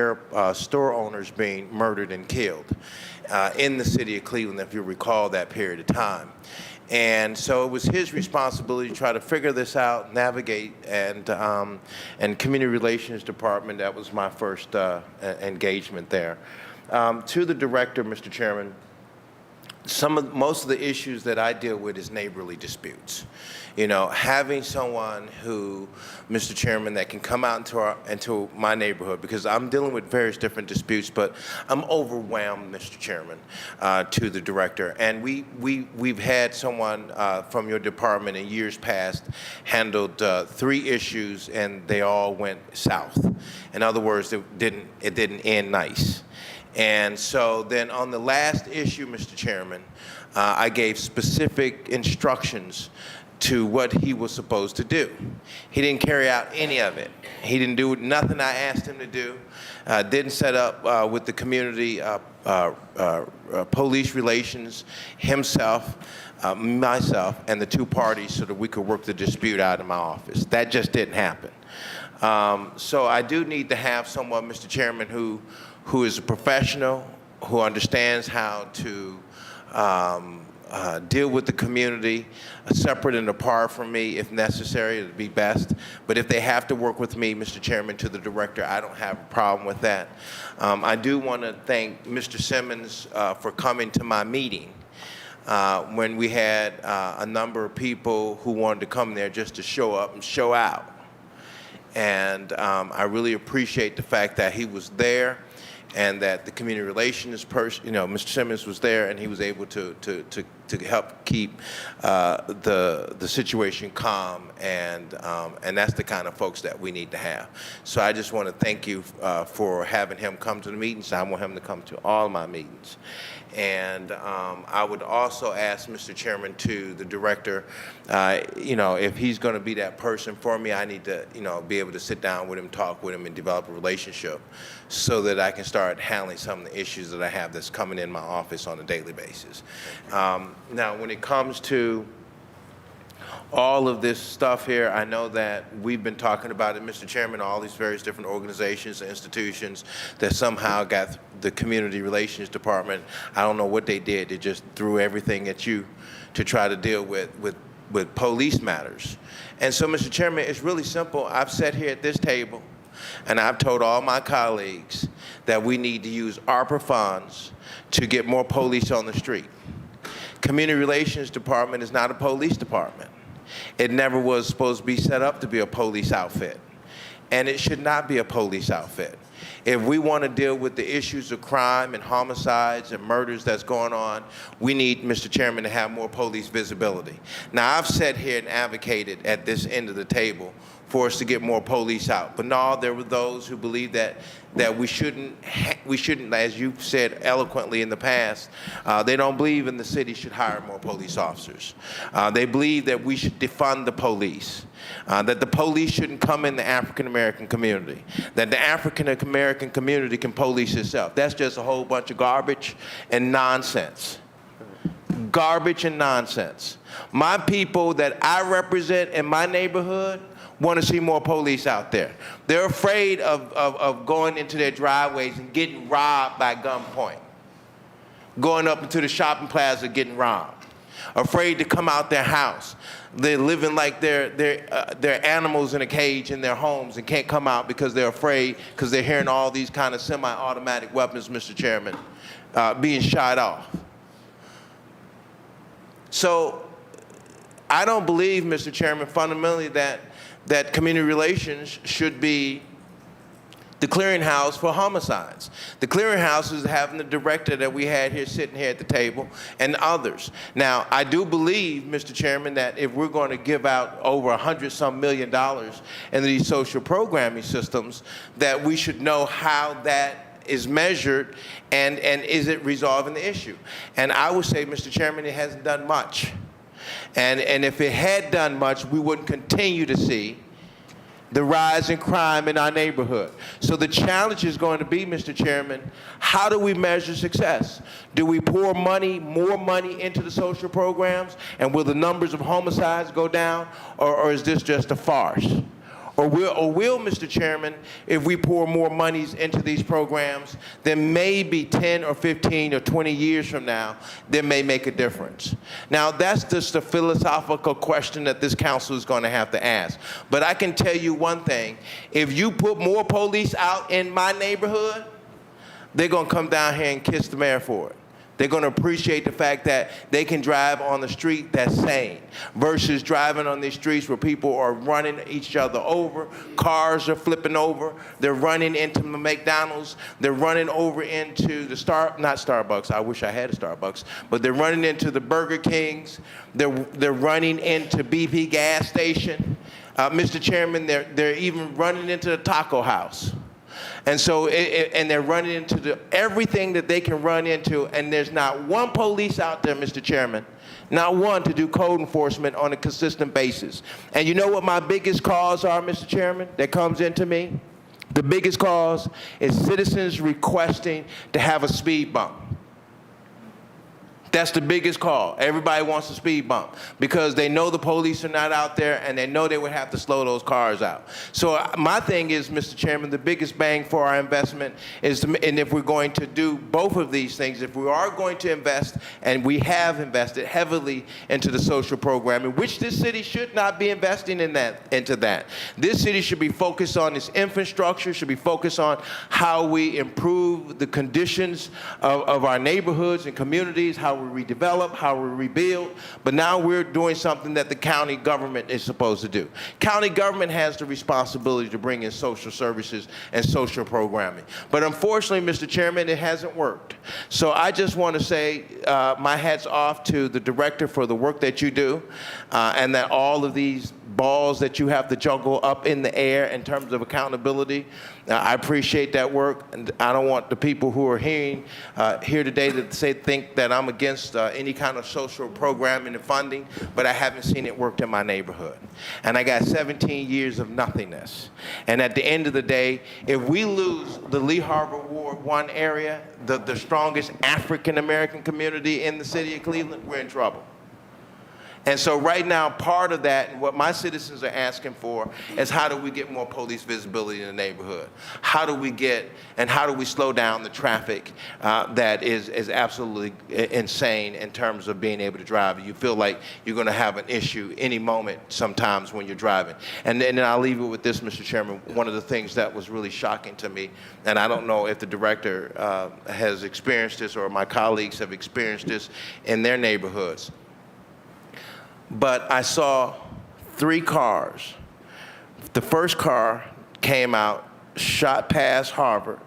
store owners being murdered and killed in the city of Cleveland, if you recall that period of time. And so it was his responsibility to try to figure this out, navigate, and community relations department, that was my first engagement there. To the director, Mr. Chairman, most of the issues that I deal with is neighborly disputes. You know, having someone who, Mr. Chairman, that can come out into my neighborhood, because I'm dealing with various different disputes, but I'm overwhelmed, Mr. Chairman, to the director. And we've had someone from your department in years past handled 3 issues, and they all went south. In other words, it didn't end nice. And so then on the last issue, Mr. Chairman, I gave specific instructions to what he was supposed to do. He didn't carry out any of it. He didn't do nothing I asked him to do. Didn't set up with the community police relations, himself, myself, and the 2 parties so that we could work the dispute out in my office. That just didn't happen. So I do need to have someone, Mr. Chairman, who is a professional, who understands how to deal with the community, separate and apart from me if necessary, it would be best. But if they have to work with me, Mr. Chairman, to the director, I don't have a problem with that. I do want to thank Mr. Simmons for coming to my meeting when we had a number of people who wanted to come there just to show up and show out. And I really appreciate the fact that he was there and that the community relations person, Mr. Simmons was there and he was able to help keep the situation calm, and that's the kind of folks that we need to have. So I just want to thank you for having him come to the meetings. I want him to come to all my meetings. And I would also ask, Mr. Chairman, to the director, if he's going to be that person for me, I need to, be able to sit down with him, talk with him, and develop a relationship so that I can start handling some of the issues that I have that's coming in my office on a daily basis. Now, when it comes to all of this stuff here, I know that we've been talking about it, Mr. Chairman, all these various different organizations and institutions that somehow got the Community Relations Department. I don't know what they did. They just threw everything at you to try to deal with police matters. And so, Mr. Chairman, it's really simple. I've sat here at this table and I've told all my colleagues that we need to use ARPA funds to get more police on the street. Community Relations Department is not a police department. It never was supposed to be set up to be a police outfit. And it should not be a police outfit. If we want to deal with the issues of crime and homicides and murders that's going on, we need, Mr. Chairman, to have more police visibility. Now, I've sat here and advocated at this end of the table for us to get more police out. But no, there were those who believe that we shouldn't, as you've said eloquently in the past, they don't believe in the city should hire more police officers. They believe that we should defund the police, that the police shouldn't come in the African-American community, that the African-American community can police itself. That's just a whole bunch of garbage and nonsense. Garbage and nonsense. My people that I represent in my neighborhood want to see more police out there. They're afraid of going into their driveways and getting robbed by gunpoint, going up into the shopping plaza getting robbed, afraid to come out their house. They're living like they're animals in a cage in their homes and can't come out because they're afraid, because they're hearing all these kind of semi-automatic weapons, Mr. Chairman, being shot off. So I don't believe, Mr. Chairman, fundamentally that community relations should be the clearinghouse for homicides. The clearinghouse is having the director that we had here sitting here at the table and others. Now, I do believe, Mr. Chairman, that if we're going to give out over $100-some million in these social programming systems, that we should know how that is measured and is it resolving the issue. And I would say, Mr. Chairman, it hasn't done much. And if it had done much, we wouldn't continue to see the rise in crime in our neighborhood. So the challenge is going to be, Mr. Chairman, how do we measure success? Do we pour more money into the social programs, and will the numbers of homicides go down, or is this just a farce? Or will, Mr. Chairman, if we pour more monies into these programs, then maybe 10 or 15 or 20 years from now, they may make a difference. Now, that's just a philosophical question that this council is going to have to ask. But I can tell you one thing. If you put more police out in my neighborhood, they're going to come down here and kiss the mayor for it. They're going to appreciate the fact that they can drive on the street that's sane versus driving on these streets where people are running each other over, cars are flipping over, they're running into the McDonald's, they're running over into the not Starbucks, I wish I had a Starbucks, but they're running into the Burger Kings, they're running into BP gas station. Mr. Chairman, they're even running into the Taco House. And so, and they're running into everything that they can run into, and there's not one police out there, Mr. Chairman, not one to do code enforcement on a consistent basis. And you know what my biggest cause are, Mr. Chairman, that comes into me? The biggest cause is citizens requesting to have a speed bump. That's the biggest call. Everybody wants a speed bump because they know the police are not out there and they know they would have to slow those cars out. So my thing is, Mr. Chairman, the biggest bang for our investment is, and if we're going to do both of these things, if we are going to invest, and we have invested heavily into the social programming, which this city should not be investing into that. This city should be focused on its infrastructure, should be focused on how we improve the conditions of our neighborhoods and communities, how we redevelop, how we rebuild, but now we're doing something that the county government is supposed to do. County government has the responsibility to bring in social services and social programming. But unfortunately, Mr. Chairman, it hasn't worked. So I just want to say my hat's off to the director for the work that you do, and that all of these balls that you have to juggle up in the air in terms of accountability. I appreciate that work, and I don't want the people who are here today to think that I'm against any kind of social programming and funding, but I haven't seen it work in my neighborhood. And I got 17 years of nothingness. And at the end of the day, if we lose the Lee Harbor Ward 1 area, the strongest African-American community in the city of Cleveland, we're in trouble. And so right now, part of that, and what my citizens are asking for, is how do we get more police visibility in the neighborhood? How do we slow down the traffic that is absolutely insane in terms of being able to drive? You feel like you're going to have an issue any moment sometimes when you're driving. And then I'll leave it with this, Mr. Chairman. One of the things that was really shocking to me, and I don't know if the director has experienced this or my colleagues have experienced this in their neighborhoods, but I saw 3 cars. The first car came out, shot past Harvard,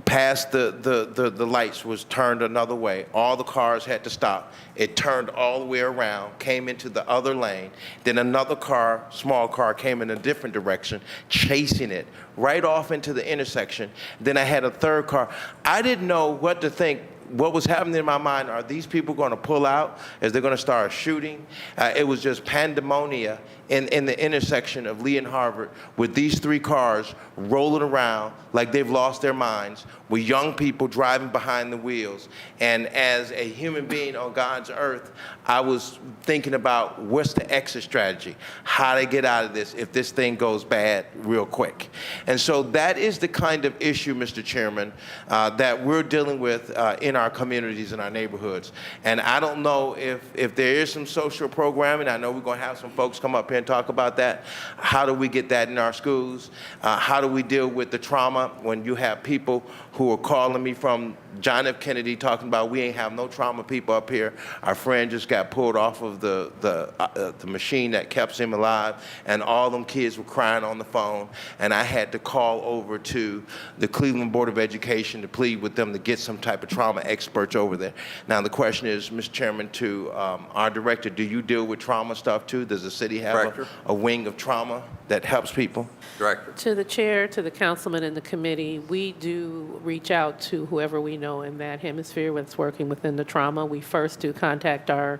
past the lights, was turned another way. All the cars had to stop. It turned all the way around, came into the other lane. Then another car, small car, came in a different direction, chasing it right off into the intersection. Then I had a third car. I didn't know what to think. What was happening in my mind, are these people going to pull out? Is they going to start shooting? It was just pandemonium in the intersection of Lee and Harvard with these 3 cars rolling around like they've lost their minds, with young people driving behind the wheels. And as a human being on God's earth, I was thinking about what's the exit strategy? How to get out of this if this thing goes bad real quick. And so that is the kind of issue, Mr. Chairman, that we're dealing with in our communities and our neighborhoods. And I don't know if there is some social programming. I know we're going to have some folks come up here and talk about that. How do we get that in our schools? How do we deal with the trauma when you have people who are calling me from John F. Kennedy talking about we ain't have no trauma people up here. Our friend just got pulled off of the machine that kept him alive, and all them kids were crying on the phone, and I had to call over to the Cleveland Board of Education to plead with them to get some type of trauma experts over there. Now the question is, Mr. Chairman, to our director, do you deal with trauma stuff too? Does the city have a wing of trauma that helps people? Director. To the chair, to the councilman and the committee, we do reach out to whoever we know in that hemisphere that's working within the trauma. We first do contact our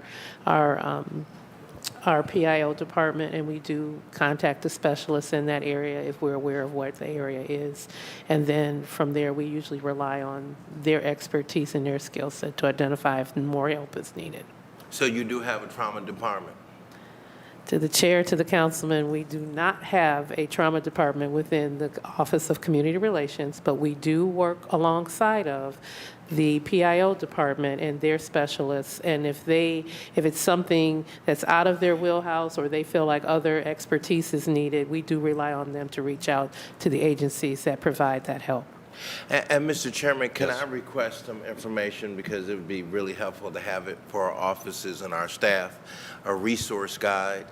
PIO department, and we do contact the specialists in that area if we're aware of what the area is. And then from there, we usually rely on their expertise and their skill set to identify if more help is needed. So you do have a trauma department? To the chair, to the councilman, we do not have a trauma department within the Office of Community Relations, but we do work alongside of the PIO department and their specialists. And if it's something that's out of their wheelhouse or they feel like other expertise is needed, we do rely on them to reach out to the agencies that provide that help. And Mr. Chairman, can I request some information, because it would be really helpful to have it for our offices and our staff, a resource guide?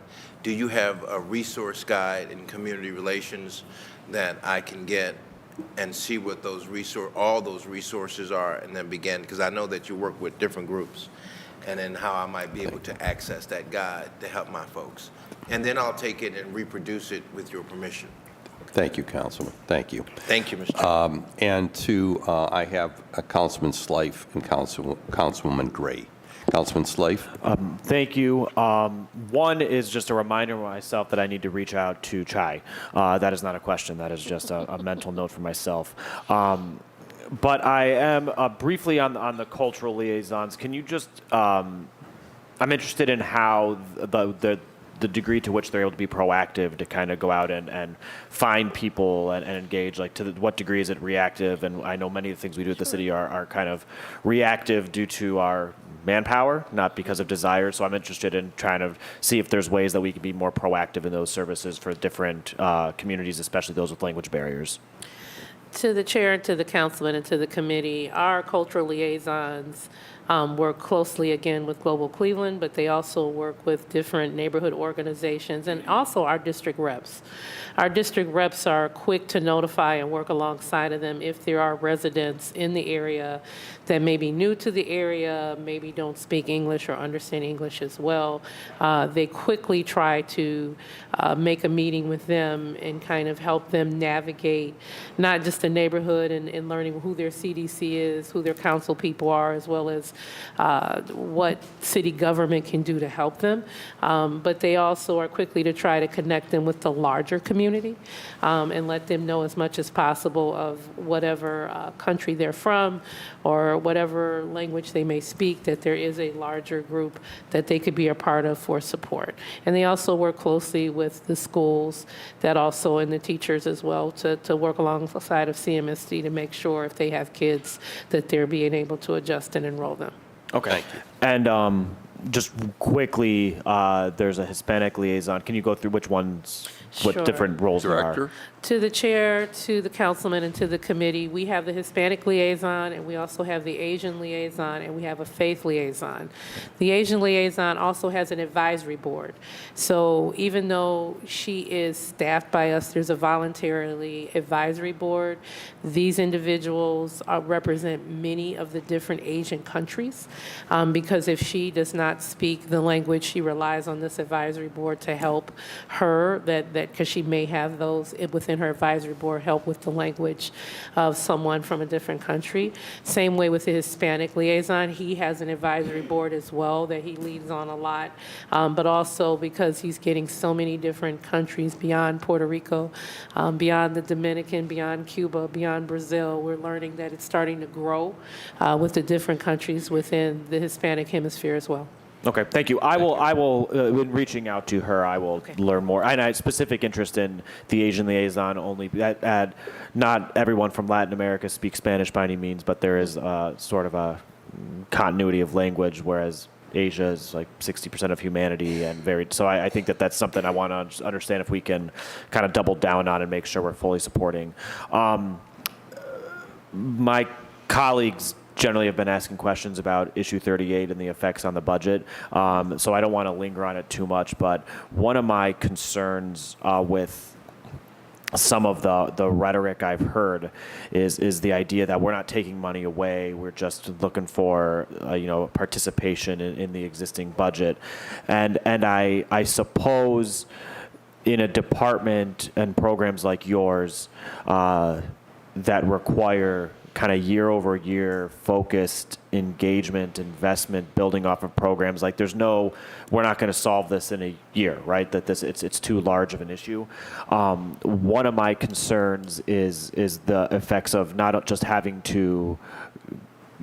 Do you have a resource guide in community relations that I can get and see what all those resources are, and then begin, because I know that you work with different groups, and then how I might be able to access that guide to help my folks. And then I'll take it and reproduce it with your permission. Thank you, Councilman. Thank you. Thank you, Mr. Chairman. And I have Councilman Slife and Councilwoman Gray. Councilman Slife. Thank you. One is just a reminder to myself that I need to reach out to Chai. That is not a question. That is just a mental note for myself. But I am briefly on the cultural liaisons. Can you just, I'm interested in how the degree to which they're able to be proactive to kind of go out and find people and engage, like what degree is it reactive? And I know many of the things we do at the city are kind of reactive due to our manpower, not because of desire. So I'm interested in trying to see if there's ways that we can be more proactive in those services for different communities, especially those with language barriers. To the chair and to the councilman and to the committee, our cultural liaisons work closely again with Global Cleveland, but they also work with different neighborhood organizations and also our district reps. Our district reps are quick to notify and work alongside of them if there are residents in the area that may be new to the area, maybe don't speak English or understand English as well. They quickly try to make a meeting with them and kind of help them navigate not just the neighborhood and learning who their CDC is, who their council people are, as well as what city government can do to help them. But they also are quickly to try to connect them with the larger community and let them know as much as possible of whatever country they're from or whatever language they may speak, that there is a larger group that they could be a part of for support. And they also work closely with the schools that also, and the teachers as well, to work alongside of CMSD to make sure if they have kids that they're being able to adjust and enroll them. Okay. And just quickly, there's a Hispanic liaison. Can you go through which ones, what Sure. different roles there are? Director? To the chair, to the councilman, and to the committee, we have the Hispanic liaison, and we also have the Asian liaison, and we have a faith liaison. The Asian liaison also has an advisory board. So even though she is staffed by us, there's a voluntarily advisory board. These individuals represent many of the different Asian countries, because if she does not speak the language, she relies on this advisory board to help her, because she may have those within her advisory board help with the language of someone from a different country. Same way with the Hispanic liaison. He has an advisory board as well that he leads on a lot, but also because he's getting so many different countries beyond Puerto Rico, beyond the Dominican, beyond Cuba, beyond Brazil, we're learning that it's starting to grow with the different countries within the Hispanic hemisphere as well. Okay, thank you. I will, when reaching out to her, I will learn more. And I have specific interest in the Asian liaison only. Not everyone from Latin America speaks Spanish by any means, but there is sort of a continuity of language, whereas Asia is like 60% of humanity and varied. So I think that's something I want to understand if we can kind of double down on and make sure we're fully supporting. My colleagues generally have been asking questions about issue 38 and the effects on the budget. So I don't want to linger on it too much, but one of my concerns with some of the rhetoric I've heard is the idea that we're not taking money away. We're just looking for participation in the existing budget, and I suppose in a department and programs like yours that require kind of year-over-year focused engagement, investment, building off of programs. Like we're not going to solve this in a year, right? That it's too large of an issue. One of my concerns is the effects of not just having to,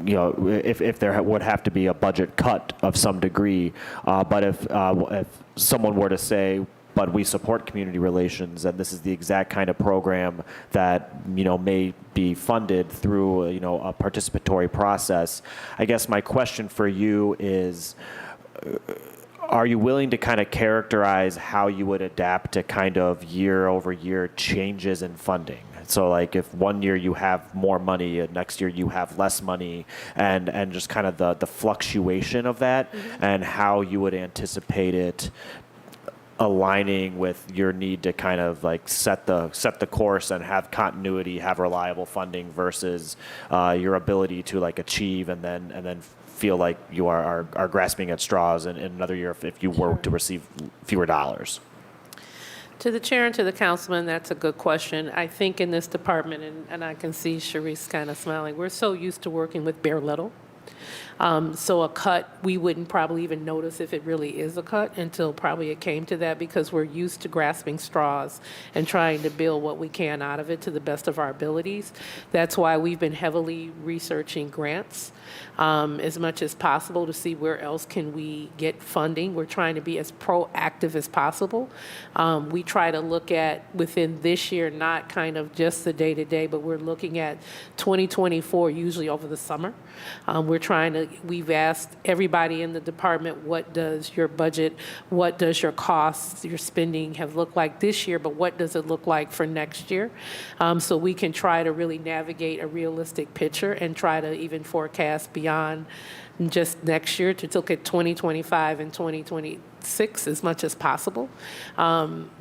if there would have to be a budget cut of some degree, but if someone were to say, but we support community relations, and this is the exact kind of program that may be funded through a participatory process. I guess my question for you is, are you willing to kind of characterize how you would adapt to kind of year-over-year changes in funding? So like if one year you have more money and next year you have less money, and just kind of the fluctuation of that, and how you would anticipate it aligning with your need to kind of like set the course and have continuity, have reliable funding versus your ability to like achieve and then feel like you are grasping at straws in another year if you were to receive fewer dollars. To the chair and to the councilman, that's a good question. I think in this department, and I can see Sharice kind of smiling, we're so used to working with bare little. So a cut, we wouldn't probably even notice if it really is a cut until probably it came to that, because we're used to grasping straws and trying to build what we can out of it to the best of our abilities. That's why we've been heavily researching grants as much as possible to see where else can we get funding. We're trying to be as proactive as possible. We try to look at within this year, not kind of just the day-to-day, but we're looking at 2024, usually over the summer. We're trying we've asked everybody in the department, what does your budget, what does your costs, your spending have looked like this year, but what does it look like for next year? So we can try to really navigate a realistic picture and try to even forecast beyond just next year, to look at 2025 and 2026 as much as possible.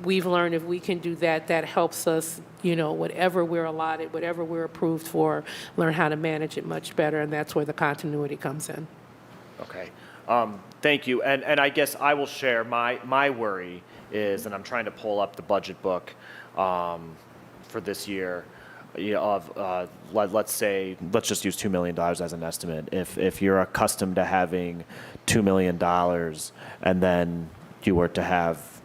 We've learned if we can do that, that helps us, whatever we're allotted, whatever we're approved for, learn how to manage it much better, and that's where the continuity comes in. Okay. Thank you. And I guess I will share my worry is, and I'm trying to pull up the budget book for this year, let's just use $2 million as an estimate. If you're accustomed to having $2 million and then you were to have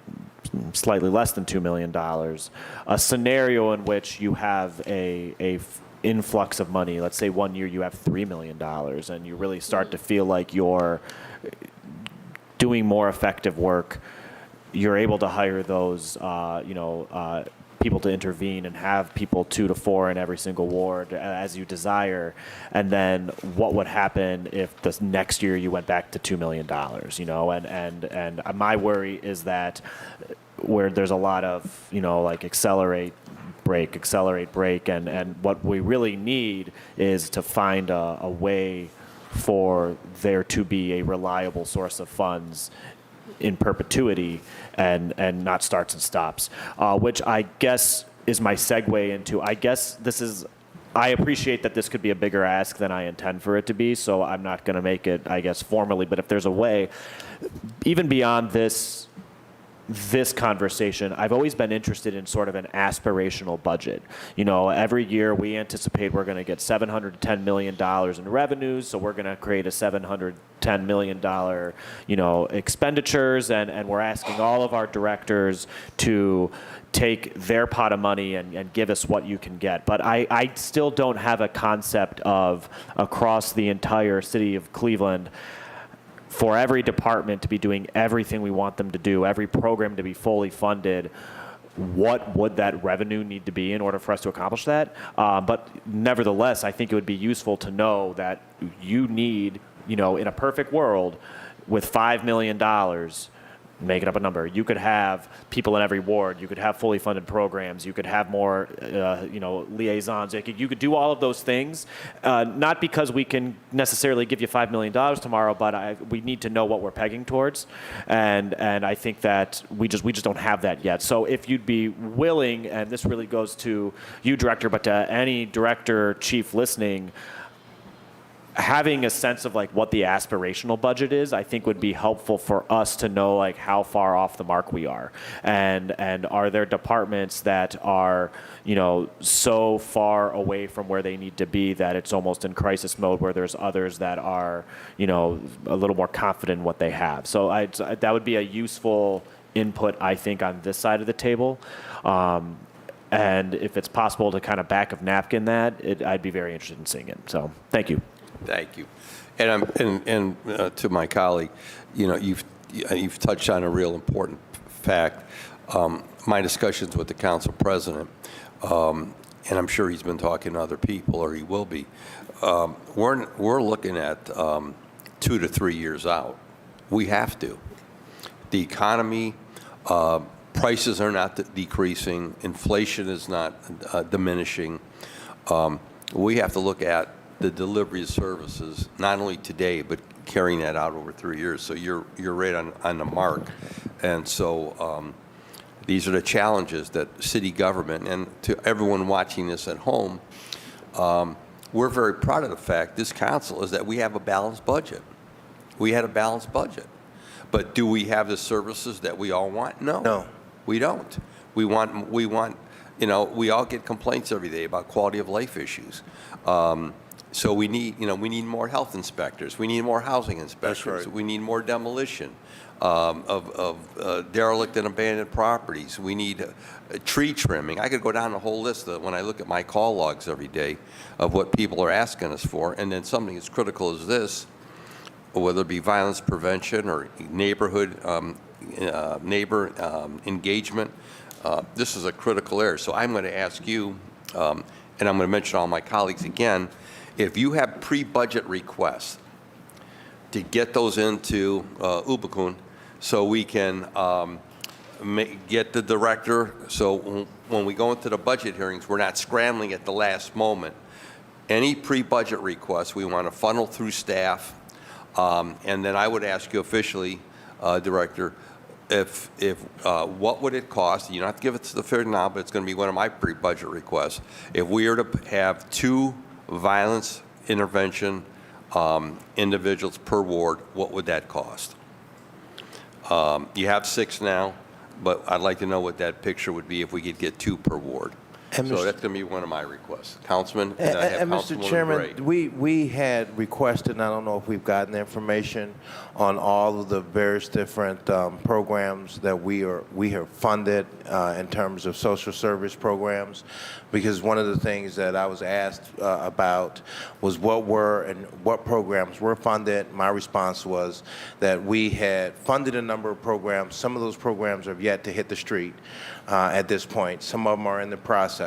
slightly less than $2 million, a scenario in which you have a influx of money, let's say one year you have $3 million and you really start to feel like you're doing more effective work, you're able to hire those, people to intervene and have people 2 to 4 in every single ward as you desire. And then what would happen if the next year you went back to $2 million, and my worry is that where there's a lot of, like accelerate, break, and what we really need is to find a way for there to be a reliable source of funds in perpetuity and not starts and stops, which I guess is my segue into, I appreciate that this could be a bigger ask than I intend for it to be, so I'm not going to make it, I guess, formally, but if there's a way, even beyond this conversation, I've always been interested in sort of an aspirational budget. Every year we anticipate we're going to get $710 million in revenues, so we're going to create a $710 million, expenditures, and we're asking all of our directors to take their pot of money and give us what you can get. But I still don't have a concept of, across the entire city of Cleveland, for every department to be doing everything we want them to do, every program to be fully funded, what would that revenue need to be in order for us to accomplish that? But nevertheless, I think it would be useful to know that you need, in a perfect world, with $5 million, making up a number, you could have people in every ward, you could have fully funded programs, you could have more, liaisons, you could do all of those things, not because we can necessarily give you $5 million tomorrow, but we need to know what we're pegging towards, and I think that we just don't have that yet. So if you'd be willing, and this really goes to you, Director, but to any director, chief listening, having a sense of like what the aspirational budget is, I think would be helpful for us to know like how far off the mark we are, and are there departments that are so far away from where they need to be that it's almost in crisis mode, where there's others that are a little more confident in what they have. So that would be a useful input, I think, on this side of the table. And if it's possible to kind of back of napkin that, I'd be very interested in seeing it. So thank you. Thank you. And to my colleague, you've touched on a real important fact. My discussions with the council president, and I'm sure he's been talking to other people, or he will be, we're looking at 2 to 3 years out. We have to. The economy, prices are not decreasing. Inflation is not diminishing. We have to look at the delivery of services, not only today, but carrying that out over 3 years. So you're right on the mark. And so these are the challenges that city government, and to everyone watching this at home, we're very proud of the fact, this council, is that we have a balanced budget. We had a balanced budget. But do we have the services that we all want? No. We don't. We want, we all get complaints every day about quality of life issues. So we need more health inspectors. We need more housing inspectors. That's right. We need more demolition of derelict and abandoned properties. We need tree trimming. I could go down the whole list when I look at my call logs every day of what people are asking us for. And then something as critical as this, whether it be violence prevention or neighborhood engagement, this is a critical area. So I'm going to ask you, and I'm going to mention all my colleagues again, if you have pre-budget requests to get those into Ubikun so we can get the director, so when we go into the budget hearings, we're not scrambling at the last moment. Any pre-budget requests, we want to funnel through staff. And then I would ask you officially, Director, if what would it cost? You don't have to give it to the figure now, but it's going to be one of my pre-budget requests. If we were to have 2 violence intervention individuals per ward, what would that cost? You have 6 now, but I'd like to know what that picture would be if we could get 2 per ward. And So Mr. that's going to be one of my requests. Councilman, and I have And Mr. Councilwoman Chairman, Gray. we had requested, and I don't know if we've gotten the information on all of the various different programs that we have funded in terms of social service programs, because one of the things that I was asked about was what programs were funded. My response was that we had funded a number of programs. Some of those programs have yet to hit the street at this point. Some of them are in the process.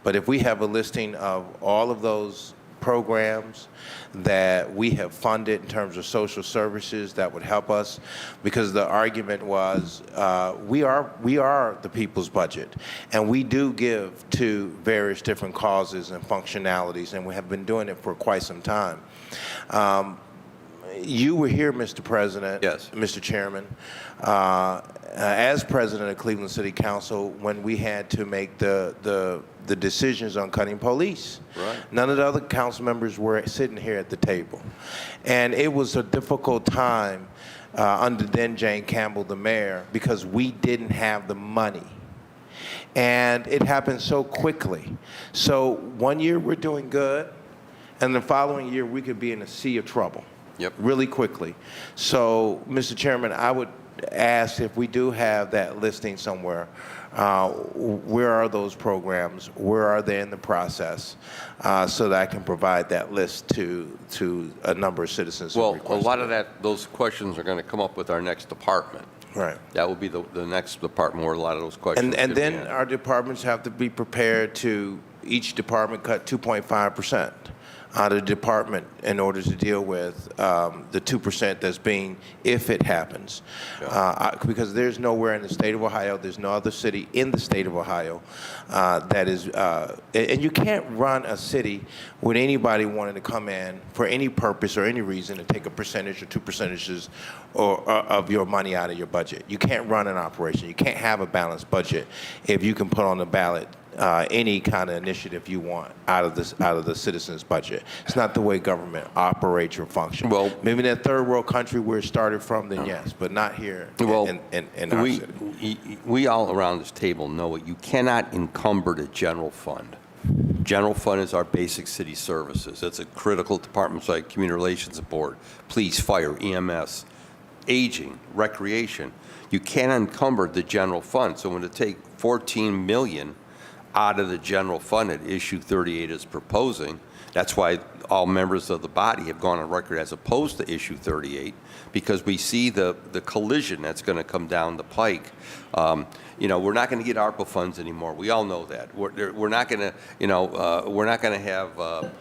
But if we have a listing of all of those programs that we have funded in terms of social services, that would help us, because the argument was we are the people's budget, and we do give to various different causes and functionalities, and we have been doing it for quite some time. You were here, Mr. President. Yes. Mr. Chairman, as president of Cleveland City Council, when we had to make the decisions on cutting police. Right. None of the other council members were sitting here at the table. And it was a difficult time under then Jane Campbell, the mayor, because we didn't have the money. And it happened so quickly. So one year we're doing good, and the following year we could be in a sea of trouble. Yep. Really quickly. So, Mr. Chairman, I would ask if we do have that listing somewhere, where are those programs? Where are they in the process? So that I can provide that list to a number of citizens. Well, a lot of those questions are going to come up with our next department. Right. That will be the next department where a lot of those questions. And could be then answered. our departments have to be prepared to, each department cut 2.5% out of the department in order to deal with the 2% that's being, if it happens. Because there's nowhere in the state of Ohio, there's no other city in the state of Ohio that is, and you can't run a city with anybody wanting to come in for any purpose or any reason to take a percentage or 2 percentages of your money out of your budget. You can't run an operation. You can't have a balanced budget if you can put on the ballot any kind of initiative you want out of the citizens' budget. It's not the way government operates or functions. Well, maybe in that third world country where it started from, then yes, but not here in our city. We all around this table know it. You cannot encumber the general fund. General fund is our basic city services. It's a critical departments like community relations board, police, fire, EMS, aging, recreation. You can't encumber the general fund. So when to take $14 million out of the general fund that issue 38 is proposing, that's why all members of the body have gone on record as opposed to issue 38, because we see the collision that's going to come down the pike. You know, we're not going to get ARPA funds anymore. We all know that. We're not going to, we're not going to have,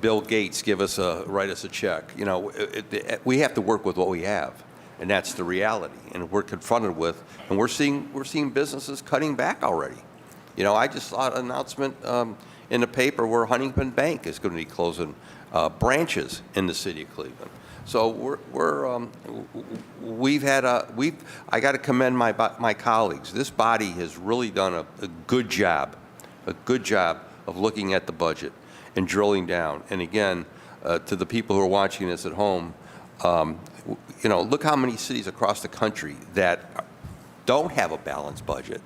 Bill Gates write us a check. You know, we have to work with what we have, and that's the reality. And we're confronted with, and we're seeing businesses cutting back already. You know, I just saw an announcement in the paper where Huntington Bank is going to be closing branches in the city of Cleveland. So I got to commend my colleagues. This body has really done a good job of looking at the budget and drilling down. And again, to the people who are watching this at home, look how many cities across the country that don't have a balanced budget,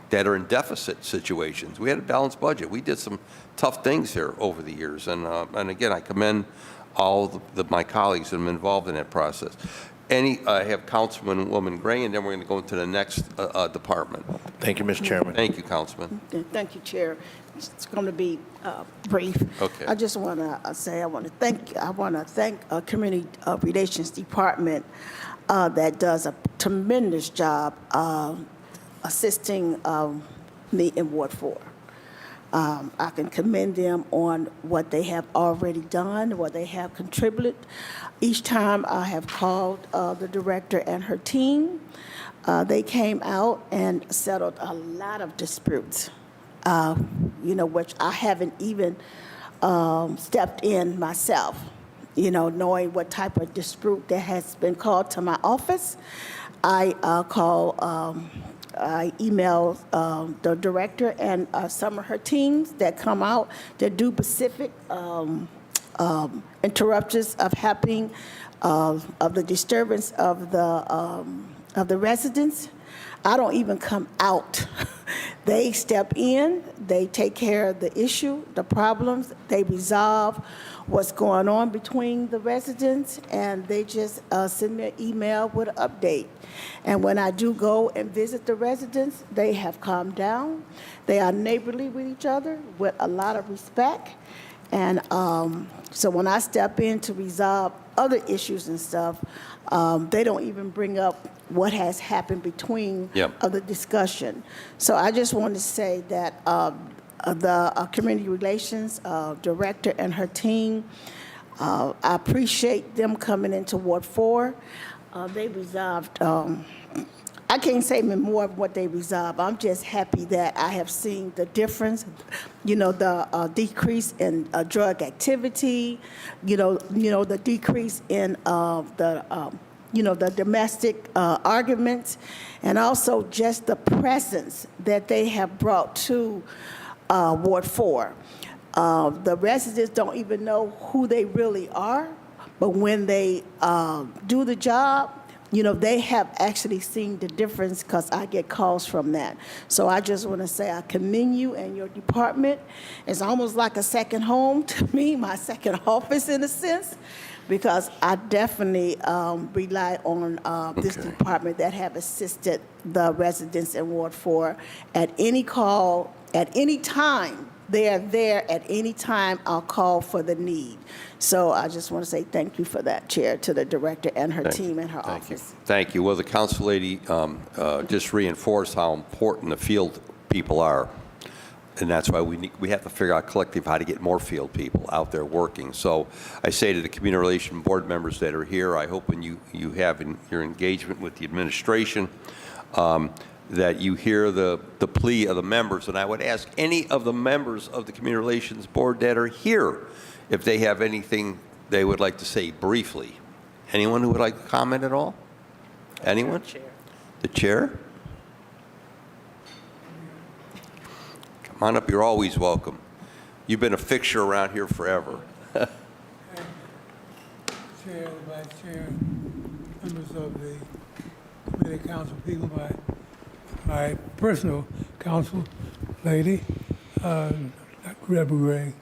that are in deficit situations. We had a balanced budget. We did some tough things here over the years. And again, I commend all my colleagues that have been involved in that process. I have Councilwoman Gray, and then we're going to go into the next department. Thank you, Mr. Chairman. Thank you, Councilman. Thank you, Chair. It's going to be brief. Okay. I just want to say I want to thank Community Relations Department that does a tremendous job assisting me in Ward 4. I can commend them on what they have already done, what they have contributed. Each time I have called the director and her team, they came out and settled a lot of disputes, which I haven't even stepped in myself, knowing what type of dispute that has been called to my office. I email the director and some of her teams that come out that do specific interruptions of happening of the disturbance of the residents. I don't even come out. They step in, they take care of the issue, the problems, they resolve what's going on between the residents, and they just send me an email with an update. And when I do go and visit the residents, they have calmed down. They are neighborly with each other with a lot of respect. And so when I step in to resolve other issues and stuff, they don't even bring up what has happened between the discussion. So I just want to say that the Community Relations Director and her team, I appreciate them coming into Ward 4. They resolved, I can't say more of what they resolved. I'm just happy that I have seen the difference, the decrease in drug activity, the decrease in the domestic arguments, and also just the presence that they have brought to Ward 4. The residents don't even know who they really are, but when they do the job, they have actually seen the difference because I get calls from that. So I just want to say I commend you and your department. It's almost like a second home to me, my second office in a sense, because I definitely rely on this department that have assisted the residents in Ward 4 at any call, at any time. They are there at any time I'll call for the need. So I just want to say thank you for that, Chair, to the director and her team and her office. Thank you. Well, the council lady just reinforced how important the field people are. And that's why we have to figure out collectively how to get more field people out there working. So I say to the Community Relations Board members that are here, I hope when you have your engagement with the administration, that you hear the plea of the members. And I would ask any of the members of the Community Relations Board that are here if they have anything they would like to say briefly. Anyone who would like to comment at all? Anyone? The chair? Come on up, you're always welcome. You've been a fixture around here forever. Chair, Vice Chair, members of the Committee Council, people, my personal counsel lady, Dr. Rebecca Gray,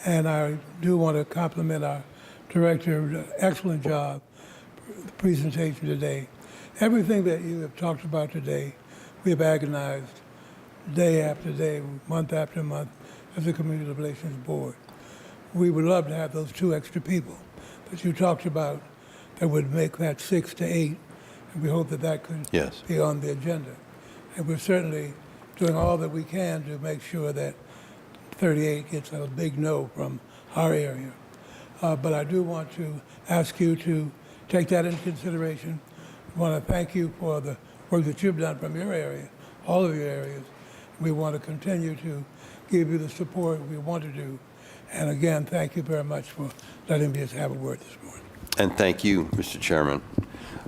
and I do want to compliment our director, excellent job, the presentation today. Everything that you have talked about today, we have agonized day after day, month after month, as a Community Relations Board. We would love to have those 2 extra people that you talked about that would make that 6 to 8, and we hope that that could be on the agenda. And we're certainly doing all that we can to make sure that 38 gets a big no from our area. But I do want to ask you to take that into consideration. I want to thank you for the work that you've done from your area, all of your areas. We want to continue to give you the support we want to do. And again, thank you very much for letting me have a word this morning. And thank you, Mr. Chairman.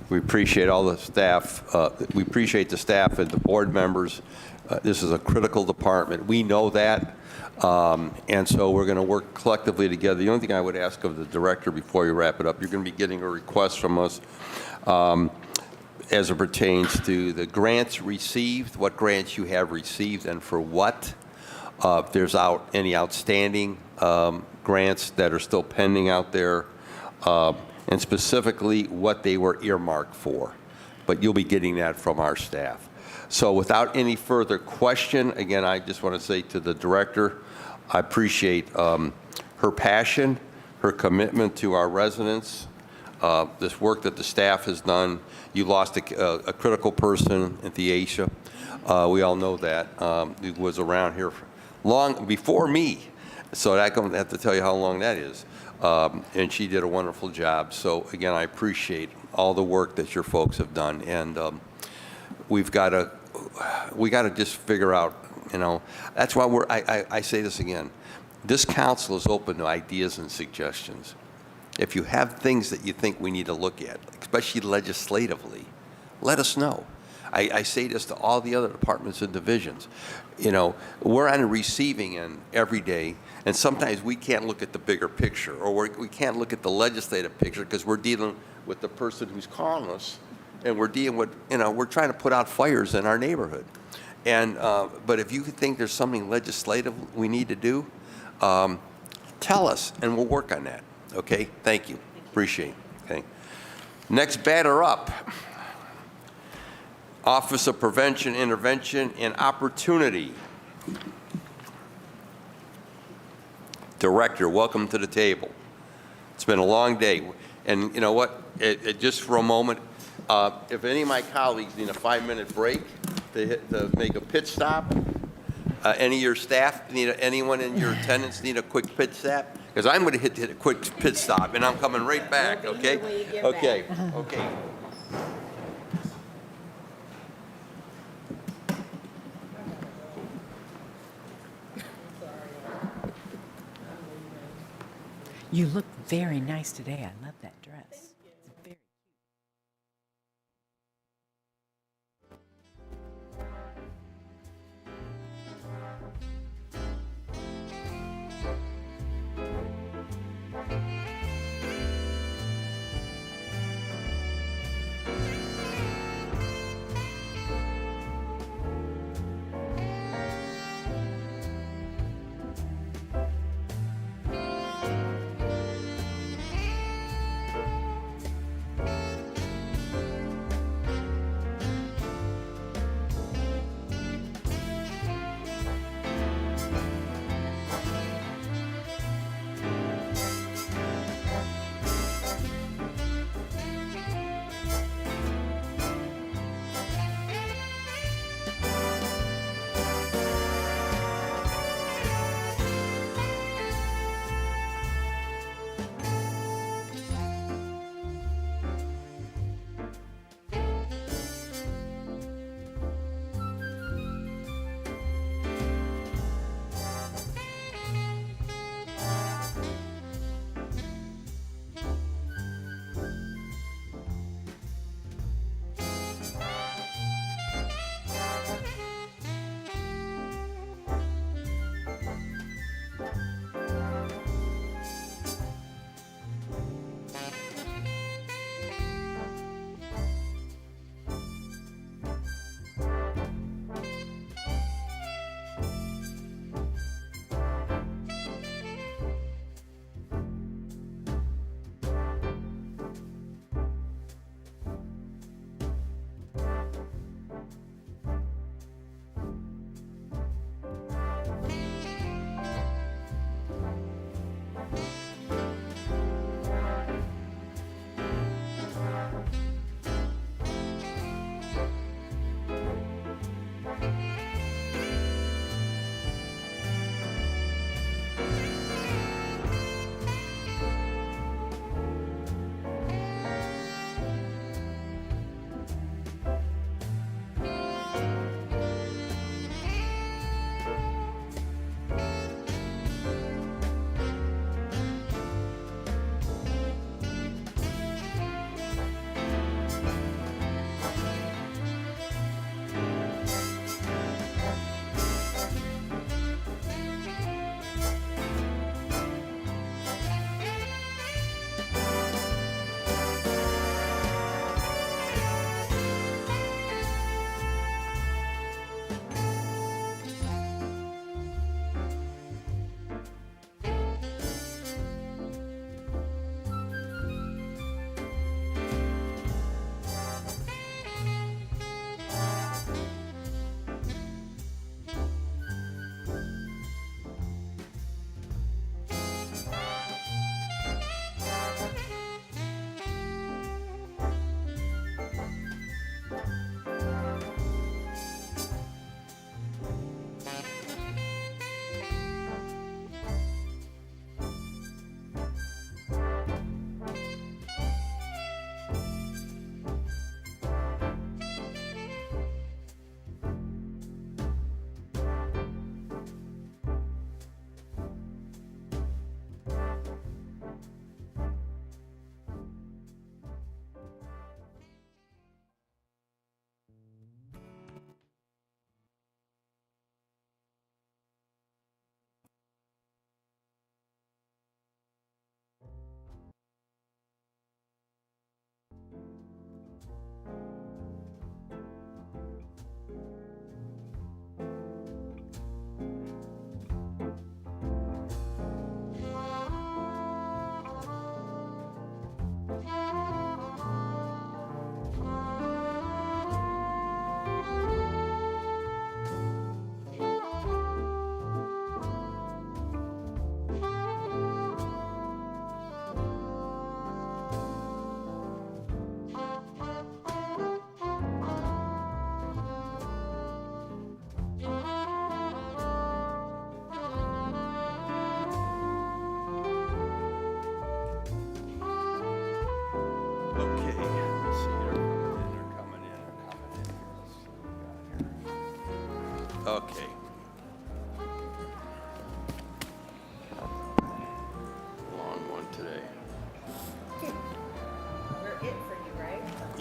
We appreciate all the staff. We appreciate the staff and the board members. This is a critical department. We know that. And so we're going to work collectively together. The only thing I would ask of the director before you wrap it up, you're going to be getting a request from us as it pertains to the grants received, what grants you have received and for what. If there's any outstanding grants that are still pending out there, and specifically what they were earmarked for. But you'll be getting that from our staff. So without any further question, again, I just want to say to the director, I appreciate her passion, her commitment to our residents, this work that the staff has done. You lost a critical person at the Aisha. We all know that. He was around here long before me. So I don't have to tell you how long that is. And she did a wonderful job. So again, I appreciate all the work that your folks have done. And we got to just figure out, that's why I say this again. This council is open to ideas and suggestions. If you have things that you think we need to look at, especially legislatively, let us know. I say this to all the other departments and divisions. We're on the receiving end every day, and sometimes we can't look at the bigger picture, or we can't look at the legislative picture because we're dealing with the person who's calling us, and we're dealing with, we're trying to put out fires in our neighborhood. And but if you think there's something legislative we need to do, tell us, and we'll work on that. Okay? Thank you. Appreciate it. Okay. Next batter up. Office of Prevention, Intervention, and Opportunity. Director, welcome to the table. It's been a long day. And you know what? Just for a moment, if any of my colleagues need a 5-minute break to make a pit stop, any of your staff, anyone in your attendance need a quick pit stop? Because I'm going to hit a quick pit stop, and I'm coming right back, okay? Okay, okay. You look very nice today. I love that dress. It's very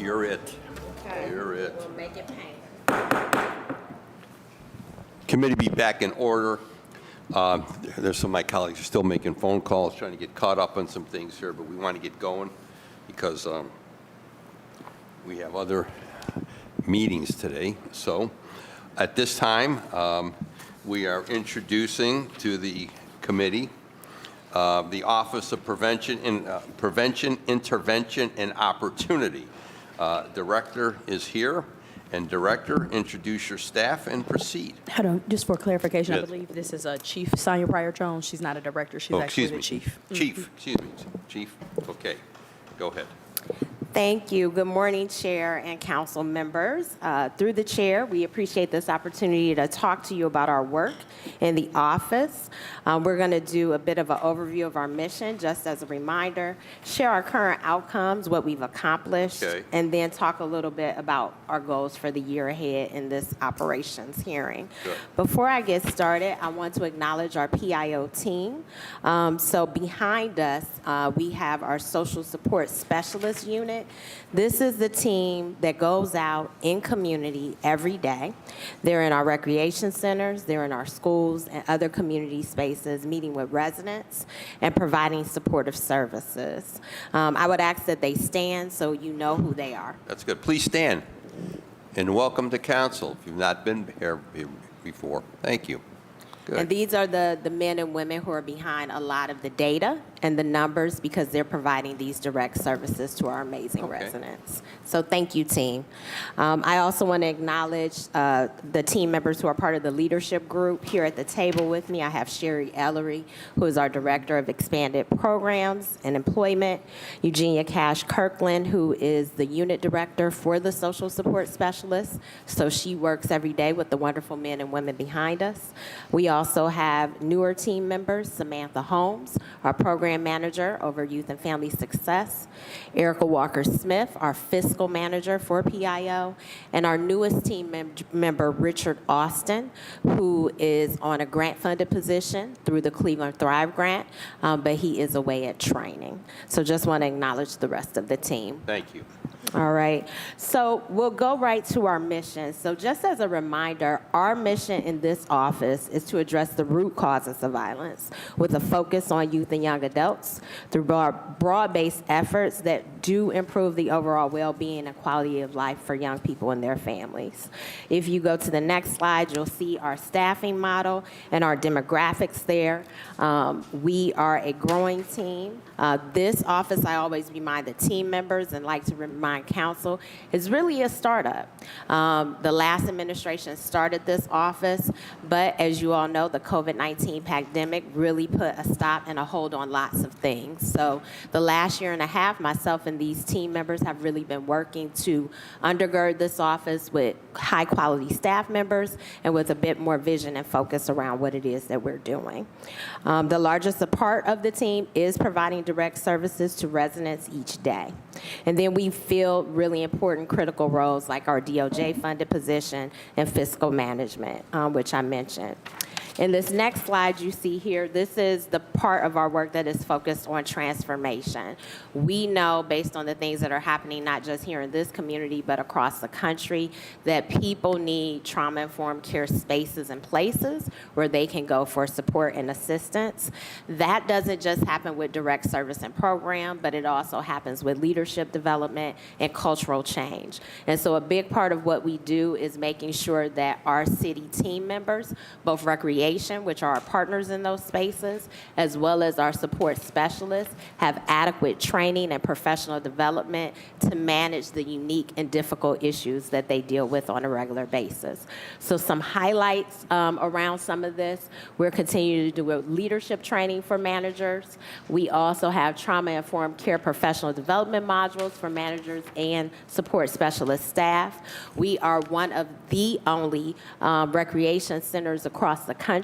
You're it. You're it. We'll make it pain. Committee be back in order. There's some of my colleagues are still making phone calls, trying to get caught up on some things here, but we want to get going because we have other meetings today. So at this time, we are introducing to the committee the Office of Prevention, Intervention, and Opportunity. Director is here. And Director, introduce your staff and proceed. Hold on, just for clarification, Yes. I believe this is Chief Sonia Pryor-Jones. She's not a director, she's actually the chief. Chief, okay, go ahead. Thank you. Good morning, Chair and council members. Through the chair, we appreciate this opportunity to talk to you about our work in the office. We're going to do a bit of an overview of our mission, just as a reminder, share our current outcomes, what we've accomplished, and then talk a little bit about our goals for the year ahead in this operations hearing. Good. Before I get started, I want to acknowledge our PIO team. So behind us, we have our social support specialist unit. This is the team that goes out in community every day. They're in our recreation centers, they're in our schools and other community spaces, meeting with residents and providing supportive services. I would ask that they stand so you know who they are. That's good. Please stand. And welcome to council if you've not been here before. Thank you. Good. And these are the men and women who are behind a lot of the data and the numbers because they're providing these direct services to our amazing residents. So thank you, team. I also want to acknowledge the team members who are part of the leadership group. Here at the table with me, I have Sherry Ellery, who is our Director of Expanded Programs and Employment, Eugenia Cash Kirkland, who is the Unit Director for the Social Support Specialist. So she works every day with the wonderful men and women behind us. We also have newer team members, Samantha Holmes, our Program Manager over Youth and Family Success, Erica Walker-Smith, our Fiscal Manager for PIO, and our newest team member, Richard Austin, who is on a grant-funded position through the Cleveland Thrive Grant, but he is away at training. So just want to acknowledge the rest of the team. Thank you. All right, so we'll go right to our mission. So just as a reminder, our mission in this office is to address the root causes of violence with a focus on youth and young adults through broad-based efforts that do improve the overall well-being and quality of life for young people and their families. If you go to the next slide, you'll see our staffing model and our demographics there. We are a growing team. This office, I always remind the team members and like to remind council, is really a startup. The last administration started this office, but as you all know, the COVID-19 pandemic really put a stop and a hold on lots of things. So the last year and a half, myself and these team members have really been working to undergird this office with high quality staff members and with a bit more vision and focus around what it is that we're doing. The largest part of the team is providing direct services to residents each day. And then we fill really important critical roles like our DOJ funded position and fiscal management, which I mentioned. In this next slide you see here, this is the part of our work that is focused on transformation. We know, based on the things that are happening, not just here in this community, but across the country, that people need trauma-informed care spaces and places where they can go for support and assistance. That doesn't just happen with direct service and program, but it also happens with leadership development and cultural change. And so a big part of what we do is making sure that our city team members, both recreation, which are our partners in those spaces, as well as our support specialists, have adequate training and professional development to manage the unique and difficult issues that they deal with on a regular basis. So some highlights around some of this: we're continuing to do leadership training for managers. We also have trauma-informed care professional development modules for managers and support specialist staff. We are one of the only recreation centers across the country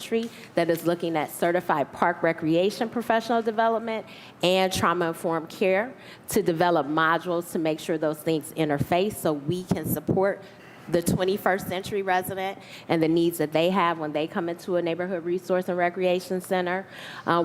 that is looking at certified park recreation professional development and trauma-informed care to develop modules to make sure those things interface so we can support the 21st century resident and the needs that they have when they come into a neighborhood resource and recreation center.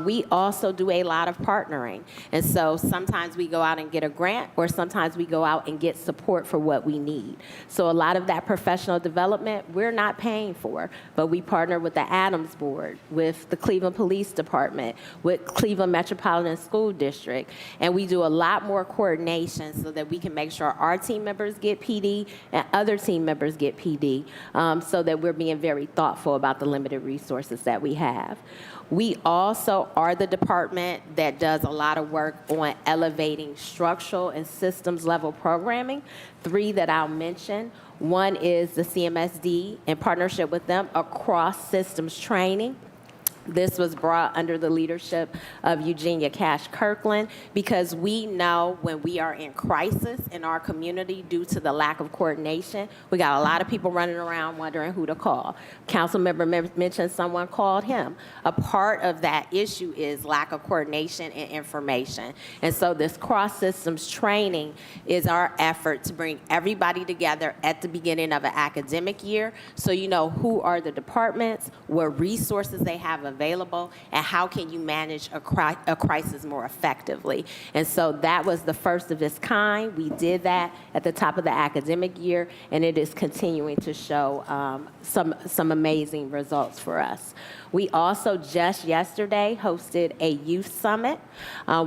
We also do a lot of partnering. And so sometimes we go out and get a grant, or sometimes we go out and get support for what we need. So a lot of that professional development, we're not paying for, but we partner with the Adams Board, with the Cleveland Police Department, with Cleveland Metropolitan School District, and we do a lot more coordination so that we can make sure our team members get PD and other team members get PD, so that we're being very thoughtful about the limited resources that we have. We also are the department that does a lot of work on elevating structural and systems level programming. 3 that I'll mention. One is the CMSD, in partnership with them, across systems training. This was brought under the leadership of Eugenia Cash Kirkland, because we know when we are in crisis in our community due to the lack of coordination, we got a lot of people running around wondering who to call. Council member mentioned someone called him. A part of that issue is lack of coordination and information. And so this cross-systems training is our effort to bring everybody together at the beginning of an academic year, so you know who are the departments, what resources they have available, and how can you manage a crisis more effectively. And so that was the first of its kind. We did that at the top of the academic year, and it is continuing to show some amazing results for us. We also just yesterday hosted a youth summit.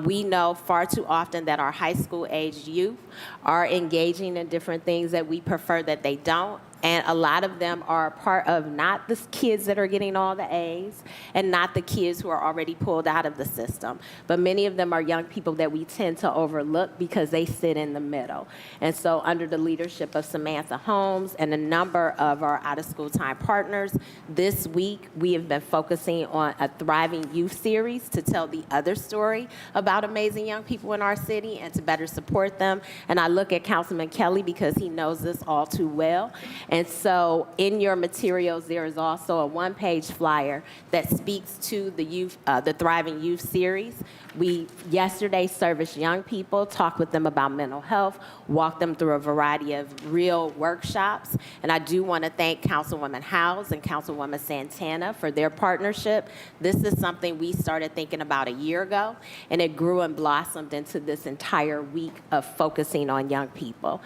We know far too often that our high school age youth are engaging in different things that we prefer that they don't. And a lot of them are part of not the kids that are getting all the A's and not the kids who are already pulled out of the system, but many of them are young people that we tend to overlook because they sit in the middle. And so under the leadership of Samantha Holmes and a number of our out-of-school time partners, this week we have been focusing on a Thriving Youth series to tell the other story about amazing young people in our city and to better support them. And I look at Councilman Kelly because he knows this all too well. And so in your materials, there is also a one-page flyer that speaks to the youth, the Thriving Youth series. We yesterday serviced young people, talked with them about mental health, walked them through a variety of real workshops. And I do want to thank Councilwoman Howes and Councilwoman Santana for their partnership. This is something we started thinking about a year ago, and it grew and blossomed into this entire week of focusing on young people.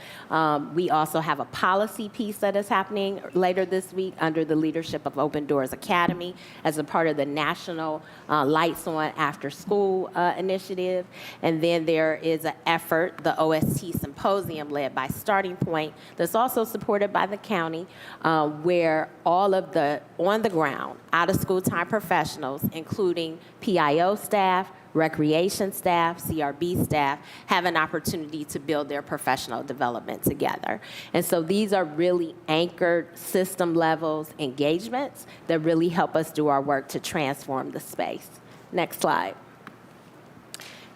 We also have a policy piece that is happening later this week under the leadership of Open Doors Academy as a part of the National Lights On After School initiative. And then there is an effort, the OST Symposium led by Starting Point, that's also supported by the county, where all of the on-the-ground, out-of-school time professionals, including PIO staff, recreation staff, CRB staff, have an opportunity to build their professional development together. And so these are really anchored system levels engagements that really help us do our work to transform the space. Next slide.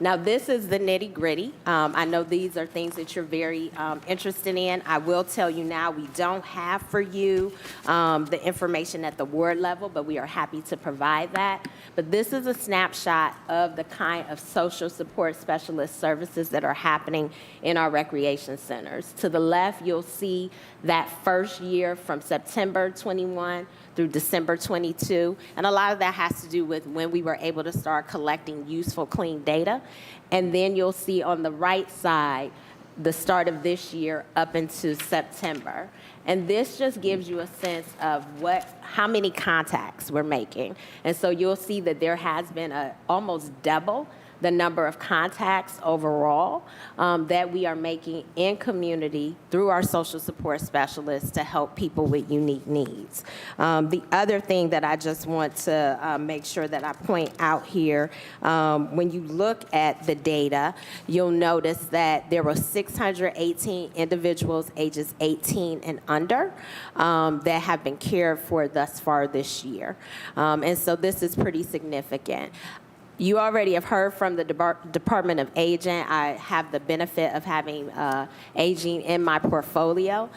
Now, this is the nitty-gritty. I know these are things that you're very interested in. I will tell you now, we don't have for you the information at the ward level, but we are happy to provide that. But this is a snapshot of the kind of social support specialist services that are happening in our recreation centers. To the left, you'll see that first year from September 21 through December 22. And a lot of that has to do with when we were able to start collecting useful, clean data. And then you'll see on the right side, the start of this year up into September. And this just gives you a sense of how many contacts we're making. And so you'll see that there has been almost double the number of contacts overall that we are making in community through our social support specialists to help people with unique needs. The other thing that I just want to make sure that I point out here, when you look at the data, you'll notice that there were 618 individuals ages 18 and under that have been cared for thus far this year. And so this is pretty significant. You already have heard from the Department of Aging. I have the benefit of having aging in my portfolio.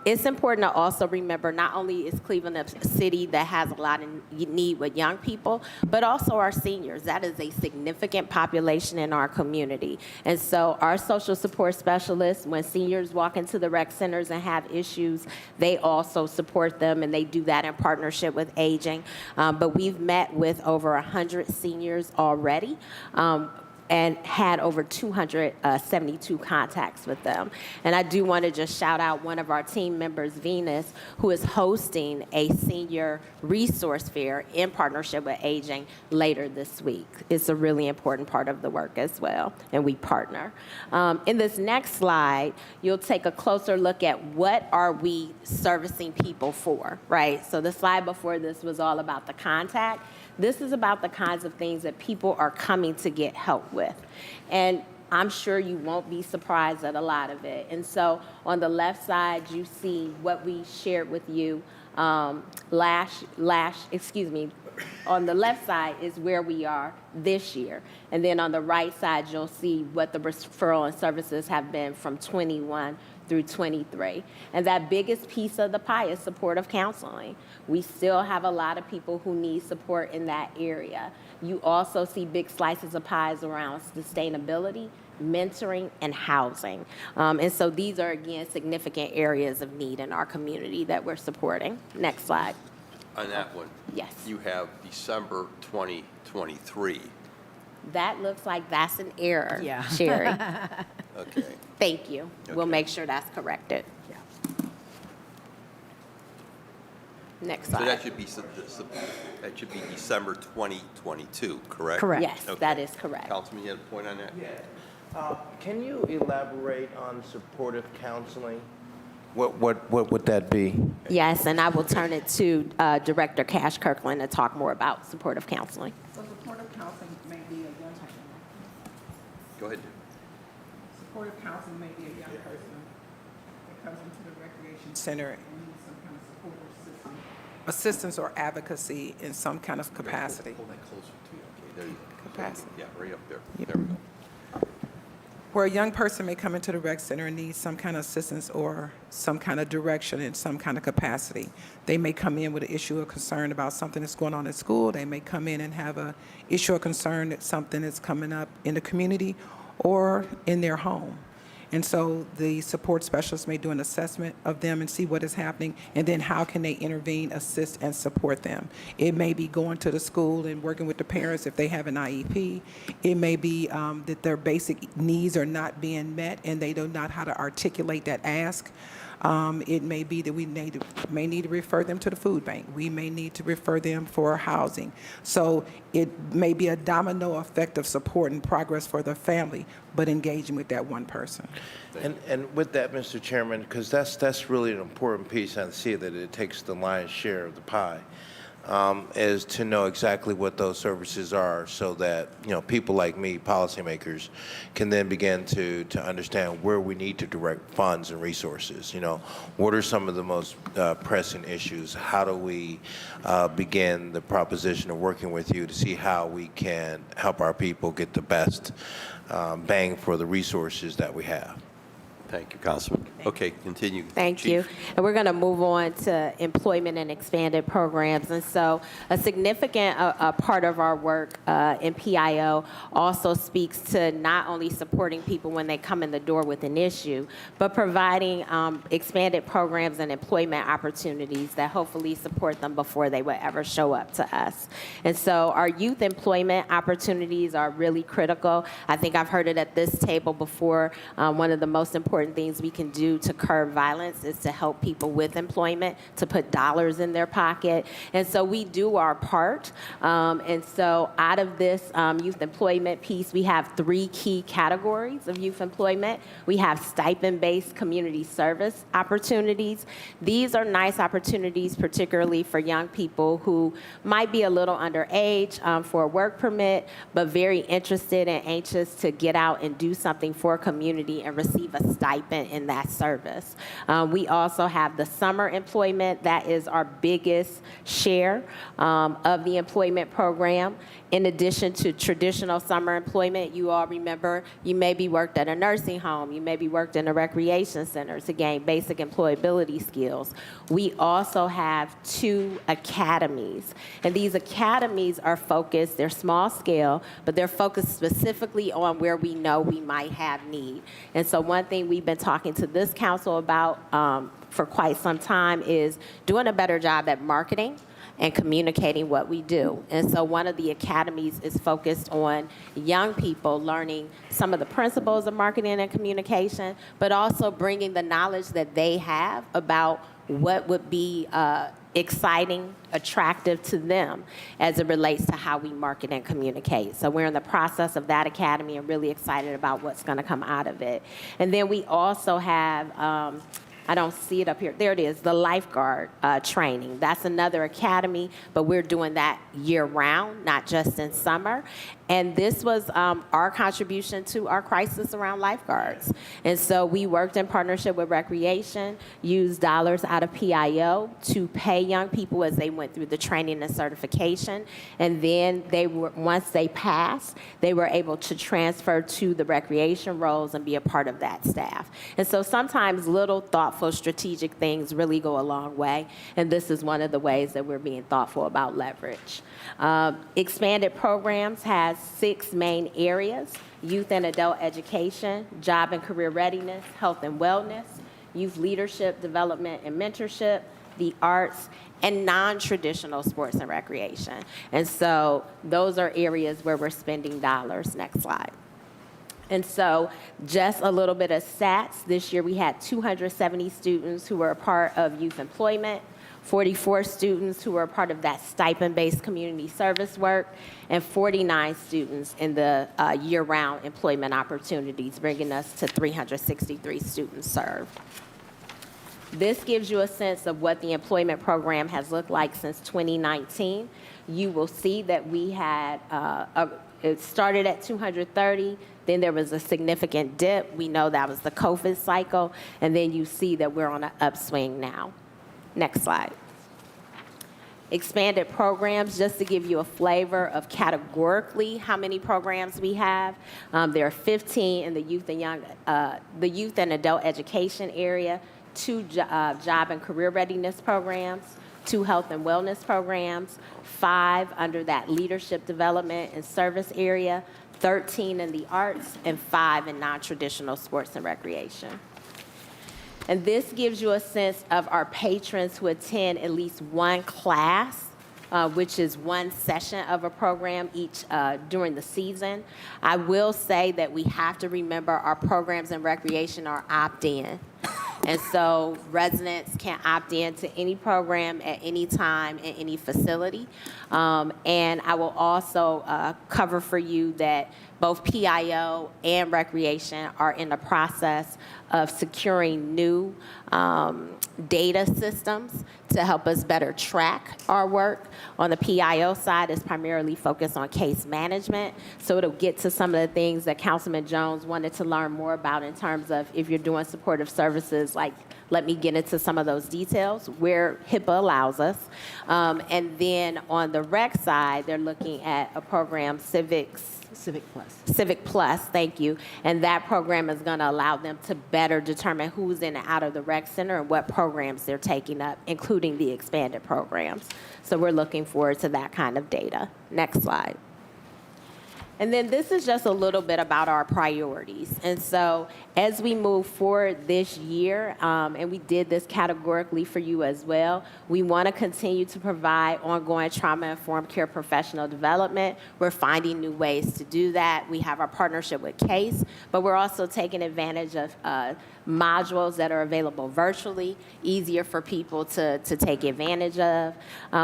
It's important to also remember not only is Cleveland a city that has a lot of need with young people, but also our seniors. That is a significant population in our community. And so our social support specialists, when seniors walk into the rec centers and have issues, they also support them, and they do that in partnership with Aging. But we've met with over 100 seniors already. And had over 272 contacts with them. And I do want to just shout out one of our team members, Venus, who is hosting a senior resource fair in partnership with Aging later this week. It's a really important part of the work as well, and we partner. In this next slide, you'll take a closer look at what are we servicing people for, right? So the slide before this was all about the contact. This is about the kinds of things that people are coming to get help with. And I'm sure you won't be surprised at a lot of it. And so on the left side, you see what we shared with you on the left side is where we are this year. And then on the right side, you'll see what the referral and services have been from 21 through 23. And that biggest piece of the pie is supportive counseling. We still have a lot of people who need support in that area. You also see big slices of pies around sustainability, mentoring, and housing. And so these are, again, significant areas of need in our community that we're supporting. Next slide. On that one? Yes. You have December 2023. That looks like that's an error, Yeah. Sherry. Okay. Thank you. We'll Okay. make sure that's corrected. Next So slide. that should be December 2022, correct? Correct. Yes, Okay. that is correct. Councilman, you had a point on that? Can you elaborate on supportive counseling? What would that be? Yes, and I will turn it to Director Cash Kirkland to talk more about supportive counseling. So supportive counseling may be a young person. Go ahead. Supportive counseling may be a young person that comes into the recreation center and needs some kind of supportive assistance or advocacy in some kind of capacity. Hold that closer to you. Okay, there you go. Capacity. Yeah, right up there. There we go. Where a young person may come into the rec center and need some kind of assistance or some kind of direction in some kind of capacity. They may come in with an issue or concern about something that's going on at school. They may come in and have an issue or concern that something is coming up in the community or in their home. And so the support specialist may do an assessment of them and see what is happening, and then how can they intervene, assist, and support them. It may be going to the school and working with the parents if they have an IEP. It may be that their basic needs are not being met and they don't know how to articulate that ask. It may be that we may need to refer them to the food bank. We may need to refer them for housing. So it may be a domino effect of support and progress for the family, but engaging with that one person. And with that, Mr. Chairman, because that's really an important piece, and I see that it takes the lion's share of the pie, is to know exactly what those services are, so that people like me, policymakers, can then begin to understand where we need to direct funds and resources. What are some of the most pressing issues? How do we begin the proposition of working with you to see how we can help our people get the best bang for the resources that we have? Thank you, Councilman. Okay, continue. Thank you. And we're going to move on to employment and expanded programs. And so a significant part of our work in PIO also speaks to not only supporting people when they come in the door with an issue, but providing expanded programs and employment opportunities that hopefully support them before they would ever show up to us. And so our youth employment opportunities are really critical. I think I've heard it at this table before. One of the most important things we can do to curb violence is to help people with employment, to put dollars in their pocket. And so we do our part. And so out of this youth employment piece, we have 3 key categories of youth employment. We have stipend-based community service opportunities. These are nice opportunities, particularly for young people who might be a little underage for a work permit, but very interested and anxious to get out and do something for a community and receive a stipend stipend in that service. We also have the summer employment. That is our biggest share of the employment program. In addition to traditional summer employment, you all remember you maybe worked at a nursing home, you maybe worked in a recreation center to gain basic employability skills. We also have 2 academies, and these academies are focused, they're small scale, but they're focused specifically on where we know we might have need. And so one thing we've been talking to this council about for quite some time is doing a better job at marketing and communicating what we do. And so one of the academies is focused on young people learning some of the principles of marketing and communication, but also bringing the knowledge that they have about what would be exciting, attractive to them as it relates to how we market and communicate. So we're in the process of that academy and really excited about what's gonna come out of it. And then we also have, I don't see it up here. There it is, the lifeguard training. That's another academy, but we're doing that year-round, not just in summer. And this was our contribution to our crisis around lifeguards. And so we worked in partnership with Recreation, used dollars out of PIO to pay young people as they went through the training and certification. And then once they passed, they were able to transfer to the recreation roles and be a part of that staff. And so sometimes little thoughtful strategic things really go a long way. And this is one of the ways that we're being thoughtful about leverage. Expanded programs has 6 main areas: youth and adult education, job and career readiness, health and wellness, youth leadership, development and mentorship, the arts, and non-traditional sports and recreation. And so those are areas where we're spending dollars. Next slide. And so just a little bit of stats. This year we had 270 students who were a part of youth employment, 44 students who were a part of that stipend-based community service work, and 49 students in the year-round employment opportunities, bringing us to 363 students served. This gives you a sense of what the employment program has looked like since 2019. You will see that we had, it started at 230, then there was a significant dip. We know that was the COVID cycle, and then you see that we're on an upswing now. Next slide. Expanded programs, just to give you a flavor of categorically how many programs we have. There are 15 in the youth and adult education area, 2 job and career readiness programs, 2 health and wellness programs, 5 under that leadership development and service area, 13 in the arts, and 5 in non-traditional sports and recreation. And this gives you a sense of our patrons who attend at least one class, which is one session of a program each during the season. I will say that we have to remember our programs and recreation are opt-in. And so residents can opt in to any program at any time in any facility. And I will also cover for you that both PIO and Recreation are in the process of securing new data systems to help us better track our work. On the PIO side, it's primarily focused on case management, so it'll get to some of the things that Councilman Jones wanted to learn more about in terms of if you're doing supportive services, like let me get into some of those details where HIPAA allows us. And then on the rec side, they're looking at a program, Civic Plus, thank you. And that program is going to allow them to better determine who's in and out of the rec center and what programs they're taking up, including the expanded programs. So we're looking forward to that kind of data. Next slide. And then this is just a little bit about our priorities. And so as we move forward this year, and we did this categorically for you as well, we want to continue to provide ongoing trauma-informed care professional development. We're finding new ways to do that. We have our partnership with CASE, but we're also taking advantage of modules that are available virtually, easier for people to take advantage of.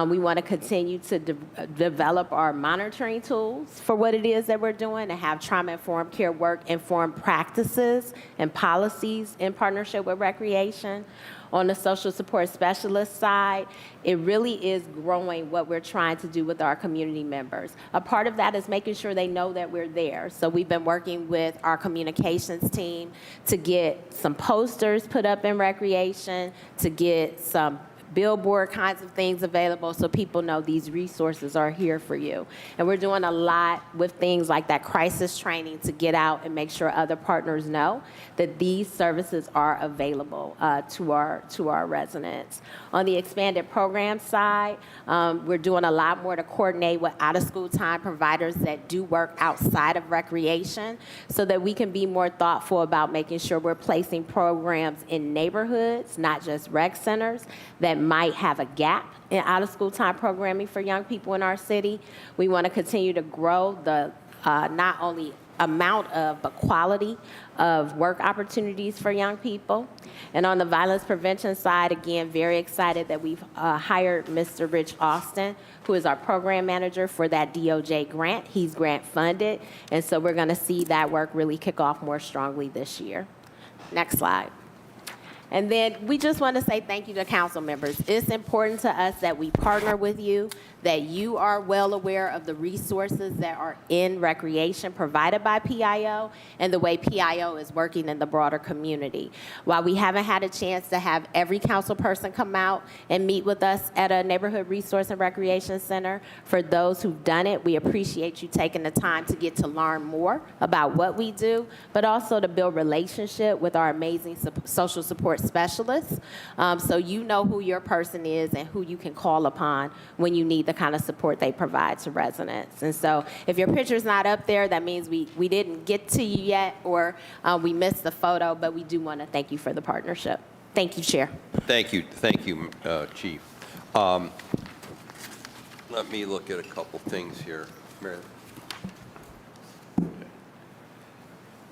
We want to continue to develop our monitoring tools for what it is things that we're doing and have trauma-informed care work inform practices and policies in partnership with recreation. On the social support specialist side, it really is growing what we're trying to do with our community members. A part of that is making sure they know that we're there. So we've been working with our communications team to get some posters put up in recreation, to get some billboard kinds of things available so people know these resources are here for you. And we're doing a lot with things like that crisis training to get out and make sure other partners know that these services are available to our residents. On the expanded program side, we're doing a lot more to coordinate with out-of-school time providers that do work outside of recreation so that we can be more thoughtful about making sure we're placing programs in neighborhoods, not just rec centers, that might have a gap in out-of-school time programming for young people in our city. We want to continue to grow the not only amount of, but quality of work opportunities for young people. And on the violence prevention side, again, very excited that we've hired Mr. Rich Austin, who is our program manager for that DOJ grant. He's grant funded, and so we're going to see that work really kick off more strongly this year. Next slide. And then we just want to say thank you to council members. It's important to us that we partner with you, that you are well aware of the resources that are in recreation provided by PIO and the way PIO is working in the broader community. While we haven't had a chance to have every council person come out and meet with us at a neighborhood resource and recreation center, for those who've done it, we appreciate you taking the time to get to learn more about what we do, but also to build relationship with our amazing social support specialists, so you know who your person is and who you can call upon when you need the kind of support they provide to residents. And so if your picture's not up there, that means we didn't get to you yet, or we missed the photo, but we do want to thank you for the partnership. Thank you, Chair. Thank you, Chief. Let me look at a couple things here. Meredith.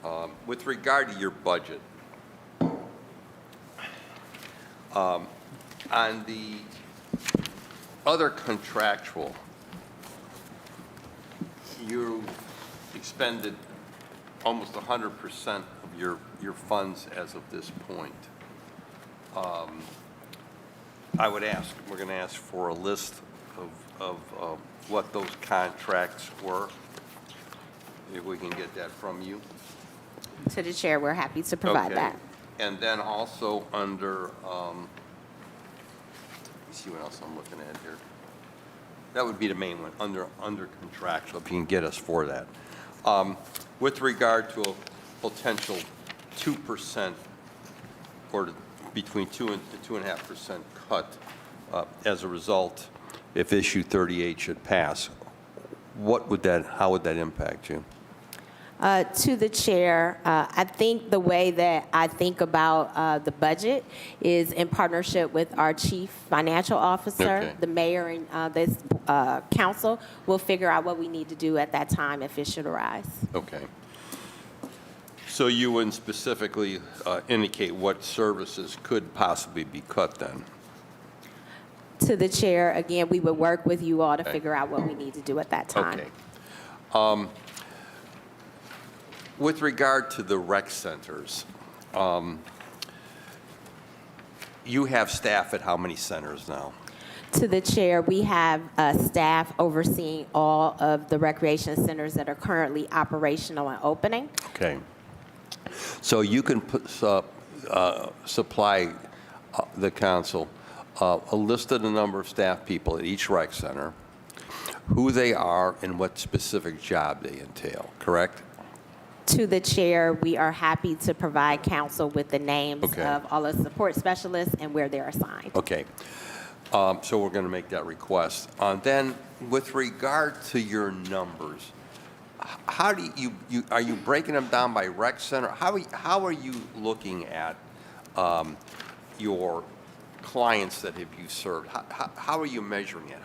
Okay. With regard to your budget, on the other contractual, you expended almost 100% of your funds as of this point. I would ask, we're going to ask for a list of what those contracts were, if we can get that from you. To the chair, we're happy to provide Okay. that. And then also under, let me see what else I'm looking at here. That would be the main one, under contractual, if you can get us for that. With regard to a potential 2% or between 2 and 2.5% cut as a result, if issue 38 should pass, how would that impact you? To the chair, I think the way that I think about the budget is in partnership with our chief financial officer, Okay. the mayor, and this council will figure out what we need to do at that time if it should arise. Okay. So you wouldn't specifically indicate what services could possibly be cut then? To the chair, again, we would work with you all to Okay. figure out what we need to do at that time. Okay. With regard to the rec centers, you have staff at how many centers now? To the chair, we have staff overseeing all of the recreation centers that are currently operational and opening. Okay. So you can supply the council a list of the number of staff people at each rec center, who they are, and what specific job they entail, correct? To the chair, we are happy to provide council with the names Okay. of all the support specialists and where they're assigned. Okay. So we're going to make that request. Then, with regard to your numbers, how do you are you breaking them down by rec center? How are you looking at your clients that have you served? How are you measuring it?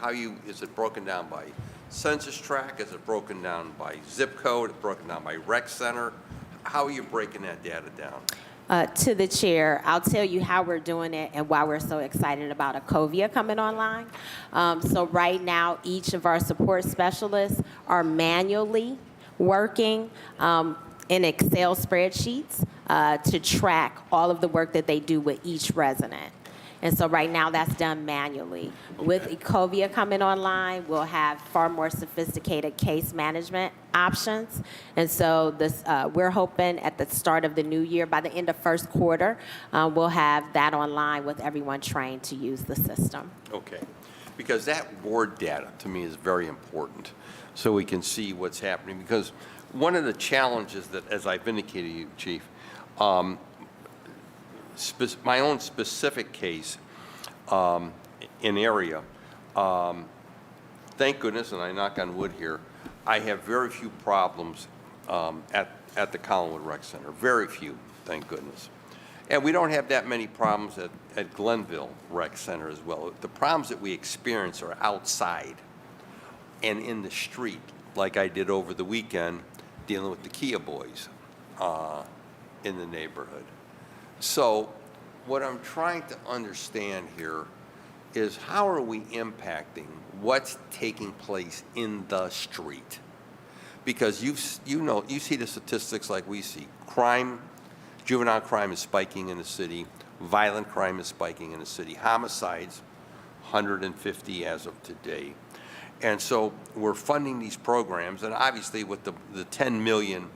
Is it broken down by census tract? Is it broken down by zip code? Is it broken down by rec center? How are you breaking that data down? To the chair, I'll tell you how we're doing it and why we're so excited about Ecovia coming online. So right now, each of our support specialists are manually working in Excel spreadsheets to track all of the work that they do with each resident. And so right now that's done manually. With Ecovia coming online, we'll have far more sophisticated case management options. And so this, we're hoping at the start of the new year, by the end of first quarter, we'll have that online with everyone trained to use the system. Okay, because that board data to me is very important, so we can see what's happening. Because one of the challenges that, as I've indicated to you, Chief, my own specific case in area, thank goodness, and I knock on wood here, I have very few problems at the Collinwood Rec Center. Very few, thank goodness. And we don't have that many problems at Glenville Rec Center as well. The problems that we experience are outside and in the street, like I did over the weekend dealing with the Kia boys in the neighborhood. So what I'm trying to understand here is how are we impacting what's taking place in the street? Because you see the statistics like we see. Crime, juvenile crime is spiking in the city. Violent crime is spiking in the city. Homicides, 150 as of today. And so we're funding these programs, and obviously with the $10 million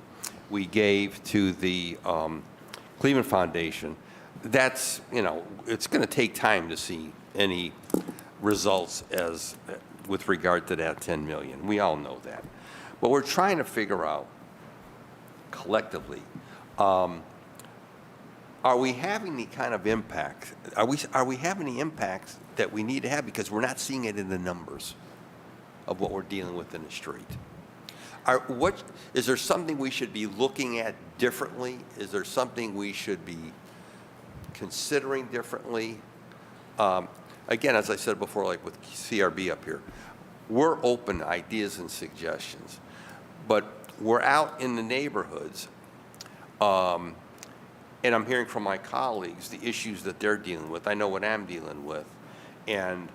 we gave to the Cleveland Foundation, that's, it's going to take time to see any results with regard to that $10 million. We all know that. But we're trying to figure out collectively, are we having the kind of impact? Are we having the impacts that we need to have? Because we're not seeing it in the numbers of what we're dealing with in the street. Is there something we should be looking at differently? Is there something we should be considering differently? Again, as I said before, like with CRB up here, we're open to ideas and suggestions, but we're out in the neighborhoods, and I'm hearing from my colleagues the issues that they're dealing with. I know what I'm dealing with, and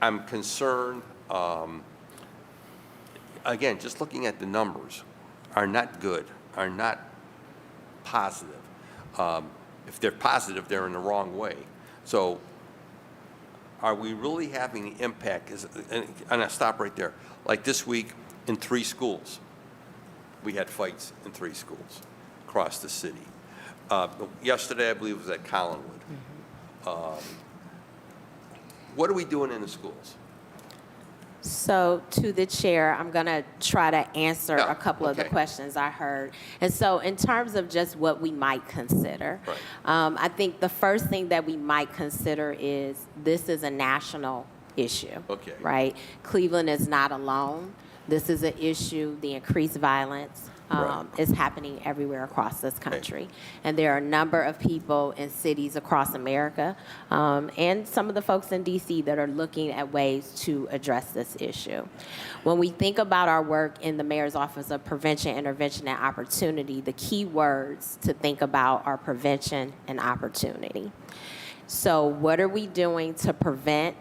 I'm concerned. Again, just looking at the numbers are not good, are not positive. If they're positive, they're in the wrong way. So are we really having the impact? And I'll stop right there. Like this week in 3 schools, we had fights in 3 schools across the city. Yesterday, I believe, was at Collinwood. What are we doing in the schools? So to the chair, I'm going to try to answer a couple of the questions I heard. And so in terms of just what we might consider, I think the first thing that we might consider is this is a national issue, right? Cleveland is not alone. This is an issue, the increased violence is happening everywhere across this country. And there are a number of people in cities across America and some of the folks in DC that are looking at ways to address this issue. When we think about our work in the Mayor's Office of Prevention, Intervention, and Opportunity, the key words to think about are prevention and opportunity. So what are we doing to prevent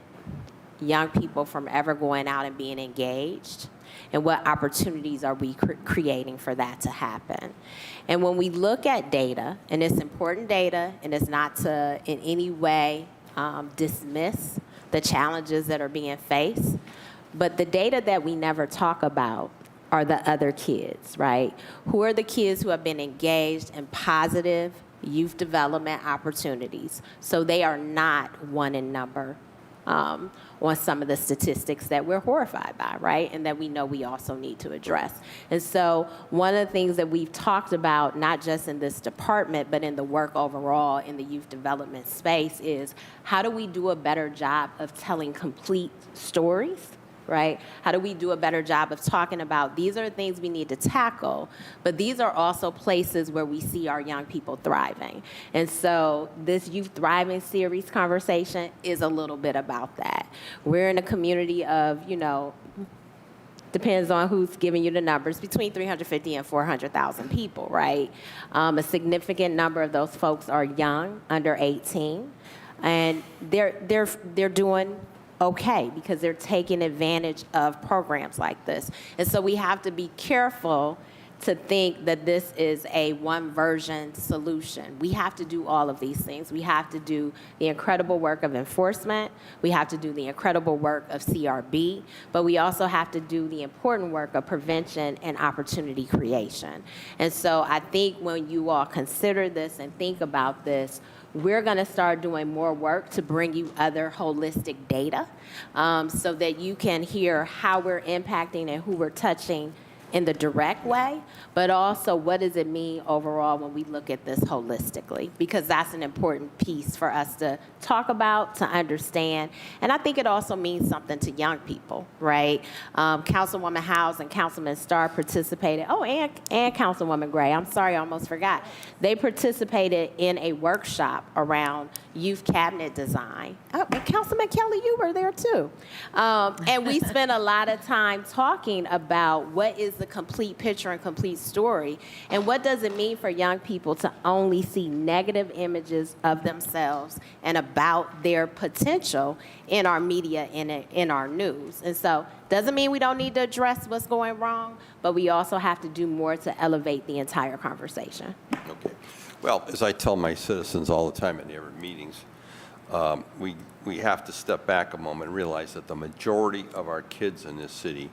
young people from ever going out and being engaged? And what opportunities are we creating for that to happen? And when we look at data, and it's important data, and it's not to in any way dismiss the challenges that are being faced, but the data that we never talk about are the other kids, right? Who are the kids who have been engaged in positive youth development opportunities? So they are not one in number on some of the statistics that we're horrified by, right? And that we know we also need to address. And so one of the things that we've talked about, not just in this department, but in the work overall in the youth development space is how do we do a better job of telling complete stories, right? How do we do a better job of talking about these are the things we need to tackle, but these are also places where we see our young people thriving. And so this Youth Thriving series conversation is a little bit about that. We're in a community of, depends on who's giving you the numbers, between 350 and 400,000 people, right? A significant number of those folks are young, under 18, and they're doing okay because they're taking advantage of programs like this. And so we have to be careful to think that this is a one version solution. We have to do all of these things. We have to do the incredible work of enforcement. We have to do the incredible work of CRB, but we also have to do the important work of prevention and opportunity creation. And so I think when you all consider this and think about this, we're going to start doing more work to bring you other holistic data so that you can hear how we're impacting and who we're touching in the direct way, but also what does it mean overall when we look at this holistically, because that's an important piece for us to talk about, to understand. And I think it also means something to young people, right? Councilwoman Howes and Councilman Starr participated, and Councilwoman Gray, I'm sorry, I almost forgot. They participated in a workshop around youth cabinet design. Oh, and Councilman Kelly, you were there too. And we spent a lot of time talking about what is the complete picture and complete story, and what does it mean for young people to only see negative images of themselves and about their potential in our media and in our news. And so doesn't mean we don't need to address what's going wrong, but we also have to do more to elevate the entire conversation. Okay. Well, as I tell my citizens all the time at neighborhood meetings, we have to step back a moment and realize that the majority of our kids in this city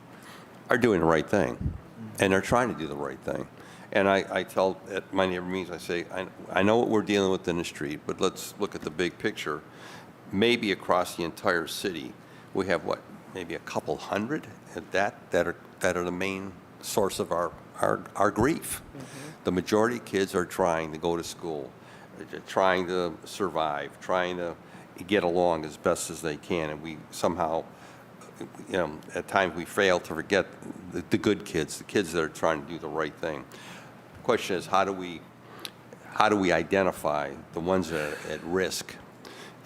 are doing the right thing, and they're trying to do the right thing. And I tell at my neighborhood meetings, I say, I know what we're dealing with in the street, but let's look at the big picture. Maybe across the entire city, we have what, maybe a couple hundred that are the main source of our grief. The majority of kids are trying to go to school, trying to survive, trying to get along as best as they can, and we somehow, at times we fail to forget the good kids, the kids that are trying to do the right thing. The question is, how do we identify the ones that are at risk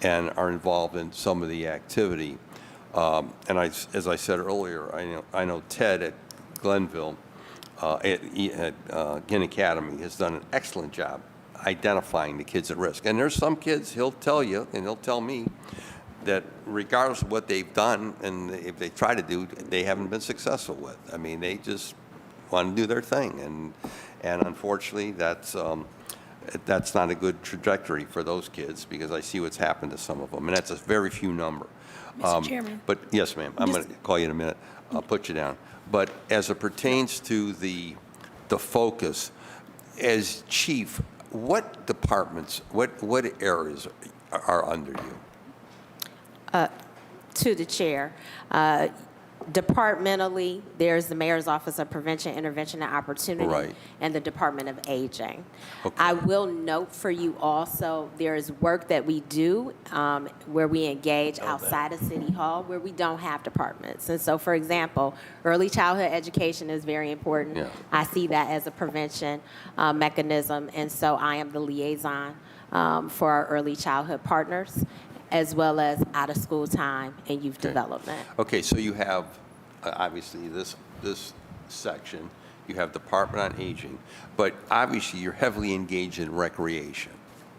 and are involved in some of the activity? And as I said earlier, I know Ted at Glenville, at Ginn Academy, has done an excellent job identifying the kids at risk. And there's some kids, he'll tell you, and he'll tell me, that regardless of what they've done and if they try to do, they haven't been successful with. I mean, they just want to do their thing, and unfortunately, that's not a good trajectory for those kids, because I see what's happened to some of them, and that's a very few number. Mr. Chairman. But yes, ma'am, I'm going to call you in a minute. I'll put you down. But as it pertains to the focus, as chief, what departments, what areas are under you? To the chair. Departmentally, there's the Mayor's Office of Prevention, Intervention, and Opportunity, Right. and the Department of Aging. Okay. I will note for you also, there is work that we do where we engage outside of City Hall where we don't have departments. And so, for example, early childhood education is very important. Yeah. I see that as a prevention mechanism, and so I am the liaison for our early childhood partners, as well as out-of-school time and youth development. Okay, so you have, obviously, this section, you have Department on Aging, but obviously you're heavily engaged in recreation,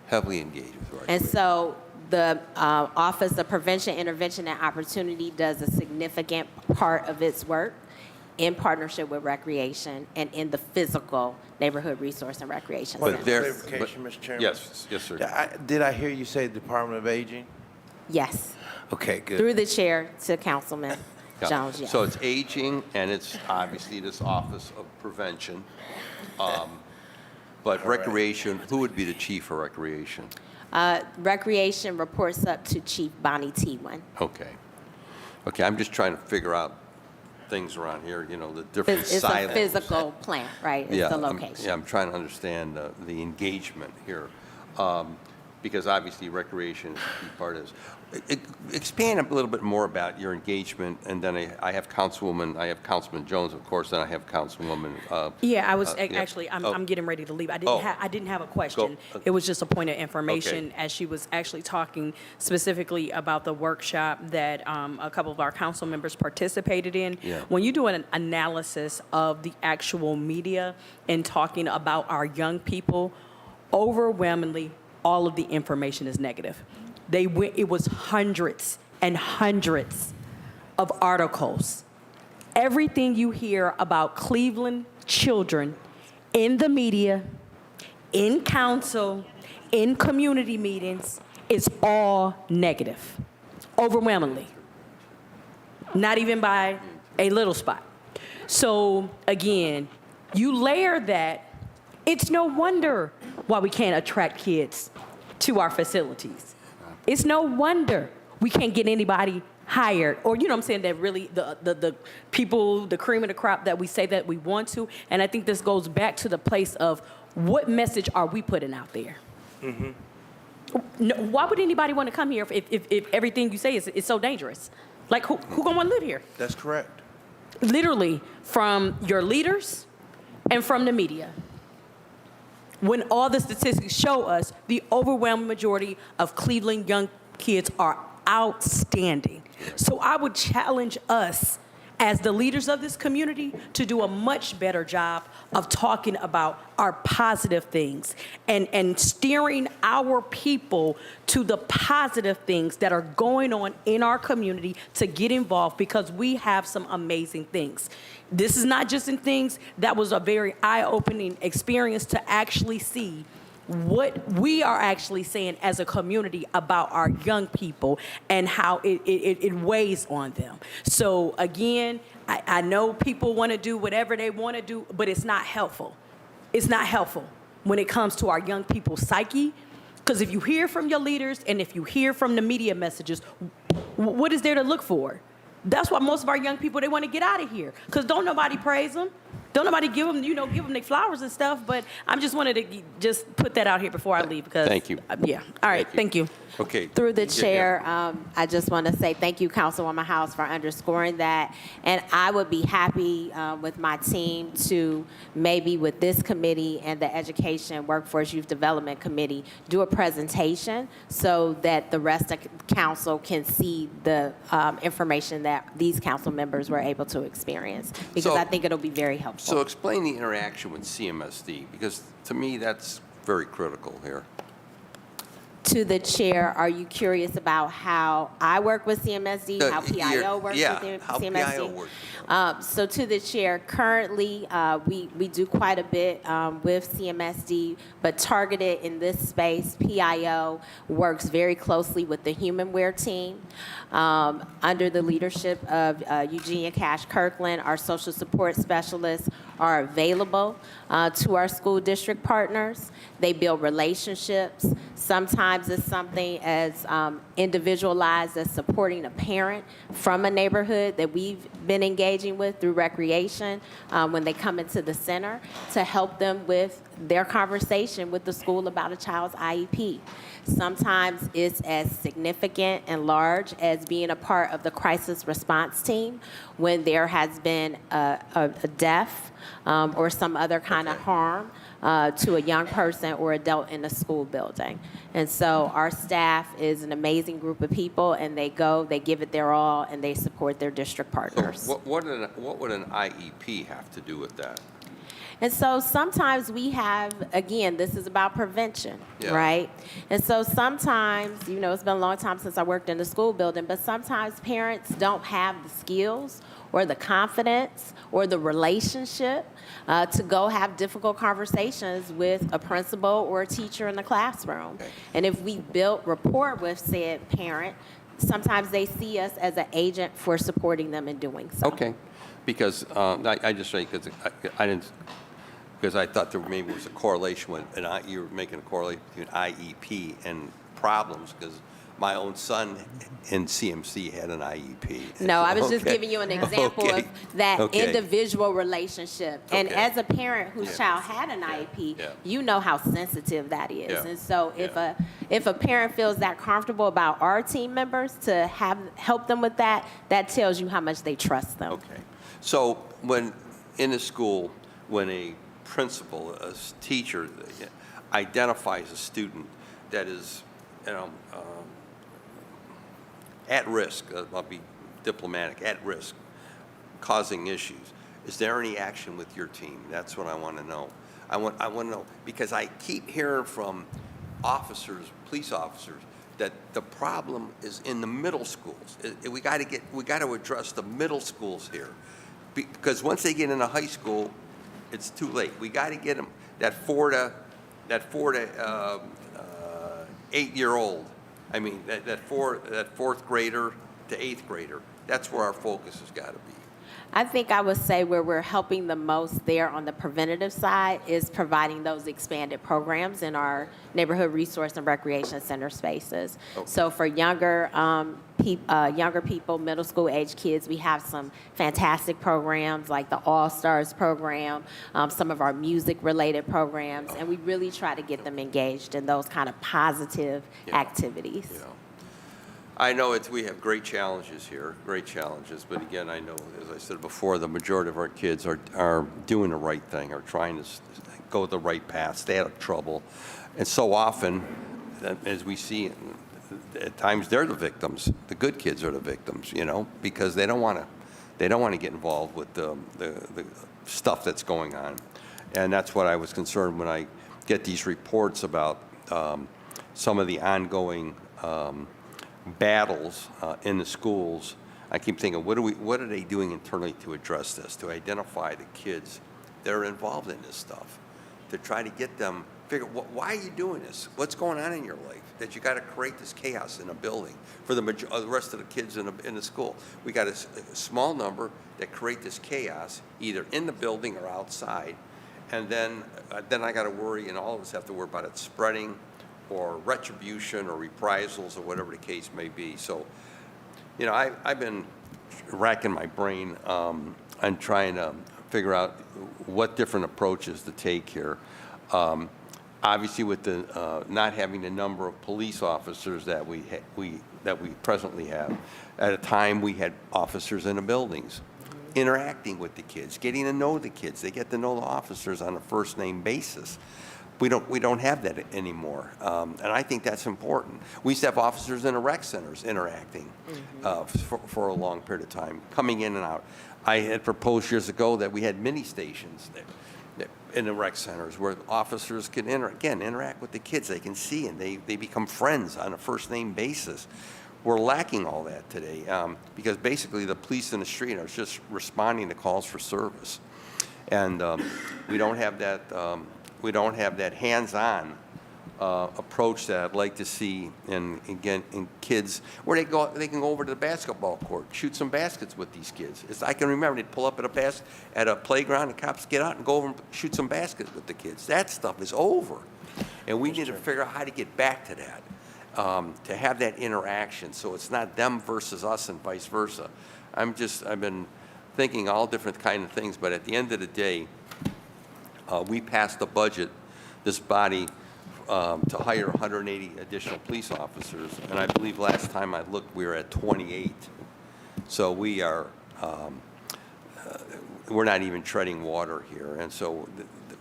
heavily engaged with recreation. And so the Office of Prevention, Intervention, and Opportunity does a significant part of its work in partnership with recreation and in the physical neighborhood resource and recreation But center. Clarification, Mr. Chairman? Yes, sir. Did I hear you say Department of Aging? Yes, Okay, good. through the chair to Councilman Yeah. Jones, yes. So it's aging, and it's obviously this Office of Prevention. But recreation, who would be the chief for recreation? Recreation reports up to Chief Bonnie Tewan. Okay. Okay, I'm just trying to figure out things around here, the different It's silos. a physical plant, right? It's the I'm location. trying to understand the engagement here, because obviously recreation is a key part of this. Expand a little bit more about your engagement, and then I have Councilman Jones, of course, and I have Councilwoman. Yeah, I was yeah. actually, Oh. I'm getting ready to leave. I Oh. didn't have a question. Go. It was just a point of information Okay. as she was actually talking specifically about the workshop that a couple of our council members participated in. Yeah. When you do an analysis of the actual media and talking about our young people, overwhelmingly, all of the information is negative. It was hundreds and hundreds of articles. Everything you hear about Cleveland children in the media, in council, in community meetings, is all negative, overwhelmingly. Not even by a little spot. So again, you layer that, it's no wonder why we can't attract kids to our facilities. It's no wonder we can't get anybody hired, or, you know what I'm saying, that really the people, the cream of the crop that we say that we want to. And I think this goes back to the place of what message are we putting out there? Mm-hmm. No, why would anybody want to come here if everything you say is so dangerous? Like, who gonna want to live here? That's correct. Literally, from your leaders and from the media. When all the statistics show us the overwhelming majority of Cleveland young kids are outstanding. So I would challenge us as the leaders of this community to do a much better job of talking about our positive things and steering our people to the positive things that are going on in our community to get involved, because we have some amazing things. This is not just in things. That was a very eye-opening experience to actually see what we are actually saying as a community about our young people and how it weighs on them. So again, I know people want to do whatever they want to do, but it's not helpful. It's not helpful when it comes to our young people's psyche, because if you hear from your leaders and if you hear from the media messages, what is there to look for? That's why most of our young people, they want to get out of here, because don't nobody praise them. Don't nobody give them their flowers and stuff, but I just wanted to just put that out here before I leave, because. Thank you. Yeah, all right, thank you. Okay. Through the Yeah, chair, yeah. I just want to say thank you, Councilwoman House, for underscoring that. And I would be happy with my team to maybe with this committee and the Education, Workforce, Youth Development Committee do a presentation so that the rest of council can see the information that these council members were able to experience, because So- I think it'll be very helpful. So explain the interaction with CMSD, because to me, that's very critical here. To the chair, are you curious about how I work with CMSD, how PIO works with CMSD? How PIO works. So to the chair, currently, we do quite a bit with CMSD, but targeted in this space, PIO works very closely with the HumanWare team. Under the leadership of Eugenia Cash Kirkland, our social support specialists are available to our school district partners. They build relationships. Sometimes it's something as individualized as supporting a parent from a neighborhood that we've been engaging with through recreation when they come into the center to help them with their conversation with the school about a child's IEP. Sometimes it's as significant and large as being a part of the crisis response team when there has been a death or some other kind of harm to a young person or adult in a school building. And so our staff is an amazing group of people, and they go, they give it their all, and they support their district partners. So what would an IEP have to do with that? And so sometimes we have, again, this is about prevention, right? And so sometimes, it's been a long time since I worked in the school building, but sometimes parents don't have the skills or the confidence or the relationship to go have difficult conversations with a principal or a teacher in the classroom. Okay. And if we built rapport with said parent, sometimes they see us as an agent for supporting them in doing so. Okay, because I just say, because I didn't, because I thought there maybe was a correlation with, you were making a correlation between IEP and problems, because my own son in CMC had an IEP. No, I was just Okay. giving you an example of that individual relationship. And as a parent whose child had an IEP, you know how sensitive that is. Yeah. And so if a parent feels that comfortable about our team members to help them with that, that tells you how much they trust them. Okay. So when in a school, when a principal, a teacher identifies a student that is, at risk, I'll be diplomatic, at risk, causing issues, is there any action with your team? That's what I want to know. I want to know, because I keep hearing from officers, police officers, that the problem is in the middle schools. We got to address the middle schools here, because once they get into high school, It's too late. We got to get them, that 4 to 8-year-old. I mean, that fourth grader to 8th grader. That's where our focus has got to be. I think I would say where we're helping the most there on the preventative side is providing those expanded programs in our neighborhood resource and recreation center spaces. Okay. So for younger people, middle school age kids, we have some fantastic programs like the All Stars program, some of our music related programs, and we really try to get them engaged in those kind of positive activities. Yeah. I know we have great challenges here, great challenges, but again, I know, as I said before, the majority of our kids are doing the right thing, are trying to go the right path, stay out of trouble. And so often, as we see, at times they're the victims. The good kids are the victims, because they don't want to get involved with the stuff that's going on. And that's what I was concerned when I get these reports about some of the ongoing battles in the schools. I keep thinking, what are they doing internally to address this, to identify the kids that are involved in this stuff, to try to get them figure, why are you doing this? What's going on in your life that you got to create this chaos in a building for the rest of the kids in the school? We got a small number that create this chaos either in the building or outside, and then I got to worry, and all of us have to worry about it spreading, or retribution or reprisals or whatever the case may be. So, I've been racking my brain and trying to figure out what different approaches to take here. Obviously, with the not having the number of police officers that we presently have, at a time we had officers in the buildings interacting with the kids, getting to know the kids. They get to know the officers on a first name basis. We don't have that anymore, and I think that's important. We used to have officers in the rec centers interacting for a long period of time, coming in and out. I had proposed years ago that we had mini stations in the rec centers where officers can interact with the kids. They can see and they become friends on a first name basis. We're lacking all that today because basically the police in the street are just responding to calls for service, and we don't have that. We don't have that hands-on approach that I'd like to see in kids, where they can go over to the basketball court, shoot some baskets with these kids. I can remember they'd pull up at a playground, and cops get out and go over and shoot some baskets with the kids. That stuff is over, and we need to figure out how to get back to that, to have that interaction, so it's not them versus us and vice versa. I've been thinking all different kind of things, but at the end of the day, we passed the budget, this body, to hire 180 additional police officers, and I believe last time I looked, we were at 28. So we are, we're not even treading water here. And so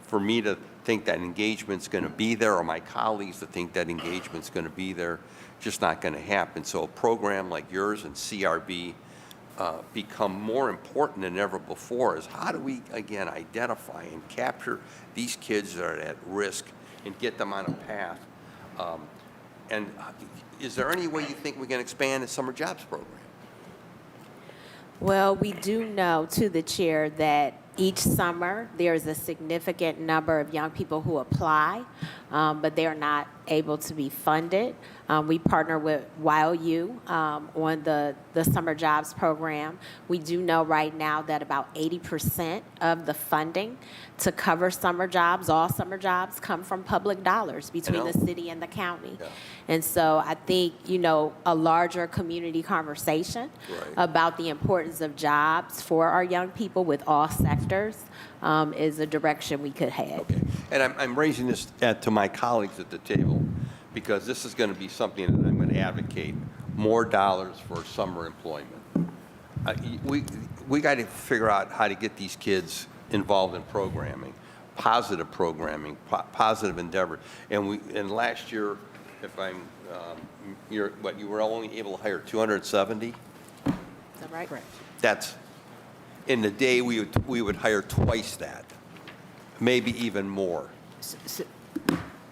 for me to think that engagement's going to be there, or my colleagues to think that engagement's going to be there, just not going to happen. So a program like yours and CRB become more important than ever before is how do we, again, identify and capture these kids that are at risk and get them on a path. And is there any way you think we can expand the summer jobs program? Well, we do know, to the chair, that each summer there's a significant number of young people who apply, but they're not able to be funded. We partner with YOU on the summer jobs program. We do know right now that about 80% of the funding to cover summer jobs, all summer jobs, come from public dollars between the city and the county. Yeah. And so I think, a larger community conversation about the importance of jobs for our young people with all sectors is a direction we could head. Okay. And I'm raising this to my colleagues at the table because this is going to be something that I'm going to advocate, more dollars for summer employment. We got to figure out how to get these kids involved in programming, positive endeavor. And last year, if you were only able to hire 270? Is that right? Correct. That's, in the day, we would hire twice that, maybe even more.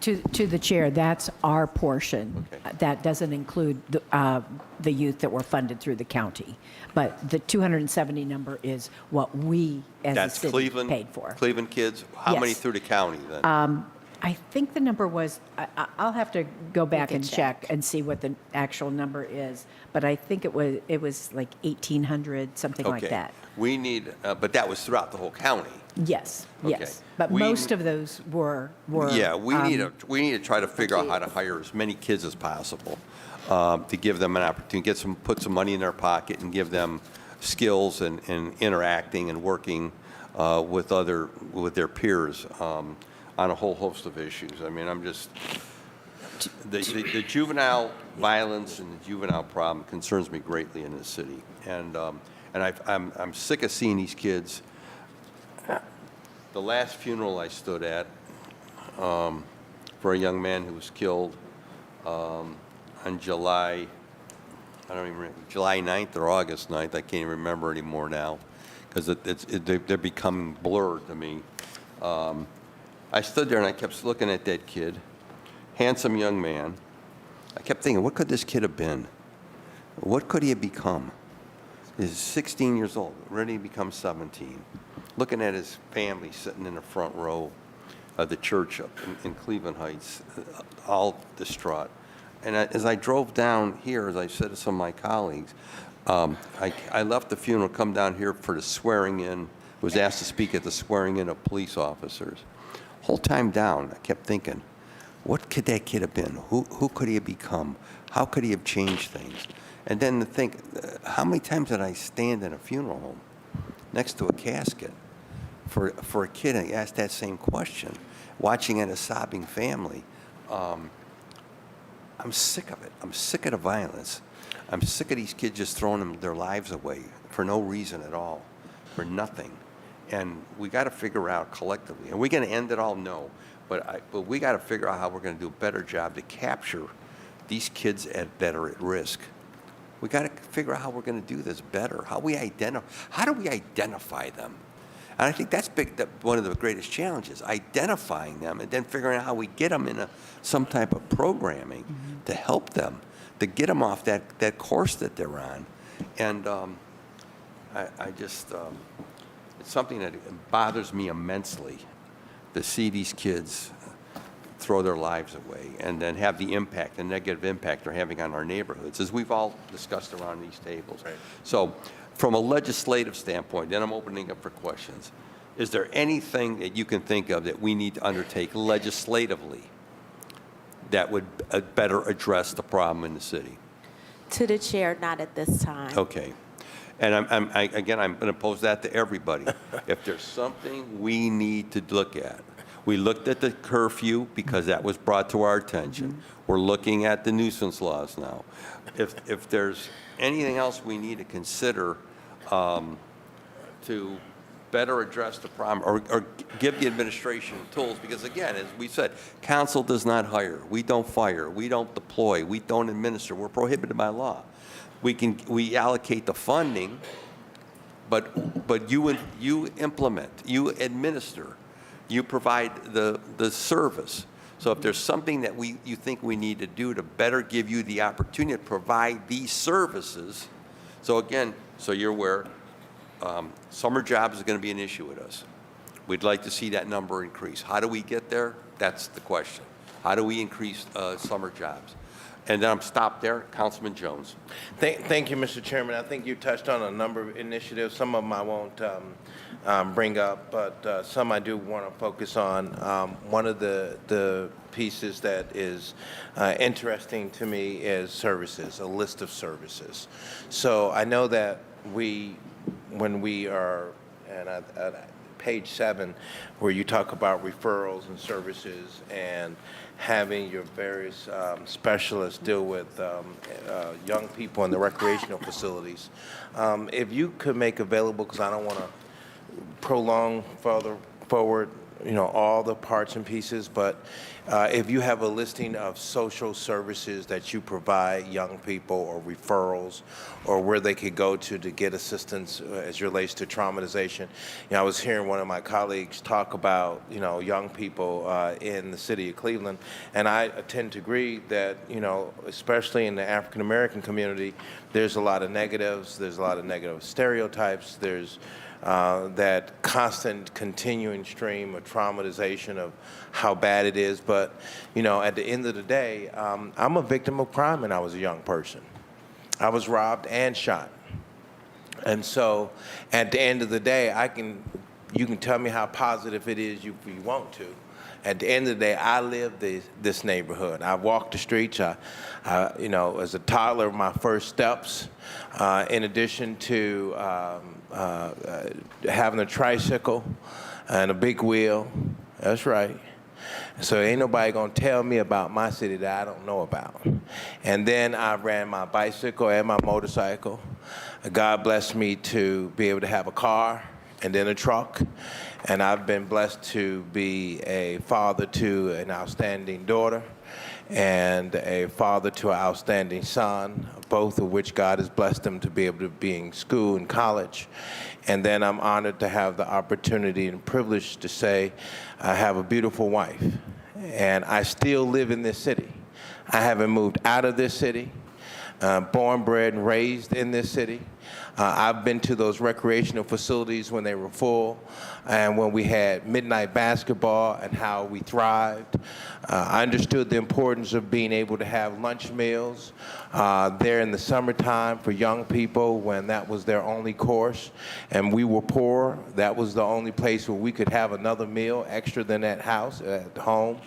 To the chair, that's our portion. Okay. That doesn't include the youth that were funded through the county. But the 270 number is what we as a That's city Cleveland? paid for. Cleveland kids? How many Yes. through the county then? I think the number was, I'll have to go back can and check and see what the actual number is, but I think it was like 1,800, something like Okay. that. We need, but that was throughout the whole county. Yes, Okay. yes. But We- most of those were. Yeah, we need to try to figure out how to hire as many kids as possible, to give them an opportunity, put some money in their pocket and give them skills and interacting and working with their peers on a whole host of issues. I mean, the juvenile violence and the juvenile problem concerns me greatly in this city. And I'm sick of seeing these kids. The last funeral I stood at for a young man who was killed on July 9th or August 9th, I can't even remember anymore now, because they're becoming blurred to me. I stood there and I kept looking at that kid, handsome young man. I kept thinking, what could this kid have been? What could he have become? He's 16 years old, ready to become 17. Looking at his family sitting in the front row of the church up in Cleveland Heights, all distraught. And as I drove down here, as I said to some of my colleagues, I left the funeral, come down here for the swearing in, was asked to speak at the swearing in of police officers. Whole time down, I kept thinking, what could that kid have been? Who could he have become? How could he have changed things? And then to think, how many times did I stand in a funeral home next to a casket for a kid and ask that same question, watching a sobbing family? I'm sick of it. I'm sick of the violence. I'm sick of these kids just throwing their lives away for no reason at all, for nothing. And we got to figure out collectively. Are we going to end it all? No. But we got to figure out how we're going to do a better job to capture these kids that are at risk. We got to figure out how we're going to do this better. How do we identify them? And I think that's one of the greatest challenges, identifying them and then figuring out how we get them in some type of programming to help them, to get them off that course that they're on. And it's something that bothers me immensely to see these kids throw their lives away and then have the negative impact they're having on our neighborhoods, as we've all discussed around these tables. Right. So from a legislative standpoint, then I'm opening up for questions. Is there anything that you can think of that we need to undertake legislatively that would better address the problem in the city? To the chair, not at this time. Okay. And I'm going to pose that to everybody. If there's something we need to look at, we looked at the curfew because that was brought to our attention. We're looking at the nuisance laws now. If there's anything else we need to consider to better address the problem or give the administration tools, because again, as we said, council does not hire, we don't fire, we don't deploy, we don't administer, we're prohibited by law. We allocate the funding, but you implement, you administer, you provide the service. So if there's something that you think we need to do to better give you the opportunity to provide these services, so again, so you're aware, summer jobs is going to be an issue with us. We'd like to see that number increase. How do we get there? That's the question. How do we increase summer jobs? And then I'm stopped there. Councilman Jones. Thank you, Mr. Chairman. I think you touched on a number of initiatives. Some of them I won't bring up, but some I do want to focus on. One of the pieces that is interesting to me is services, a list of services. So I know that when we are, and page 7, where you talk about referrals and services and having your various specialists deal with young people in the recreational facilities. If you could make available, because I don't want to prolong further forward all the parts and pieces, but if you have a listing of social services that you provide young people or referrals or where they could go to get assistance as it relates to traumatization. I was hearing one of my colleagues talk about, young people in the city of Cleveland, and I tend to agree that, especially in the African American community, there's a lot of negatives, there's a lot of negative stereotypes, there's that constant continuing stream of traumatization of how bad it is. But, at the end of the day, I'm a victim of crime when I was a young person. I was robbed and shot. And so at the end of the day, you can tell me how positive it is if you want to. At the end of the day, I live this neighborhood. I walk the streets. As a toddler, my first steps, in addition to having a tricycle and a big wheel. That's right. So ain't nobody gonna tell me about my city that I don't know about. And then I ran my bicycle and my motorcycle. God blessed me to be able to have a car and then a truck. And I've been blessed to be a father to an outstanding daughter and a father to an outstanding son, both of which God has blessed them to be able to be in school and college. And then I'm honored to have the opportunity and privilege to say I have a beautiful wife. And I still live in this city. I haven't moved out of this city. Born, bred, and raised in this city. I've been to those recreational facilities when they were full and when we had midnight basketball and how we thrived. I understood the importance of being able to have lunch meals there in the summertime for young people when that was their only course and we were poor. That was the only place where we could have another meal extra than at house, at home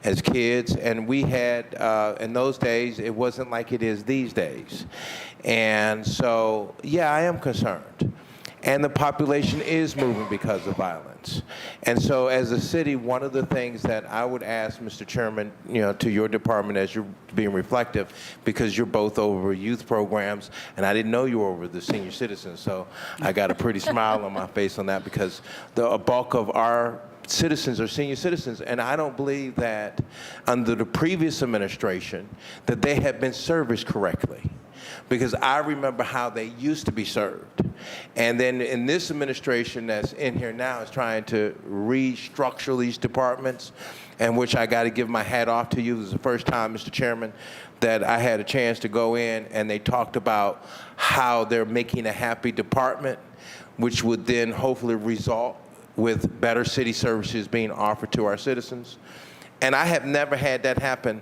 as kids. And we had, in those days, it wasn't like it is these days. And so, yeah, I am concerned. And the population is moving because of violence. And so as a city, one of the things that I would ask, Mr. Chairman, to your department as you're being reflective, because you're both over youth programs, and I didn't know you were over the senior citizens, so I got a pretty smile on my face on that because a bulk of our citizens are senior citizens, and I don't believe that under the previous administration that they have been serviced correctly. Because I remember how they used to be served. And then in this administration that's in here now is trying to restructure these departments, and which I got to give my hat off to you. This is the first time, Mr. Chairman, that I had a chance to go in and they talked about how they're making a happy department, which would then hopefully result with better city services being offered to our citizens. And I have never had that happen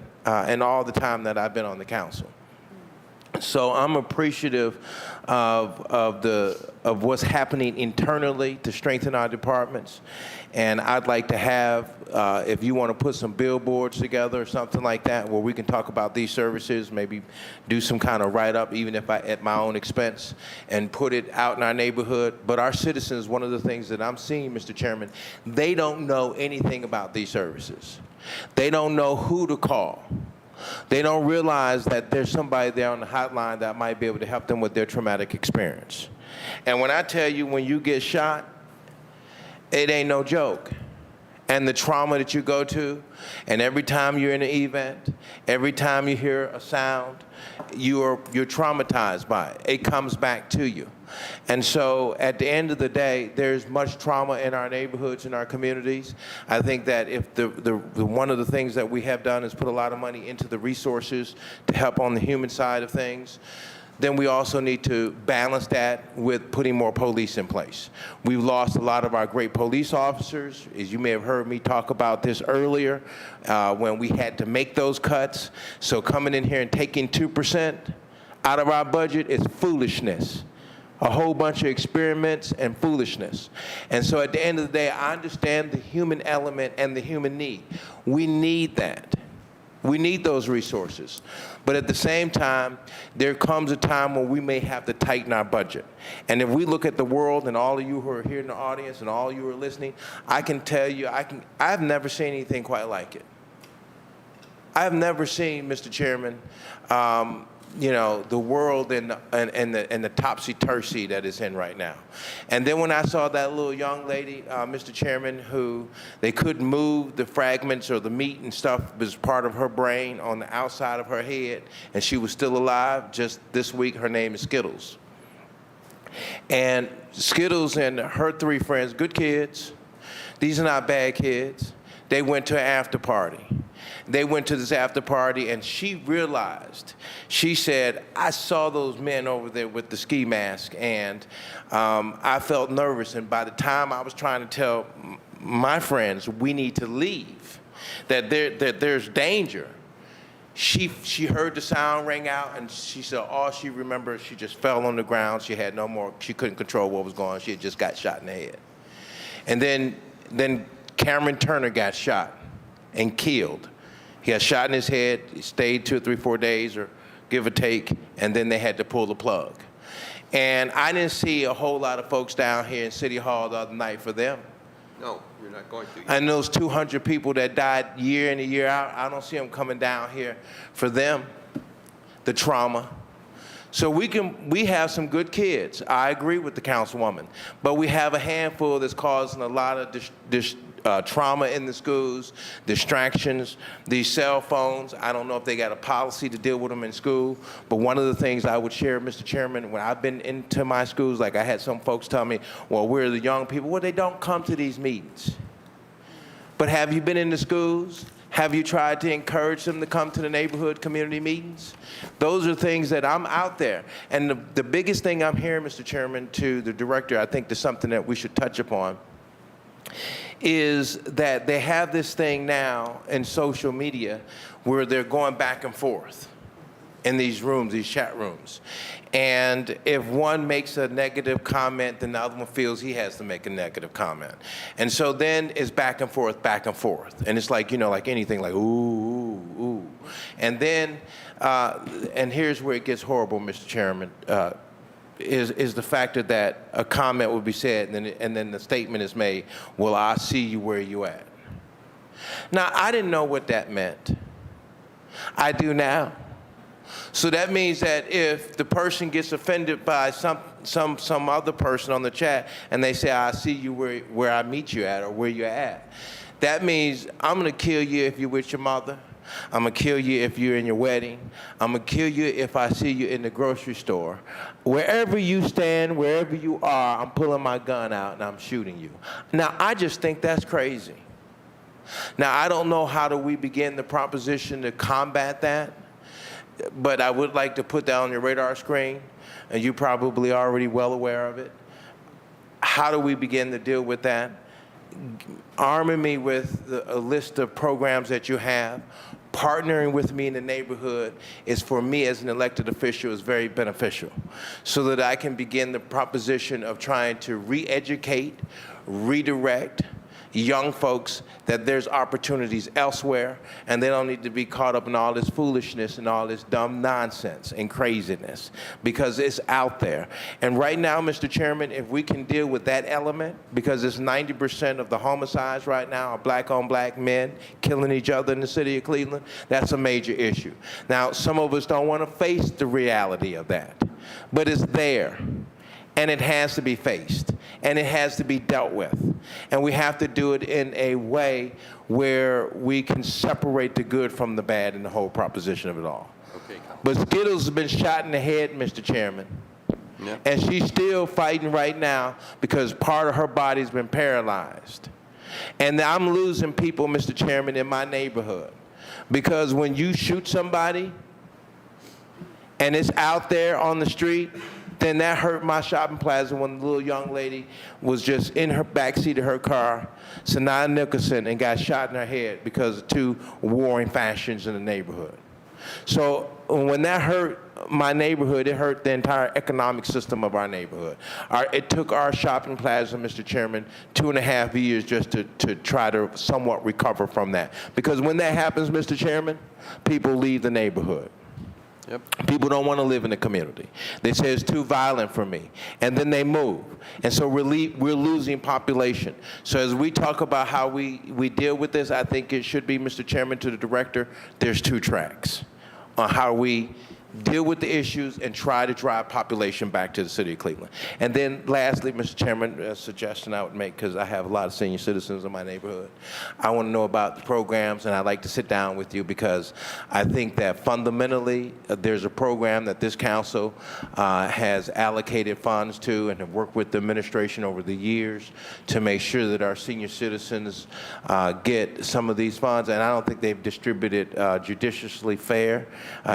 in all the time that I've been on the council. So I'm appreciative of what's happening internally to strengthen our departments. And I'd like to have, if you want to put some billboards together or something like that where we can talk about these services, maybe do some kind of write-up, even if at my own expense, and put it out in our neighborhood. But our citizens, one of the things that I'm seeing, Mr. Chairman, they don't know anything about these services. They don't know who to call. They don't realize that there's somebody there on the hotline that might be able to help them with their traumatic experience. And when I tell you, when you get shot, it ain't no joke. And the trauma that you go to, and every time you're in an event, every time you hear a sound, you're traumatized by it. It comes back to you. And so at the end of the day, there's much trauma in our neighborhoods, in our communities. I think that if one of the things that we have done is put a lot of money into the resources to help on the human side of things, then we also need to balance that with putting more police in place. We've lost a lot of our great police officers. As you may have heard me talk about this earlier, when we had to make those cuts. So coming in here and taking 2% out of our budget is foolishness. A whole bunch of experiments and foolishness. And so at the end of the day, I understand the human element and the human need. We need that. We need those resources. But at the same time, there comes a time when we may have to tighten our budget. And if we look at the world, and all of you who are here in the audience and all you who are listening, I can tell you, I've never seen anything quite like it. I've never seen, Mr. Chairman, the world and the topsy-turvy that it's in right now. And then when I saw that little young lady, Mr. Chairman, who they couldn't move the fragments or the meat and stuff was part of her brain on the outside of her head, and she was still alive just this week. Her name is Skittles. And Skittles and her 3 friends, good kids, these are not bad kids, they went to an after party. They went to this after party, and she realized, she said, I saw those men over there with the ski mask, and I felt nervous. And by the time I was trying to tell my friends, we need to leave, that there's danger, she heard the sound ring out, and she said all she remembered, she just fell on the ground. She had no more, she couldn't control what was going on. She had just got shot in the head. And then Cameron Turner got shot and killed. He got shot in his head. He stayed 2 or 3, 4 days, or give or take, and then they had to pull the plug. And I didn't see a whole lot of folks down here in City Hall the other night for them. No, you're not going to. And those 200 people that died year in and year out, I don't see them coming down here for them, the trauma. So we have some good kids. I agree with the councilwoman, but we have a handful that's causing a lot of trauma in the schools, distractions, these cell phones. I don't know if they got a policy to deal with them in school, but one of the things I would share, Mr. Chairman, when I've been into my schools, like I had some folks tell me, well, we're the young people. Well, they don't come to these meetings. But have you been in the schools? Have you tried to encourage them to come to the neighborhood community meetings? Those are things that I'm out there. And the biggest thing I'm hearing, Mr. Chairman, to the director, I think there's something that we should touch upon, is that they have this thing now in social media where they're going back and forth in these rooms, these chat rooms. And if one makes a negative comment, then the other one feels he has to make a negative comment. And so then it's back and forth, back and forth. And it's like, like anything, like, ooh, ooh, ooh. And then, and here's where it gets horrible, Mr. Chairman, is the fact that a comment will be said, and then the statement is made, well, I see you where you at. Now, I didn't know what that meant. I do now. So that means that if the person gets offended by some other person on the chat, and they say, I see you where I meet you at, or where you're at, that means I'm gonna kill you if you're with your mother. I'm gonna kill you if you're in your wedding. I'm gonna kill you if I see you in the grocery store. Wherever you stand, wherever you are, I'm pulling my gun out and I'm shooting you. Now, I just think that's crazy. Now, I don't know how do we begin the proposition to combat that, but I would like to put that on your radar screen, and you're probably already well aware of it. How do we begin to deal with that? Arming me with a list of programs that you have, partnering with me in the neighborhood is, for me as an elected official, is very beneficial, so that I can begin the proposition of trying to re-educate, redirect young folks that there's opportunities elsewhere, and they don't need to be caught up in all this foolishness and all this dumb nonsense and craziness, because it's out there. And right now, Mr. Chairman, if we can deal with that element, because it's 90% of the homicides right now are black-on-black men killing each other in the city of Cleveland, that's a major issue. Now, some of us don't want to face the reality of that, but it's there. And it has to be faced, and it has to be dealt with. And we have to do it in a way where we can separate the good from the bad in the whole proposition of it all. Okay, but Skittles has been shot in the head, Mr. Chairman. Yeah. And she's still fighting right now because part of her body's been paralyzed. And I'm losing people, Mr. Chairman, in my neighborhood. Because when you shoot somebody and it's out there on the street, then that hurt my shopping plaza when the little young lady was just in her backseat of her car, Sanaa Nicholson, and got shot in her head because of 2 warring factions in the neighborhood. So when that hurt my neighborhood, it hurt the entire economic system of our neighborhood. It took our shopping plaza, Mr. Chairman, 2.5 years just to try to somewhat recover from that. Because when that happens, Mr. Chairman, people leave the neighborhood. Yep. People don't want to live in the community. They say it's too violent for me, and then they move. And so we're losing population. So as we talk about how we deal with this, I think it should be, Mr. Chairman, to the director, there's 2 tracks on how we deal with the issues, and try to drive population back to the city of Cleveland. And then lastly, Mr. Chairman, a suggestion I would make, because I have a lot of senior citizens in my neighborhood, I want to know about the programs, and I'd like to sit down with you because I think that fundamentally there's a program that this council has allocated funds to and have worked with the administration over the years to make sure that our senior citizens get some of these funds, and I don't think they've distributed judiciously fair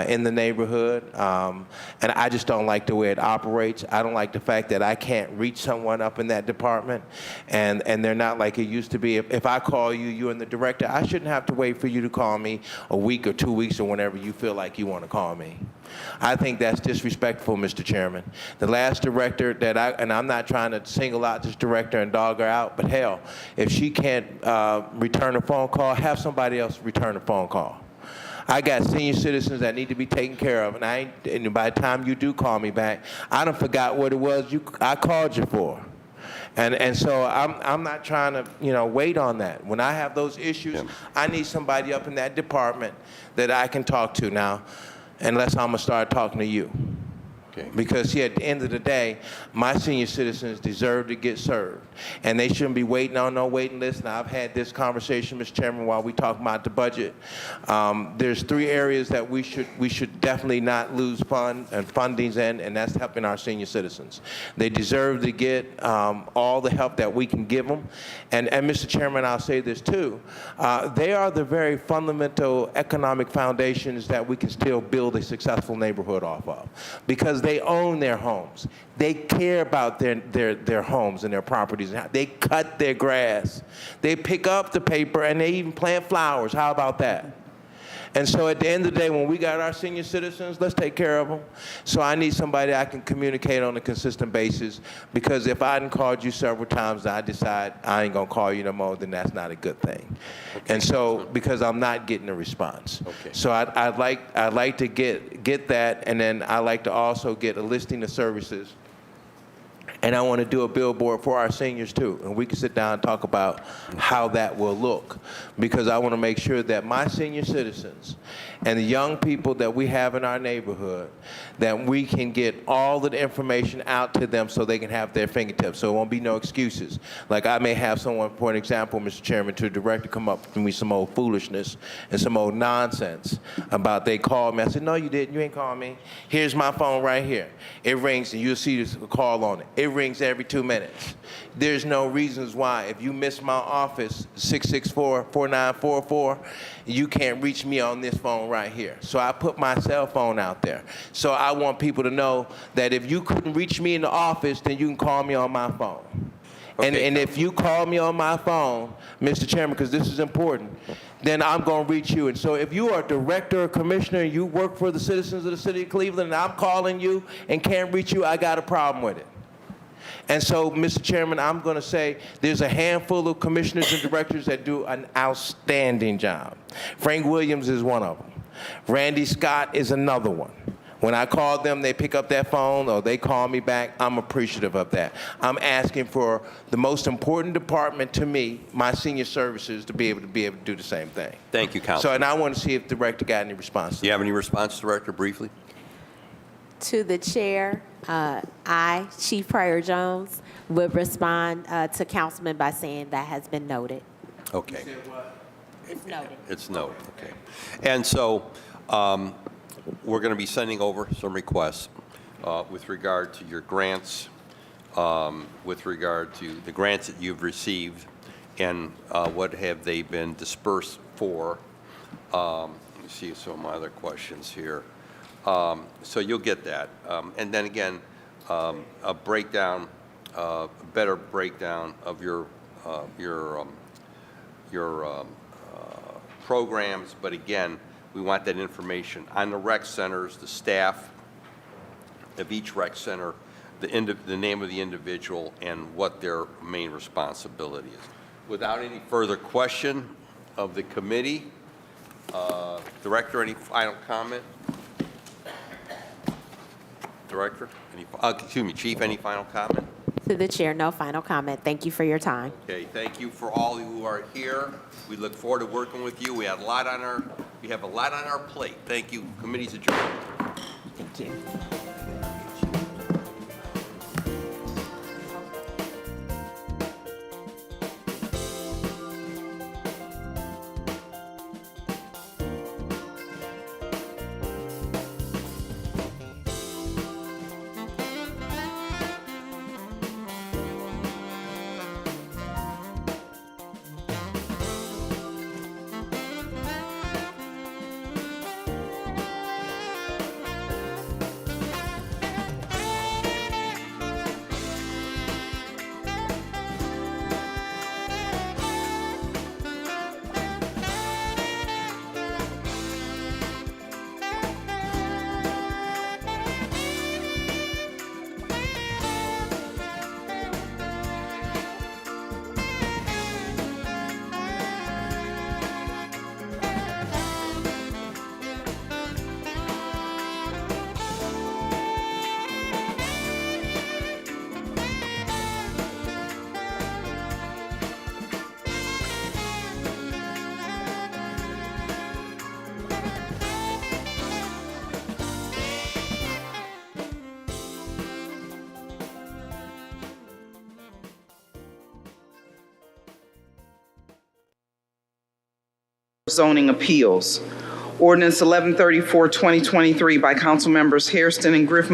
in the neighborhood. And I just don't like the way it operates. I don't like the fact that I can't reach someone up in that department, and they're not like it used to be. If I call you, you and the director, I shouldn't have to wait for you to call me a week or 2 weeks or whenever you feel like you want to call me. I think that's disrespectful, Mr. Chairman. The last director that and I'm not trying to single out this director and dog her out, but hell, if she can't return a phone call, have somebody else return a phone call. I got senior citizens that need to be taken care of, and by the time you do call me back, I done forgot what it was I called you for. And so I'm not trying to, wait on that. When I have those issues, I need somebody up in that department that I can talk to now, unless I'm going to start talking to you. Okay. Because at the end of the day, my senior citizens deserve to get served. And they shouldn't be waiting on no waiting list. Now, I've had this conversation, Mr. Chairman, while we talk about the budget. There's 3 areas that we should definitely not lose fundings in, and that's helping our senior citizens. They deserve to get all the help that we can give them. And Mr. Chairman, I'll say this too. They are the very fundamental economic foundations that we can still build a successful neighborhood off of. Because they own their homes. They care about their homes and their properties. They cut their grass. They pick up the paper, and they even plant flowers. How about that? And so at the end of the day, when we got our senior citizens, let's take care of them. So I need somebody I can communicate on a consistent basis, because if I hadn't called you several times and I decide I ain't going to call you no more, then that's not a good thing. Okay. And so, because I'm not getting a response. Okay. So I'd like to get that, and then I'd like to also get a listing of services. And I want to do a billboard for our seniors too, and we can sit down and talk about how that will look, because I want to make sure that my senior citizens and the young people that we have in our neighborhood, that we can get all the information out to them so they can have their fingertips, so it won't be no excuses. Like I may have someone, for an example, Mr. Chairman, to a director come up to me some old foolishness and some old nonsense about they called me. I said, no, you didn't. You ain't called me. Here's my phone right here. It rings, and you'll see this call on it. It rings every 2 minutes. There's no reasons why. If you miss my office, 664-4944, you can't reach me on this phone right here. So I put my cell phone out there. So I want people to know that if you couldn't reach me in the office, then you can call me on my phone. Okay. And if you call me on my phone, Mr. Chairman, because this is important, then I'm going to reach you. And so if you are a director or commissioner and you work for the citizens of the city of Cleveland and I'm calling you and can't reach you, I got a problem with it. And so, Mr. Chairman, I'm going to say there's a handful of commissioners and directors that do an outstanding job. Frank Williams is one of them. Randy Scott is another one. When I call them, they pick up that phone or they call me back. I'm appreciative of that. I'm asking for the most important department to me, my senior services, to be able to do the same thing. Thank you, Councilman. So, and I want to see if the director got any response. Do you have any response, Director, briefly? To the chair, I, Chief Pryor Jones, would respond to Councilman by saying that has been noted. Okay. It's noted. It's noted, okay. And so we're going to be sending over some requests with regard to your grants, with regard to the grants that you've received, and what have they been dispersed for. Let me see some of my other questions here. So you'll get that. And then again, a breakdown, a better breakdown of your programs. But again, we want that information on the rec centers, the staff of each rec center, the name of the individual, and what their main responsibility is. Without any further question of the committee, Director, any final comment? Director, Chief, any final comment? To the chair, no final comment. Thank you for your time. Okay, thank you for all who are here. We look forward to working with you. We have a lot on our plate. Thank you. Committee's adjourned. Thank you. Zoning Appeals. Ordinance 1134, 2023 by Council Members Hairston and Griffin